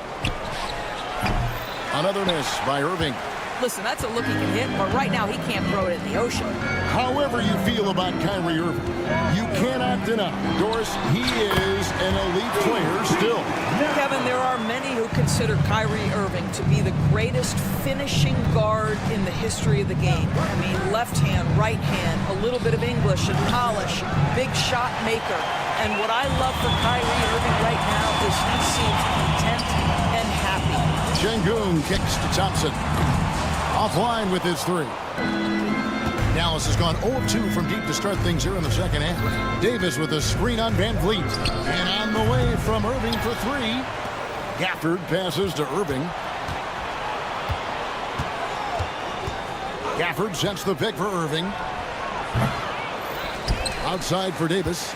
Another miss by Irving.
Listen, that's a look he can hit, but right now he can't throw it in the ocean.
However you feel about Kyrie Irving, you cannot deny, Doris, he is an elite player still.
Kevin, there are many who consider Kyrie Irving to be the greatest finishing guard in the history of the game. I mean, left hand, right hand, a little bit of English and polish, big shot maker. And what I love for Kyrie Irving right now is he seems content and happy.
Şengün kicks to Thompson. Offline with his three. Dallas has gone 0-2 from deep to start things here in the second half. Davis with a screen on Van Vliet. And on the way from Irving for three. Gafford passes to Irving. Gafford sets the pick for Irving. Outside for Davis.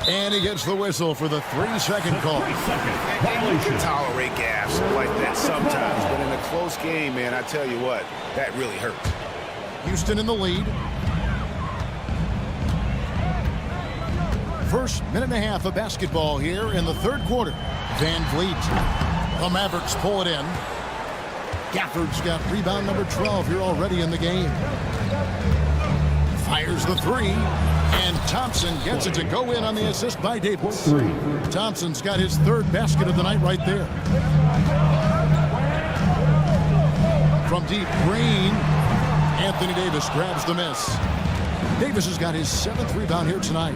And he gets the whistle for the 3-second call.
You can tolerate gaffes like that sometimes, but in a close game, man, I tell you what, that really hurts.
Houston in the lead. First minute and a half of basketball here in the third quarter. Van Vliet. The Mavericks pull it in. Gafford's got rebound number 12 here already in the game. Fires the three. And Thompson gets it to go in on the assist by Davis. Thompson's got his third basket of the night right there. From deep, Green. Anthony Davis grabs the miss. Davis has got his 7th rebound here tonight.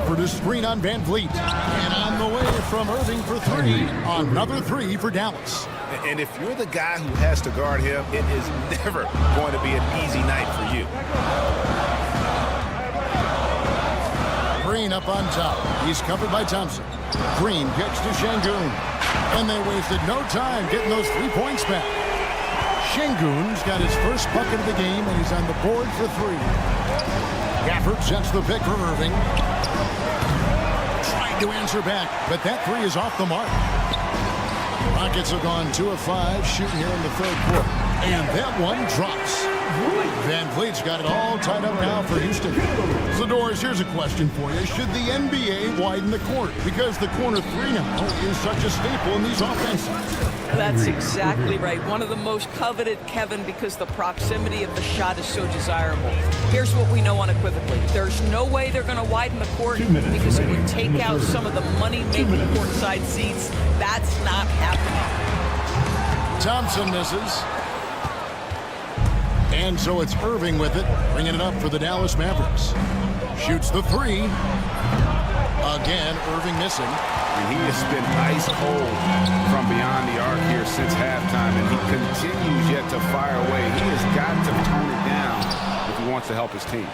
For the screen on Van Vliet. And on the way from Irving for three. Another three for Dallas.
And if you're the guy who has to guard him, it is never going to be an easy night for you.
Green up on top. He's covered by Thompson. Green kicks to Şengün. And they wasted no time getting those 3 points back. Şengün's got his first bucket of the game, and he's on the board for three. Gafford sets the pick for Irving. Trying to answer back, but that three is off the mark. Rockets have gone 2 of 5 shooting here in the third quarter. And that one drops. Van Vliet's got it all tied up now for Houston. So, Doris, here's a question for you. Should the NBA widen the court? Because the corner three now is such a staple in these offenses.
That's exactly right. One of the most coveted, Kevin, because the proximity of the shot is so desirable. Here's what we know unequivocally. There's no way they're going to widen the court because it would take out some of the money-making courtside seats. That's not happening.
Thompson misses. And so it's Irving with it, bringing it up for the Dallas Mavericks. Shoots the three. Again, Irving missing.
And he has been ice cold from beyond the arc here since halftime, and he continues yet to fire away. He has got to tone it down if he wants to help his team.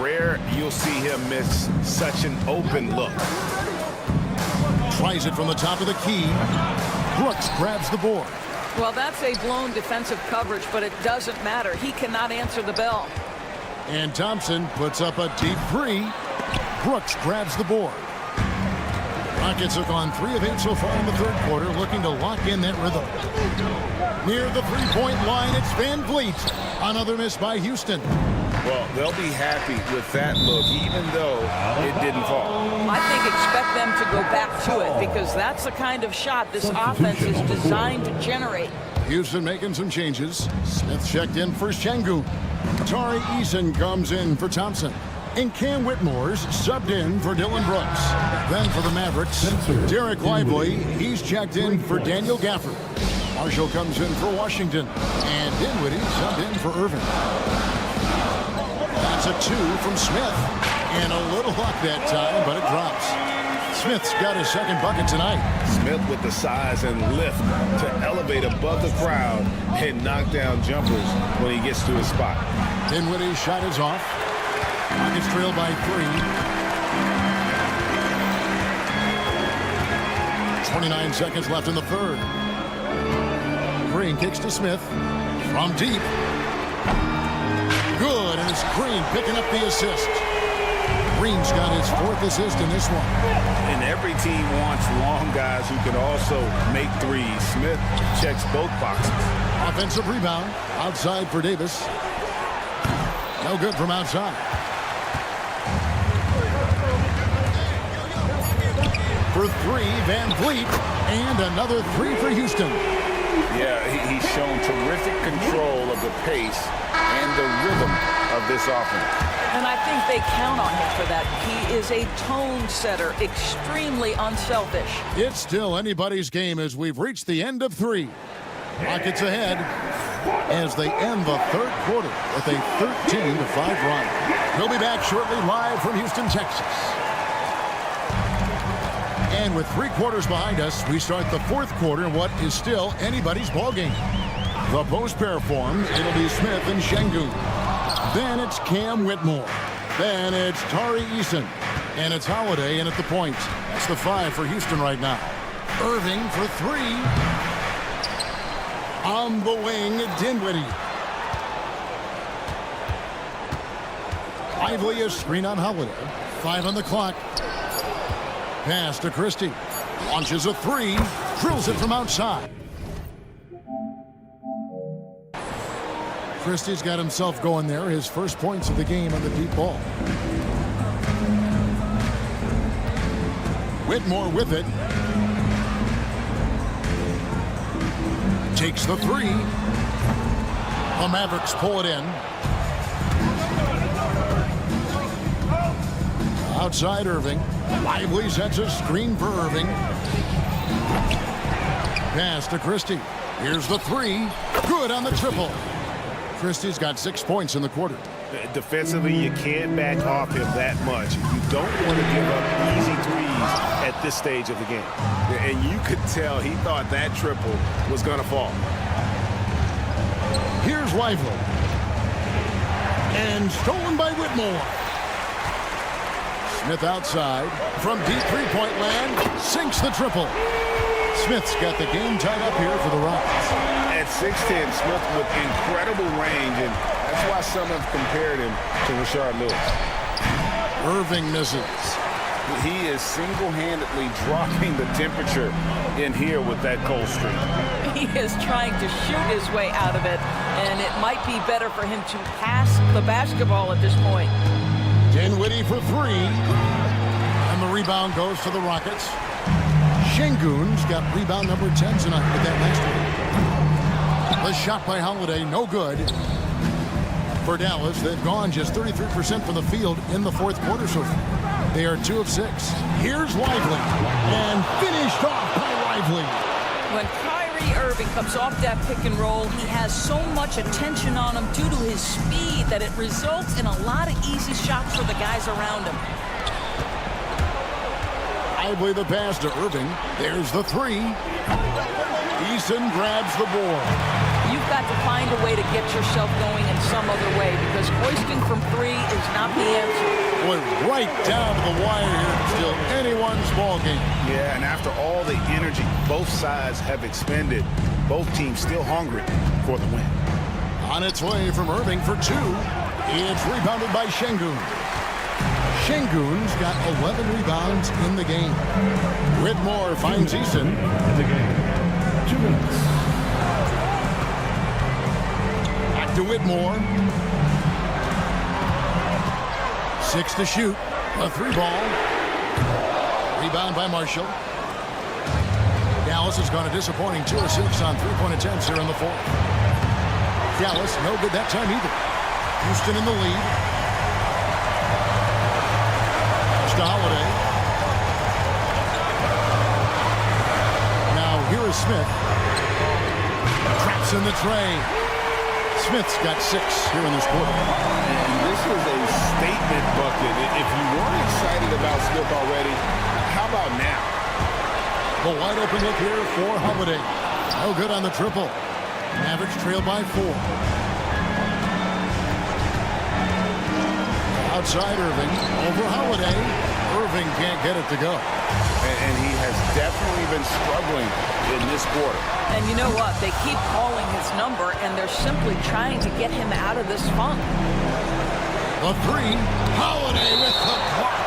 Rare you'll see him miss such an open look.
Tries it from the top of the key. Brooks grabs the board.
Well, that's a blown defensive coverage, but it doesn't matter. He cannot answer the bell.
And Thompson puts up a deep three. Brooks grabs the board. Rockets have gone 3 of 8 so far in the third quarter, looking to lock in that rhythm. Near the three-point line, it's Van Vliet. Another miss by Houston.
Well, they'll be happy with that look, even though it didn't fall.
I think expect them to go back to it because that's the kind of shot this offense is designed to generate.
Houston making some changes. Smith checked in for Şengün. Tari Eason comes in for Thompson. And Cam Whitmore's subbed in for Dylan Brooks. Then for the Mavericks, Derek Lively, he's checked in for Daniel Gafford. Marshall comes in for Washington. And Dinwiddie subbed in for Irving. That's a 2 from Smith. And a little luck that time, but it drops. Smith's got his second bucket tonight.
Smith with the size and lift to elevate above the crowd and knock down jumpers when he gets to his spot.
Dinwiddie's shot is off. Rockets trail by 3. 29 seconds left in the third. Green kicks to Smith. From deep. Good, and it's Green picking up the assist. Green's got his 4th assist in this one.
And every team wants long guys who can also make threes. Smith checks both boxes.
Offensive rebound. Outside for Davis. No good from outside. for three, Van Vliet, and another three for Houston.
Yeah, he's shown terrific control of the pace and the rhythm of this offense.
And I think they count on him for that. He is a tone setter, extremely unselfish.
It's still anybody's game as we've reached the end of three. Rockets ahead as they end the third quarter with a 13-5 run. We'll be back shortly live from Houston, Texas. And with 3 quarters behind us, we start the fourth quarter in what is still anybody's ball game. The post pair forms. It'll be Smith and Şengün. Then it's Cam Whitmore. Then it's Tari Eason. And it's Holiday in at the point. That's the 5 for Houston right now. Irving for 3. On the wing, Dinwiddie. Lively a screen on Holiday. 5 on the clock. Pass to Christie. Launches a 3. Drills it from outside. Christie's got himself going there. His first points of the game on the deep ball. Whitmore with it. Takes the 3. The Mavericks pull it in. Outside Irving. Lively sets a screen for Irving. Pass to Christie. Here's the 3. Good on the triple. Christie's got 6 points in the quarter.
Defensively, you can't back off him that much. You don't want to give up easy threes at this stage of the game.
And you could tell he thought that triple was going to fall.
Here's Lively. And stolen by Whitmore. Smith outside. From deep three-point land. Sinks the triple. Smith's got the game tied up here for the Rockets.
At 6'10", Smith with incredible range, and that's why some have compared him to Rashard Lewis.
Irving misses.
He is single-handedly dropping the temperature in here with that cold streak.
He is trying to shoot his way out of it, and it might be better for him to pass the basketball at this point.
Dinwiddie for 3. And the rebound goes to the Rockets. Şengün's got rebound number 10 tonight with that last one. The shot by Holiday, no good. For Dallas, they've gone just 33% from the field in the fourth quarter so far. They are 2 of 6. Here's Lively. And finished off by Lively.
When Kyrie Irving comes off that pick and roll, he has so much attention on him due to his speed that it results in a lot of easy shots for the guys around him.
Lively the pass to Irving. There's the 3. Eason grabs the board.
You've got to find a way to get yourself going in some other way because hoisting from 3 is not the answer.
Boy, right down to the wire here. Still anyone's ball game.
Yeah, and after all the energy both sides have expended, both teams still hungry for the win.
On its way from Irving for 2. It's rebounded by Şengün. Şengün's got 11 rebounds in the game. Whitmore finds Eason.
In the game. 2 minutes.
Back to Whitmore. 6 to shoot. A 3 ball. Rebound by Marshall. Dallas has gone a disappointing 2 of 6 on 3-point attempts here in the fourth. Dallas no good that time either. Houston in the lead. To Holiday. Now here is Smith. Traps in the tray. Smith's got 6 here in this quarter.
And this is a statement bucket. If you weren't excited about Smith already, how about now?
The wide open look here for Holiday. No good on the triple. Mavericks trail by 4. Outside Irving. Over Holiday. Irving can't get it to go.
And he has definitely been struggling in this quarter.
And you know what? They keep calling his number, and they're simply trying to get him out of this funk.
The 3. Holiday with the block.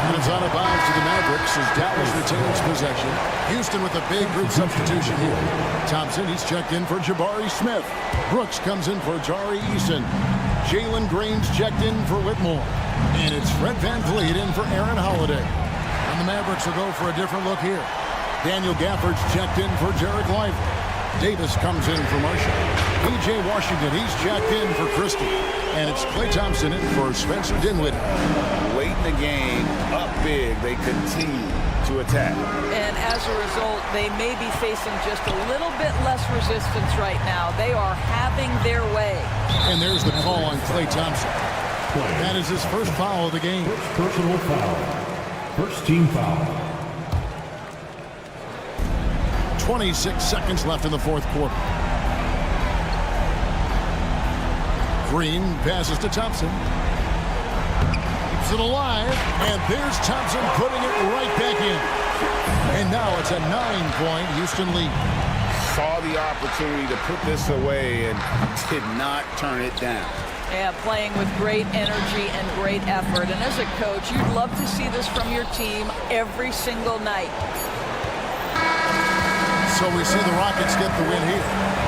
And it's out of bounds to the Mavericks as Dallas retains possession. Houston with a big group substitution here. Thompson, he's checked in for Jabari Smith. Brooks comes in for Tari Eason. Jalen Green's checked in for Whitmore. And it's Fred VanVleet in for Aaron Holiday. And And the Mavericks will go for a different look here. Daniel Gafford's checked in for Jarek Lively. Davis comes in for Marshall. P.J. Washington, he's checked in for Christie. And it's Klay Thompson in for Spencer Dinwiddie.
Late in the game, up big, they continue to attack.
And as a result, they may be facing just a little bit less resistance right now. They are having their way.
And there's the call on Klay Thompson. That is his first foul of the game.
First personal foul. First team foul.
26 seconds left in the fourth quarter. Green passes to Thompson. Keeps it alive. And there's Thompson putting it right back in. And now it's a 9-point Houston lead.
Saw the opportunity to put this away and did not turn it down.
Yeah, playing with great energy and great effort. And as a coach, you'd love to see this from your team every single night.
So we see the Rockets get the win here.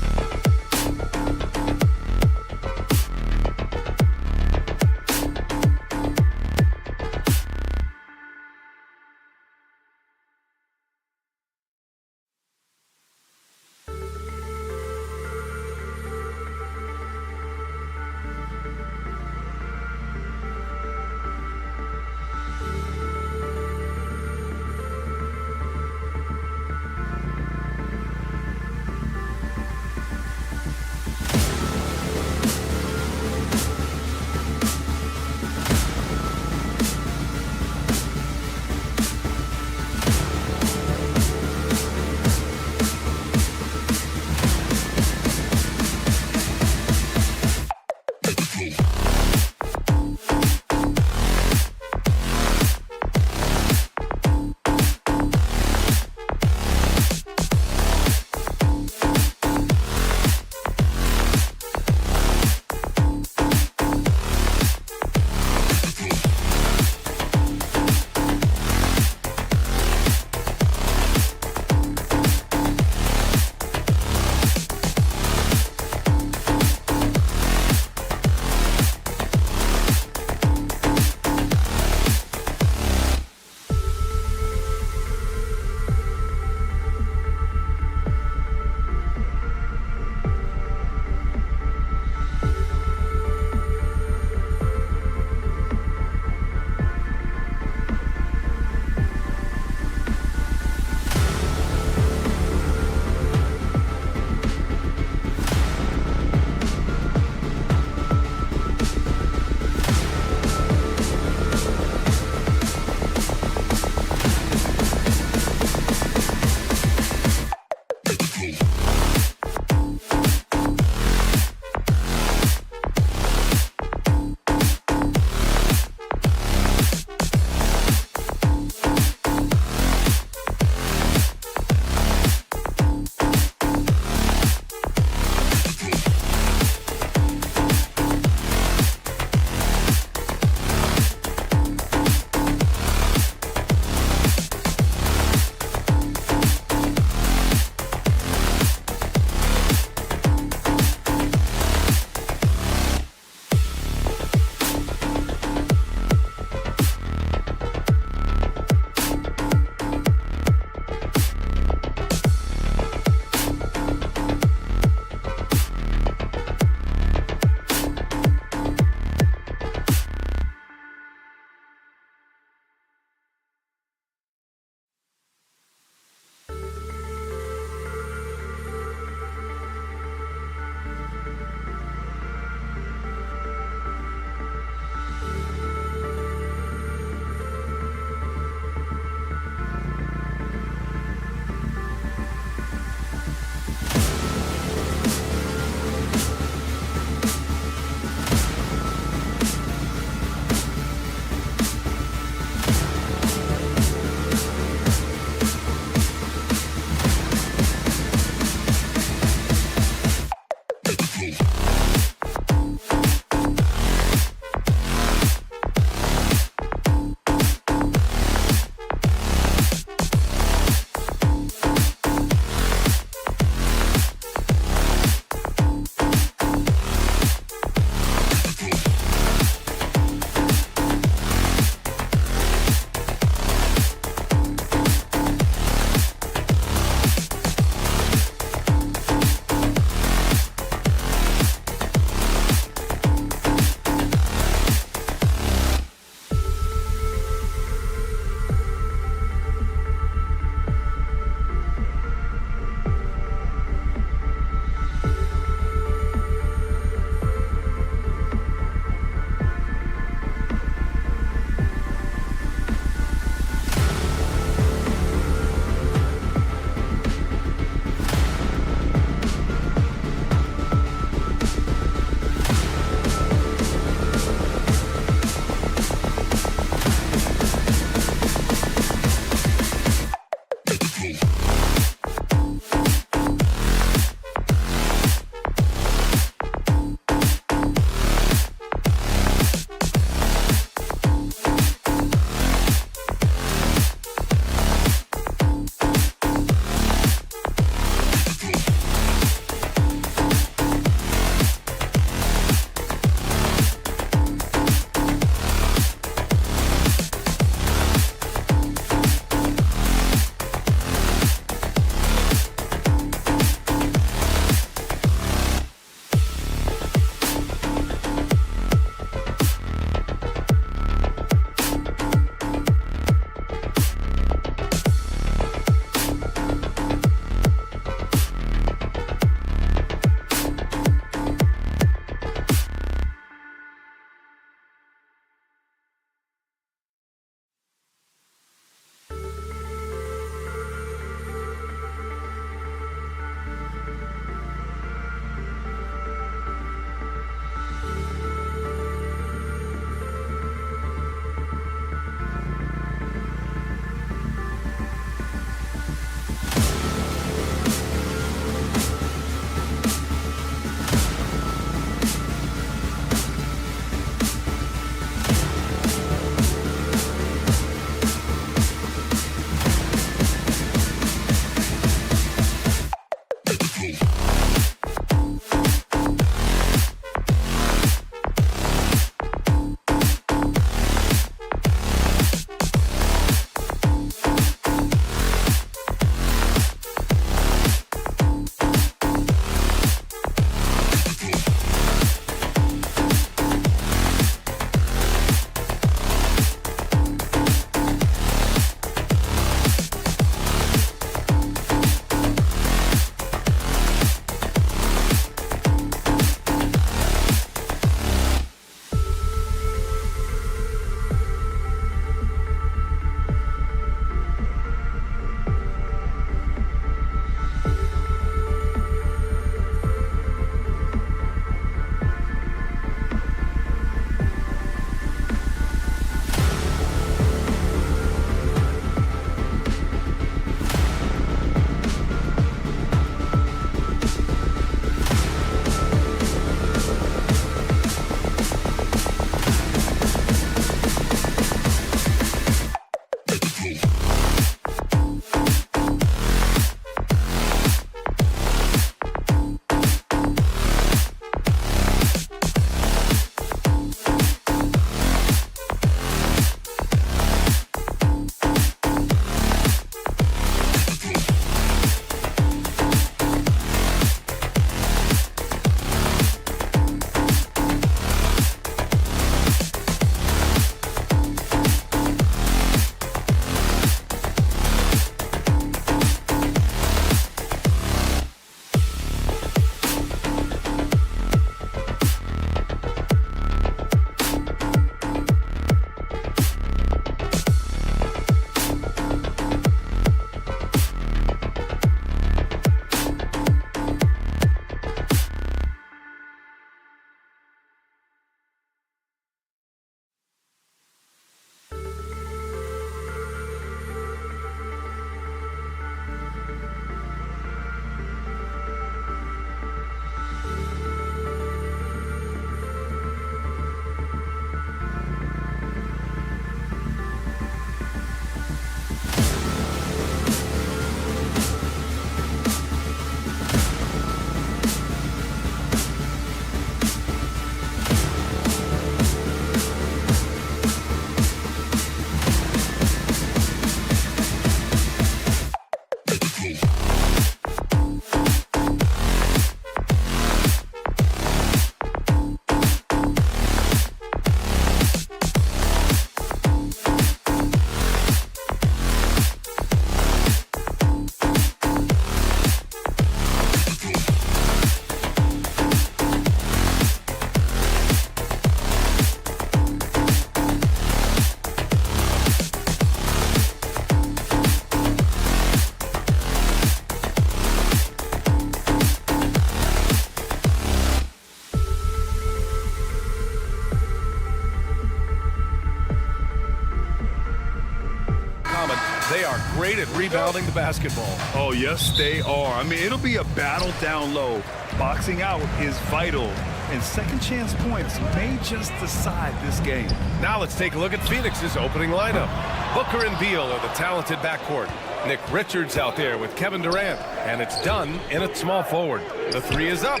They are great at rebounding the basketball.
Oh, yes, they are. I mean, it'll be a battle down low. Boxing out is vital, and second chance points may just decide this game.
Now let's take a look at Phoenix's opening lineup. Booker and Beal are the talented backcourt. Nick Richards out there with Kevin Durant, and it's done in a small forward. The three is up.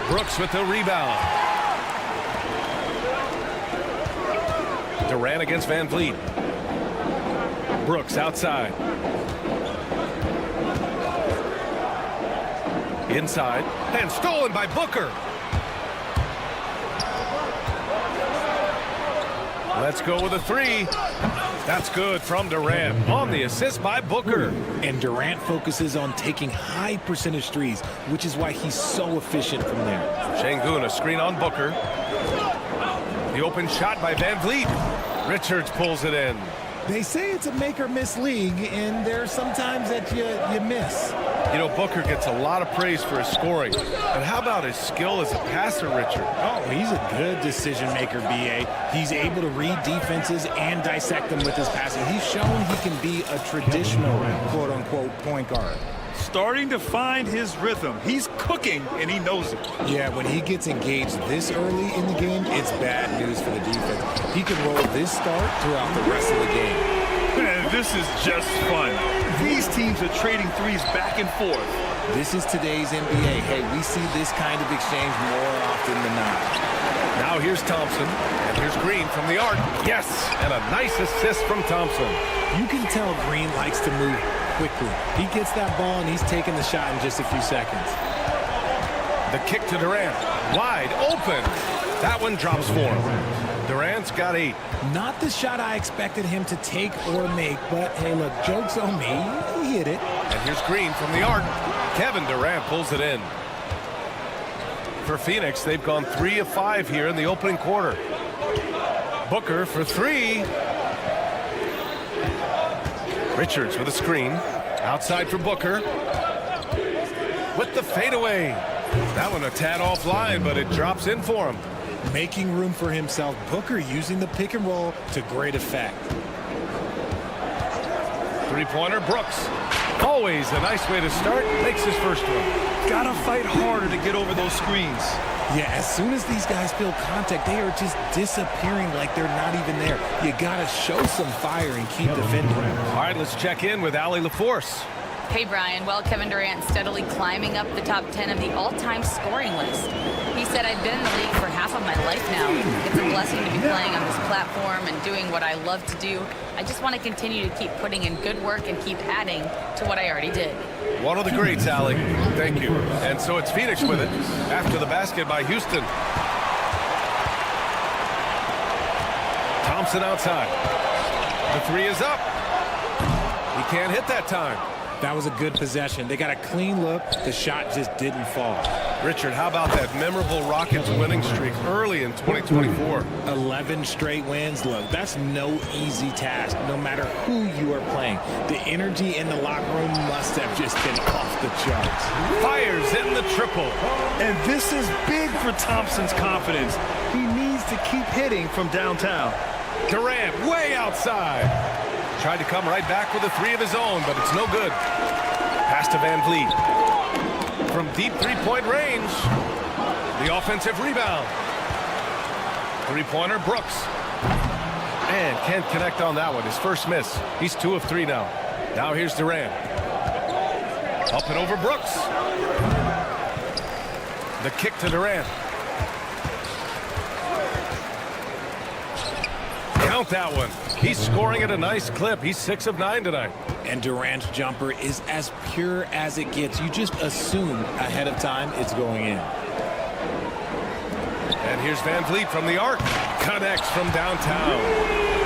Brooks with the rebound. Durant against Van Vliet. Brooks outside. Inside, and stolen by Booker. Let's go with a three. That's good from Durant on the assist by Booker.
And Durant focuses on taking high percentage threes, which is why he's so efficient from there.
Şengün, a screen on Booker. The open shot by Van Vliet. Richards pulls it in.
They say it's a make or miss league, and there are some times that you miss.
You know, Booker gets a lot of praise for his scoring. But how about his skill as a passer, Richard?
Oh, he's a good decision maker, B.A. He's able to read defenses and dissect them with his passing. He's shown he can be a traditional, quote-unquote, point guard.
Starting to find his rhythm. He's cooking, and he knows it.
Yeah, when he gets engaged this early in the game, it's bad news for the defense. He can roll this start throughout the rest of the game.
Man, this is just fun. These teams are trading threes back and forth.
This is today's NBA. Hey, we see this kind of exchange more often than not.
Now here's Thompson, and here's Green from the arc. Yes, and a nice assist from Thompson.
You can tell Green likes to move quickly. He gets that ball, and he's taking the shot in just a few seconds.
The kick to Durant. Wide open. That one drops for him. Durant's got 8.
Not the shot I expected him to take or make, but hey, look, joke's on me. He hit it.
And here's Green from the arc. Kevin Durant pulls it in. For Phoenix, they've gone 3 of 5 here in the opening quarter. Booker for 3. Richards with a screen. Outside for Booker. With the fadeaway. That one a tad offline, but it drops in for him.
Making room for himself. Booker using the pick and roll to great effect.
Three-pointer, Brooks. Always a nice way to start. Makes his first one.
Gotta fight harder to get over those screens.
Yeah, as soon as these guys feel contact, they are just disappearing like they're not even there. You gotta show some fire and keep defending.
All right, let's check in with Allie LaForce.
Hey, Brian. Well, Kevin Durant steadily climbing up the top 10 of the all-time scoring list. He said, I've been in the league for half of my life now. It's a blessing to be playing on this platform and doing what I love to do. I just want to continue to keep putting in good work and keep adding to what I already did.
One of the greats, Allie. Thank you. And so it's Phoenix with it after the basket by Houston. Thompson outside. The three is up. He can't hit that time.
That was a good possession. They got a clean look. The shot just didn't fall.
Richard, how about that memorable Rockets winning streak early in 2024?
11 straight wins. Look, that's no easy task, no matter who you are playing. The energy in the locker room must have just been off the charts.
Fires in the triple.
And this is big for Thompson's confidence. He needs to keep hitting from downtown.
Durant way outside. Tried to come right back with a 3 of his own, but it's no good. Pass to Van Vliet. From deep three-point range. The offensive rebound. Three-pointer, Brooks. And can't connect on that one. His first miss. He's 2 of 3 now. Now here's Durant. Up and over Brooks. The kick to Durant. Count that one. He's scoring at a nice clip. He's 6 of 9 tonight.
And Durant's jumper is as pure as it gets. You just assume ahead of time it's going in.
And here's Van Vliet from the arc. Connects from downtown.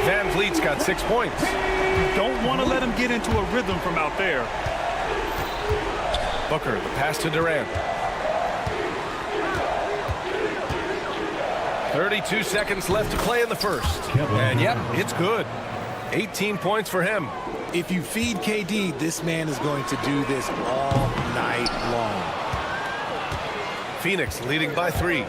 Van Vliet's got 6 points.
You don't want to let him get into a rhythm from out there.
Booker, the pass to Durant. 32 seconds left to play in the first. And yep, it's good. 18 points for him.
If you feed KD, this man is going to do this all night long.
Phoenix leading by 3.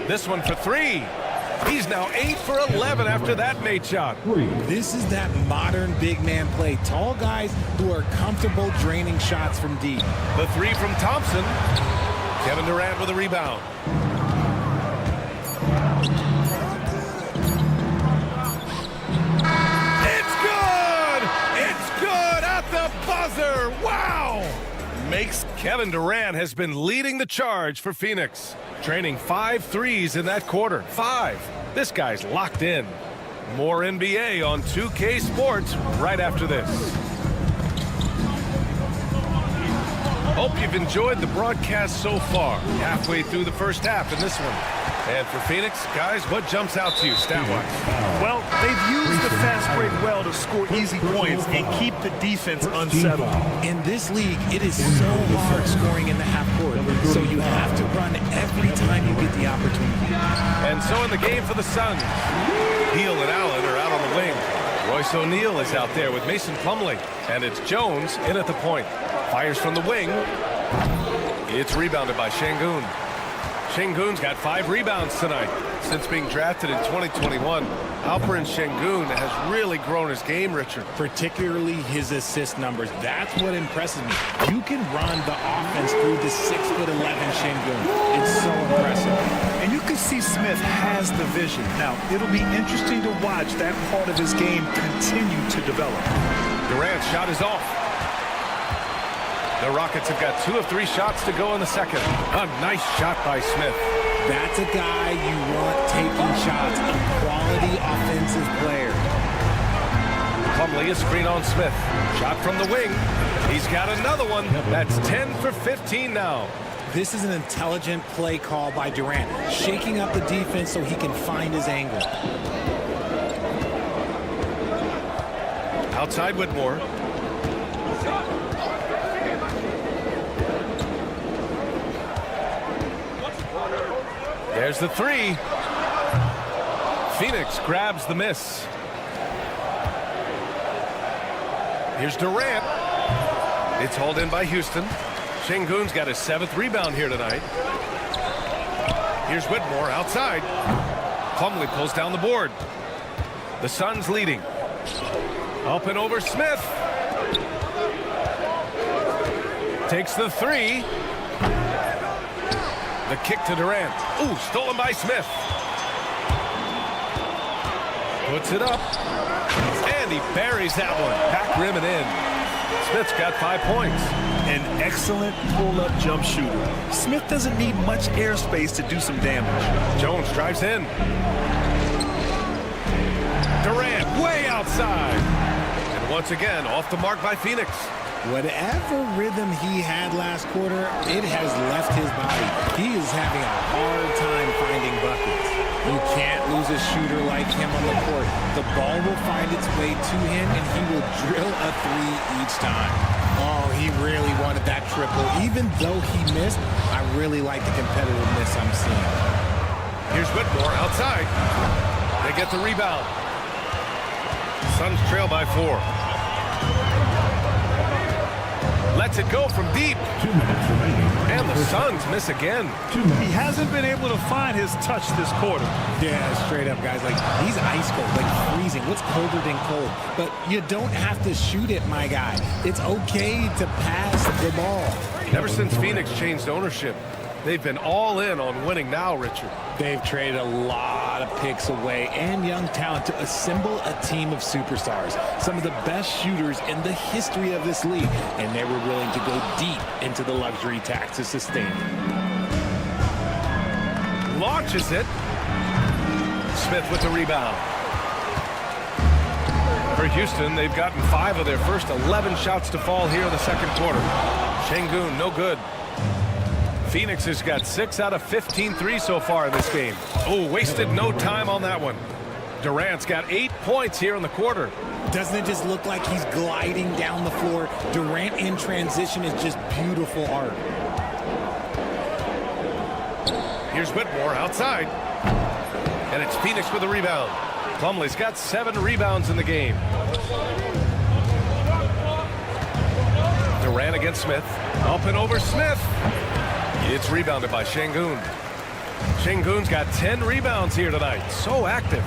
This one for 3. He's now 8 for 11 after that made shot.
This is that modern big man play. Tall guys who are comfortable draining shots from deep.
The three from Thompson. Kevin Durant with a rebound. It's good! It's good at the buzzer! Wow! Kevin Durant has been leading the charge for Phoenix, training 5 threes in that quarter. 5. This guy's locked in. More NBA on 2K Sports right after this. Hope you've enjoyed the broadcast so far. Halfway through the first half in this one. And for Phoenix, guys, what jumps out to you stat-wise?
Well, they've used the fast break well to score easy points and keep the defense unsettled.
In this league, it is so hard scoring in the half court, so you have to run every time you get the opportunity.
And so in the game for the Suns, Hill and Allen are out on the wing. Royce O'Neal is out there with Mason Plumlee, and it's Jones in at the point. Fires from the wing. It's rebounded by Şengün. Şengün's got 5 rebounds tonight. Since being drafted in 2021, Alperen Şengün has really grown his game, Richard.
Particularly his assist numbers. That's what impresses me. You can run the offense through the 6'11" Şengün. It's so impressive.
And you can see Smith has the vision. Now, it'll be interesting to watch that part of his game continue to develop.
Durant's shot is off. The Rockets have got 2 of 3 shots to go in the second. A nice shot by Smith.
That's a guy you want taking shots, a quality offensive player.
Plumlee is screen on Smith. Shot from the wing. He's got another one. That's 10 for 15 now.
This is an intelligent play call by Durant, shaking up the defense so he can find his angle.
Outside Whitmore. There's the 3. Phoenix grabs the miss. Here's Durant. It's hauled in by Houston. Şengün's got his 7th rebound here tonight. Here's Whitmore outside. Plumlee pulls down the board. The Suns leading. Up and over Smith. Takes the 3. The kick to Durant. Ooh, stolen by Smith. Puts it up. And he buries that one. Back rim and in. Smith's got 5 points.
An excellent pull-up jump shooter. Smith doesn't need much airspace to do some damage.
Jones drives in. Durant way outside. And once again, off the mark by Phoenix.
Whatever rhythm he had last quarter, it has left his body. He is having a hard time finding buckets. You can't lose a shooter like him on the court. The ball will find its way to him, and he will drill a 3 each time. Oh, he really wanted that triple. Even though he missed, I really like the competitiveness I'm seeing.
Here's Whitmore outside. They get the rebound. Suns trail by 4. Lets it go from deep.
2 minutes remaining.
And the Suns miss again.
He hasn't been able to find his touch this quarter.
Yeah, straight up, guys. Like, he's ice cold, like freezing. What's colder than cold? But you don't have to shoot it, my guy. It's okay to pass the ball.
Ever since Phoenix changed ownership, they've been all in on winning now, Richard.
They've traded a lot of picks away and young talent to assemble a team of superstars. Some of the best shooters in the history of this league. And they were willing to go deep into the luxury tax to sustain it.
Launches it. Smith with the rebound. For Houston, they've gotten 5 of their first 11 shots to fall here in the second quarter. Şengün, no good. Phoenix has got 6 out of 15 threes so far in this game. Oh, wasted no time on that one. Durant's got 8 points here in the quarter.
Doesn't it just look like he's gliding down the floor? Durant in transition is just beautiful art.
Here's Whitmore outside. And it's Phoenix with the rebound. Plumlee's got 7 rebounds in the game. Durant against Smith. Up and over Smith. It's rebounded by Şengün. Şengün's got 10 rebounds here tonight. So active.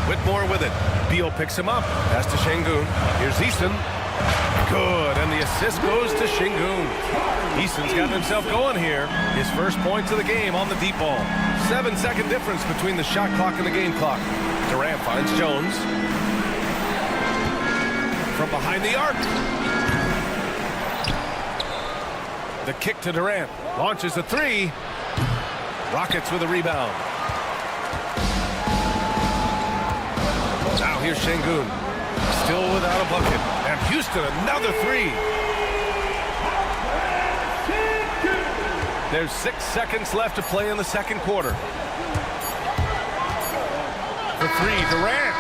Whitmore with it. Beal picks him up. Pass to Şengün. Here's Eason. Good, and the assist goes to Şengün. Eason's got himself going here. His first points of the game on the deep ball. 7-second difference between the shot clock and the game clock. Durant finds Jones. From behind the arc. The kick to Durant. Launches a three. Rockets with a rebound. Now here's Şengün. Still without a bucket. And Houston, another three. There's 6 seconds left to play in the second quarter. For three, Durant.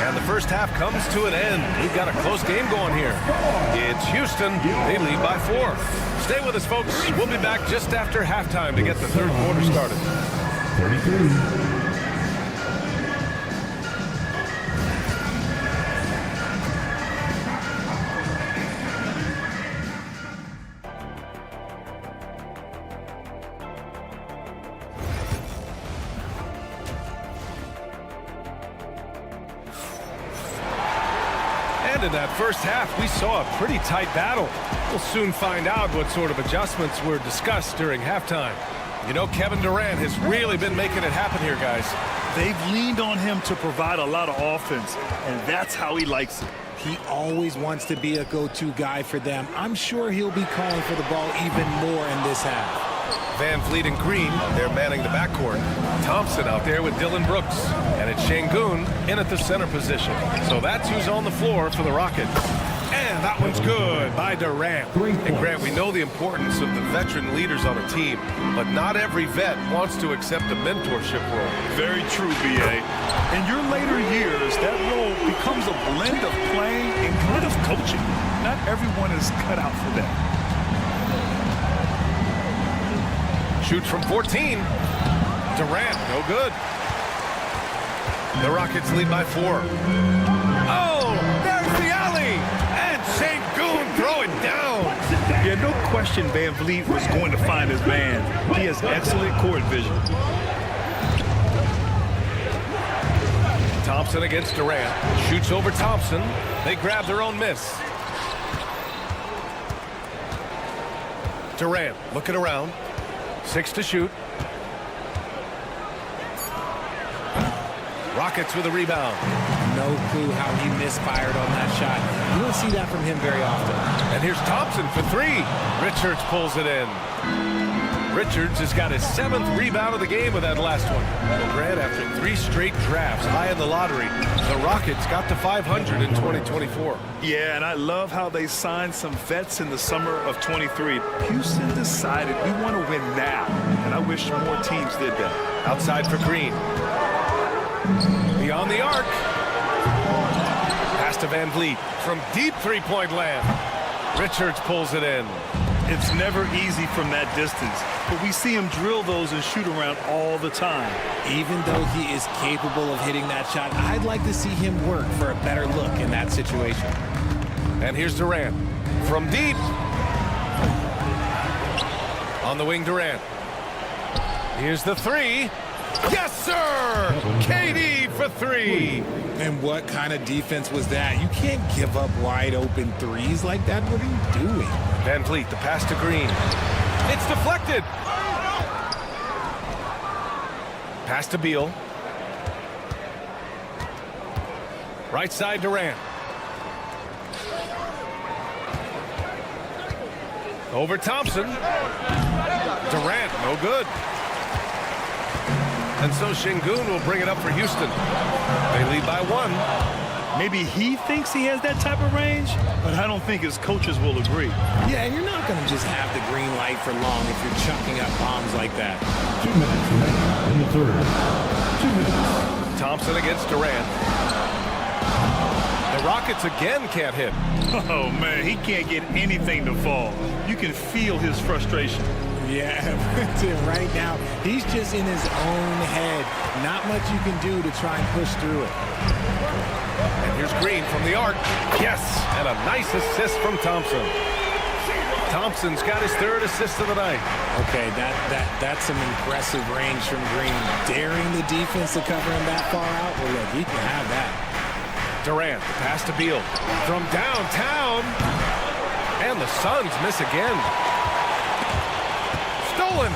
And the first half comes to an end. We've got a close game going here. It's Houston. They lead by 4. Stay with us, folks. We'll be back just after halftime to get the third quarter started.
33.
In that first half, we saw a pretty tight battle. We'll soon find out what sort of adjustments were discussed during halftime. You know, Kevin Durant has really been making it happen here, guys.
They've leaned on him to provide a lot of offense, and that's how he likes it.
He always wants to be a go-to guy for them. I'm sure he'll be calling for the ball even more in this half.
Van Vliet and Green, they're manning the backcourt. Thompson out there with Dylan Brooks. And it's Şengün in at the center position. So that's who's on the floor for the Rockets. And that one's good by Durant. And Grant, we know the importance of the veteran leaders on a team, but not every vet wants to accept a mentorship role.
Very true, B.A. In your later years, that role becomes a blend of playing and kind of coaching. Not everyone is cut out for that.
Shoots from 14. Durant, no good. The Rockets lead by 4. Oh, there's the alley! And Şengün throw it down!
Yeah, no question Van Vliet was going to find his man. He has excellent court vision.
Thompson against Durant. Shoots over Thompson. They grab their own miss. Durant looking around. 6 to shoot. Rockets with a rebound.
No clue how he misfired on that shot. You don't see that from him very often.
And here's Thompson for 3. Richards pulls it in. Richards has got his 7th rebound of the game with that last one. Well, Grant, after 3 straight drafts high in the lottery, the Rockets got to 500 in 2024.
Yeah, and I love how they signed some vets in the summer of 23. Houston decided we want to win now, and I wish more teams did that.
Outside for Green. Beyond the arc. Pass to Van Vliet from deep three-point land. Richards pulls it in.
It's never easy from that distance, but we see him drill those and shoot around all the time.
Even though he is capable of hitting that shot, I'd like to see him work for a better look in that situation.
And here's Durant from deep. On the wing, Durant. Here's the 3. Yes, sir! KD for 3.
And what kind of defense was that? You can't give up wide open threes like that. What are you doing?
Van Vliet, the pass to Green. It's deflected. Pass to Beal. Right side, Durant. Over Thompson. Durant, no good. And so Şengün will bring it up for Houston. They lead by 1.
Maybe he thinks he has that type of range, but I don't think his coaches will agree.
Yeah, and you're not going to just have the green light for long if you're chucking up bombs like that.
2 minutes left in the third. 2 minutes.
Thompson against Durant. The Rockets again can't hit.
Oh, man, he can't get anything to fall. You can feel his frustration.
Yeah, right now, he's just in his own head. Not much you can do to try and push through it.
And here's Green from the arc. Yes, and a nice assist from Thompson. Thompson's got his third assist of the night.
Okay, that's some impressive range from Green. Daring the defense to cover him that far out. Well, look, he can have that.
Durant, the pass to Beal. From downtown. And the Suns miss again. Stolen.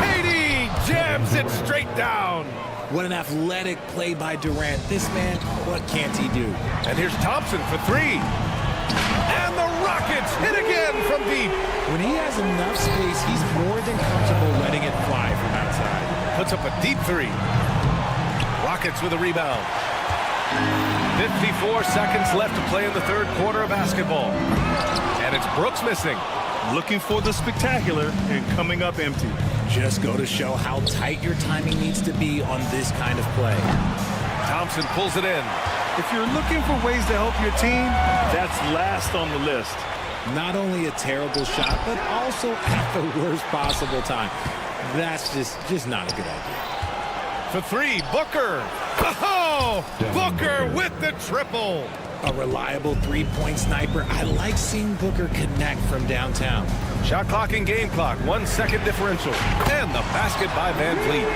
KD jams it straight down.
What an athletic play by Durant. This man, what can't he do?
And here's Thompson for three. And the Rockets hit again from deep.
When he has enough space, he's more than comfortable letting it fly from outside.
Puts up a deep three. Rockets with a rebound. 54 seconds left to play in the third quarter of basketball. And it's Brooks missing.
Looking for the spectacular and coming up empty.
Just go to show how tight your timing needs to be on this kind of play.
Thompson pulls it in.
If you're looking for ways to help your team, that's last on the list.
Not only a terrible shot, but also at the worst possible time. That's just not a good idea.
For three, Booker. Oh, Booker with the triple.
A reliable three-point sniper. I like seeing Booker connect from downtown.
Shot clock and game clock, 1 second differential. And the basket by Van Vliet.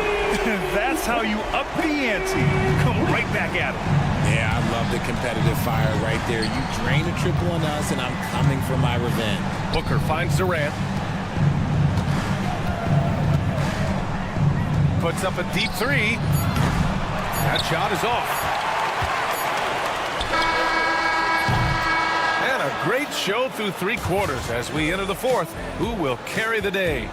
That's how you up the ante. Come right back at him.
Yeah, I love the competitive fire right there. You drain a triple on us, and I'm coming for my revenge.
Booker finds Durant. Puts up a deep three. That shot is off. And a great show through three quarters as we enter the fourth. Who will carry the day?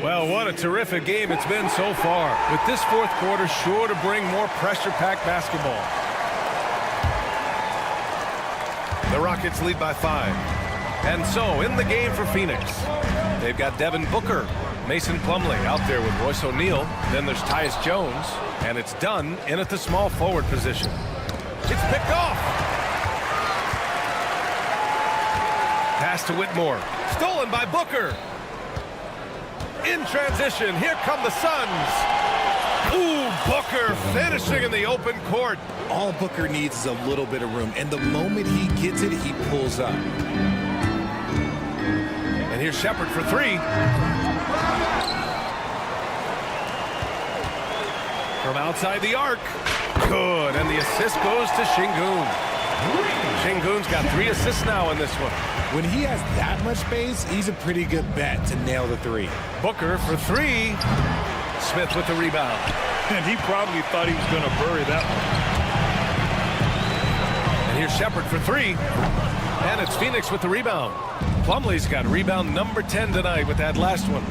Well, what a terrific game it's been so far. With this fourth quarter sure to bring more pressure-packed basketball. The Rockets lead by 5. And so, in the game for Phoenix, they've got Devin Booker, Mason Plumlee out there with Royce O'Neal. Then there's Tyus Jones, and it's Dunn in at the small forward position. It's picked off. Pass to Whitmore. Stolen by Booker. In transition, here come the Suns. Ooh, Booker finishing in the open court.
All Booker needs is a little bit of room, and the moment he gets it, he pulls up.
And here's Shepard for three. From outside the arc. Good, and the assist goes to Şengün. Şengün's got 3 assists now in this one.
When he has that much space, he's a pretty good bet to nail the three.
Booker for three. Smith with the rebound.
And he probably thought he was going to bury that one.
And here's Shepard for three. And it's Phoenix with the rebound. Plumlee's got rebound number 10 tonight with that last one.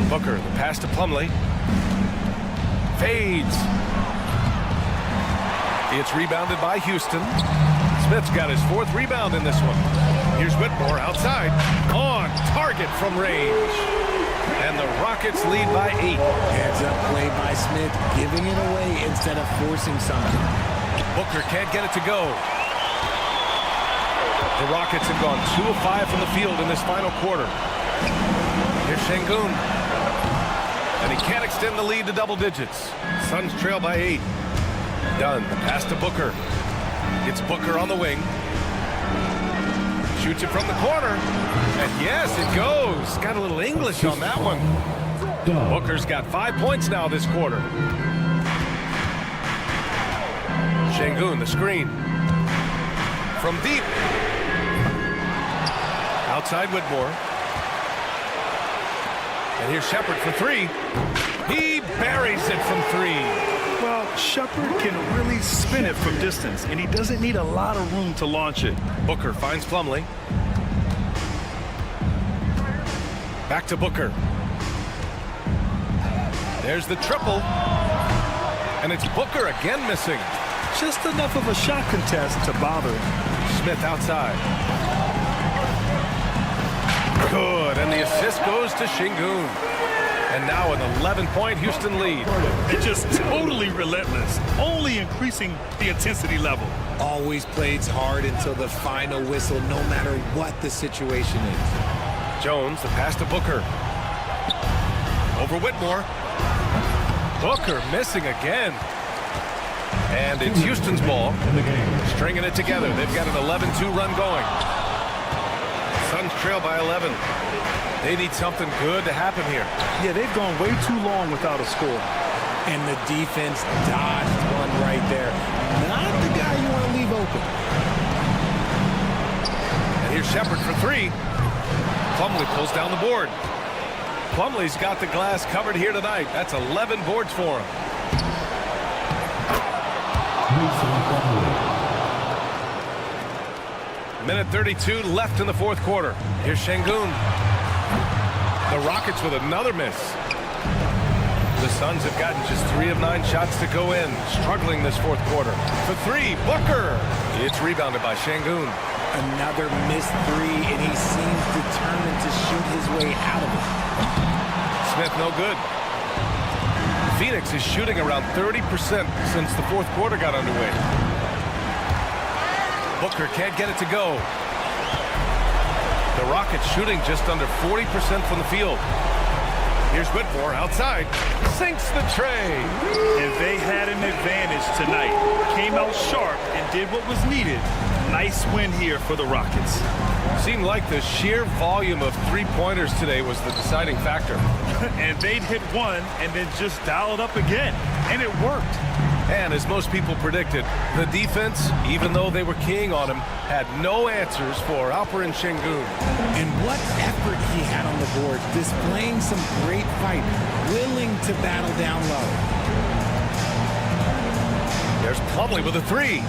Booker, the pass to Plumlee. Fades. It's rebounded by Houston. Smith's got his 4th rebound in this one. Here's Whitmore outside. On target from range. And the Rockets lead by 8.
Heads up play by Smith, giving it away instead of forcing something.
Booker can't get it to go. The Rockets have gone 2 of 5 from the field in this final quarter. Here's Şengün. And he can't extend the lead to double digits. Suns trail by 8. Dunn, the pass to Booker. It's Booker on the wing. Shoots it from the corner. And yes, it goes. Got a little English on that one. Booker's got 5 points now this quarter. Şengün, the screen. From deep. Outside Whitmore. And here's Shepard for three. He buries it from 3.
Well, Shepard can really spin it from distance, and he doesn't need a lot of room to launch it.
Booker finds Plumlee. Back to Booker. There's the triple. And it's Booker again missing.
Just enough of a shot contest to bother him.
Smith outside. Good, and the assist goes to Şengün. And now an 11-point Houston lead.
It's just totally relentless, only increasing the intensity level.
Always plays hard until the final whistle, no matter what the situation is.
Jones, the pass to Booker. Over Whitmore. Booker missing again. And it's Houston's ball. Stringing it together. They've got an 11-2 run going. Suns trail by 11. They need something good to happen here.
Yeah, they've gone way too long without a score.
And the defense dodged one right there. Not the guy you want to leave open.
And here's Shepard for three. Plumlee pulls down the board. Plumlee's got the glass covered here tonight. That's 11 boards for him. Minute 32 left in the fourth quarter. Here's Şengün. The Rockets with another miss. The Suns have gotten just 3 of 9 shots to go in. Struggling this fourth quarter. For three, Booker. It's rebounded by Şengün.
Another missed three, and he seems determined to shoot his way out of it.
Smith no good. Phoenix is shooting around 30% since the fourth quarter got underway. Booker can't get it to go. The Rockets shooting just under 40% from the field. Here's Whitmore outside. Sinks the tray.
And they had an advantage tonight. Came out sharp and did what was needed. Nice win here for the Rockets.
Seemed like the sheer volume of three-pointers today was the deciding factor.
And they'd hit one and then just dial it up again. And it worked.
And as most people predicted, the defense, even though they were keying on him, had no answers for Alperen Şengün.
And what effort he had on the board, displaying some great fight, willing to battle down low.
There's Plumlee with a three.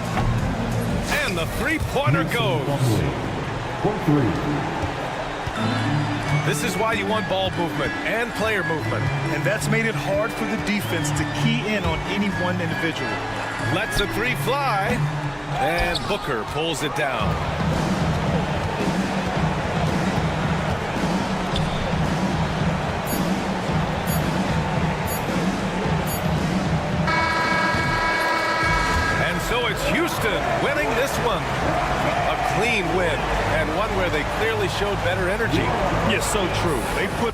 And the three-pointer goes. This is why you want ball movement and player movement.
And that's made it hard for the defense to key in on any one individual.
Lets a three fly. And Booker pulls it down. And so it's Houston winning this one. A clean win, and one where they clearly showed better energy.
Yes, so true. They put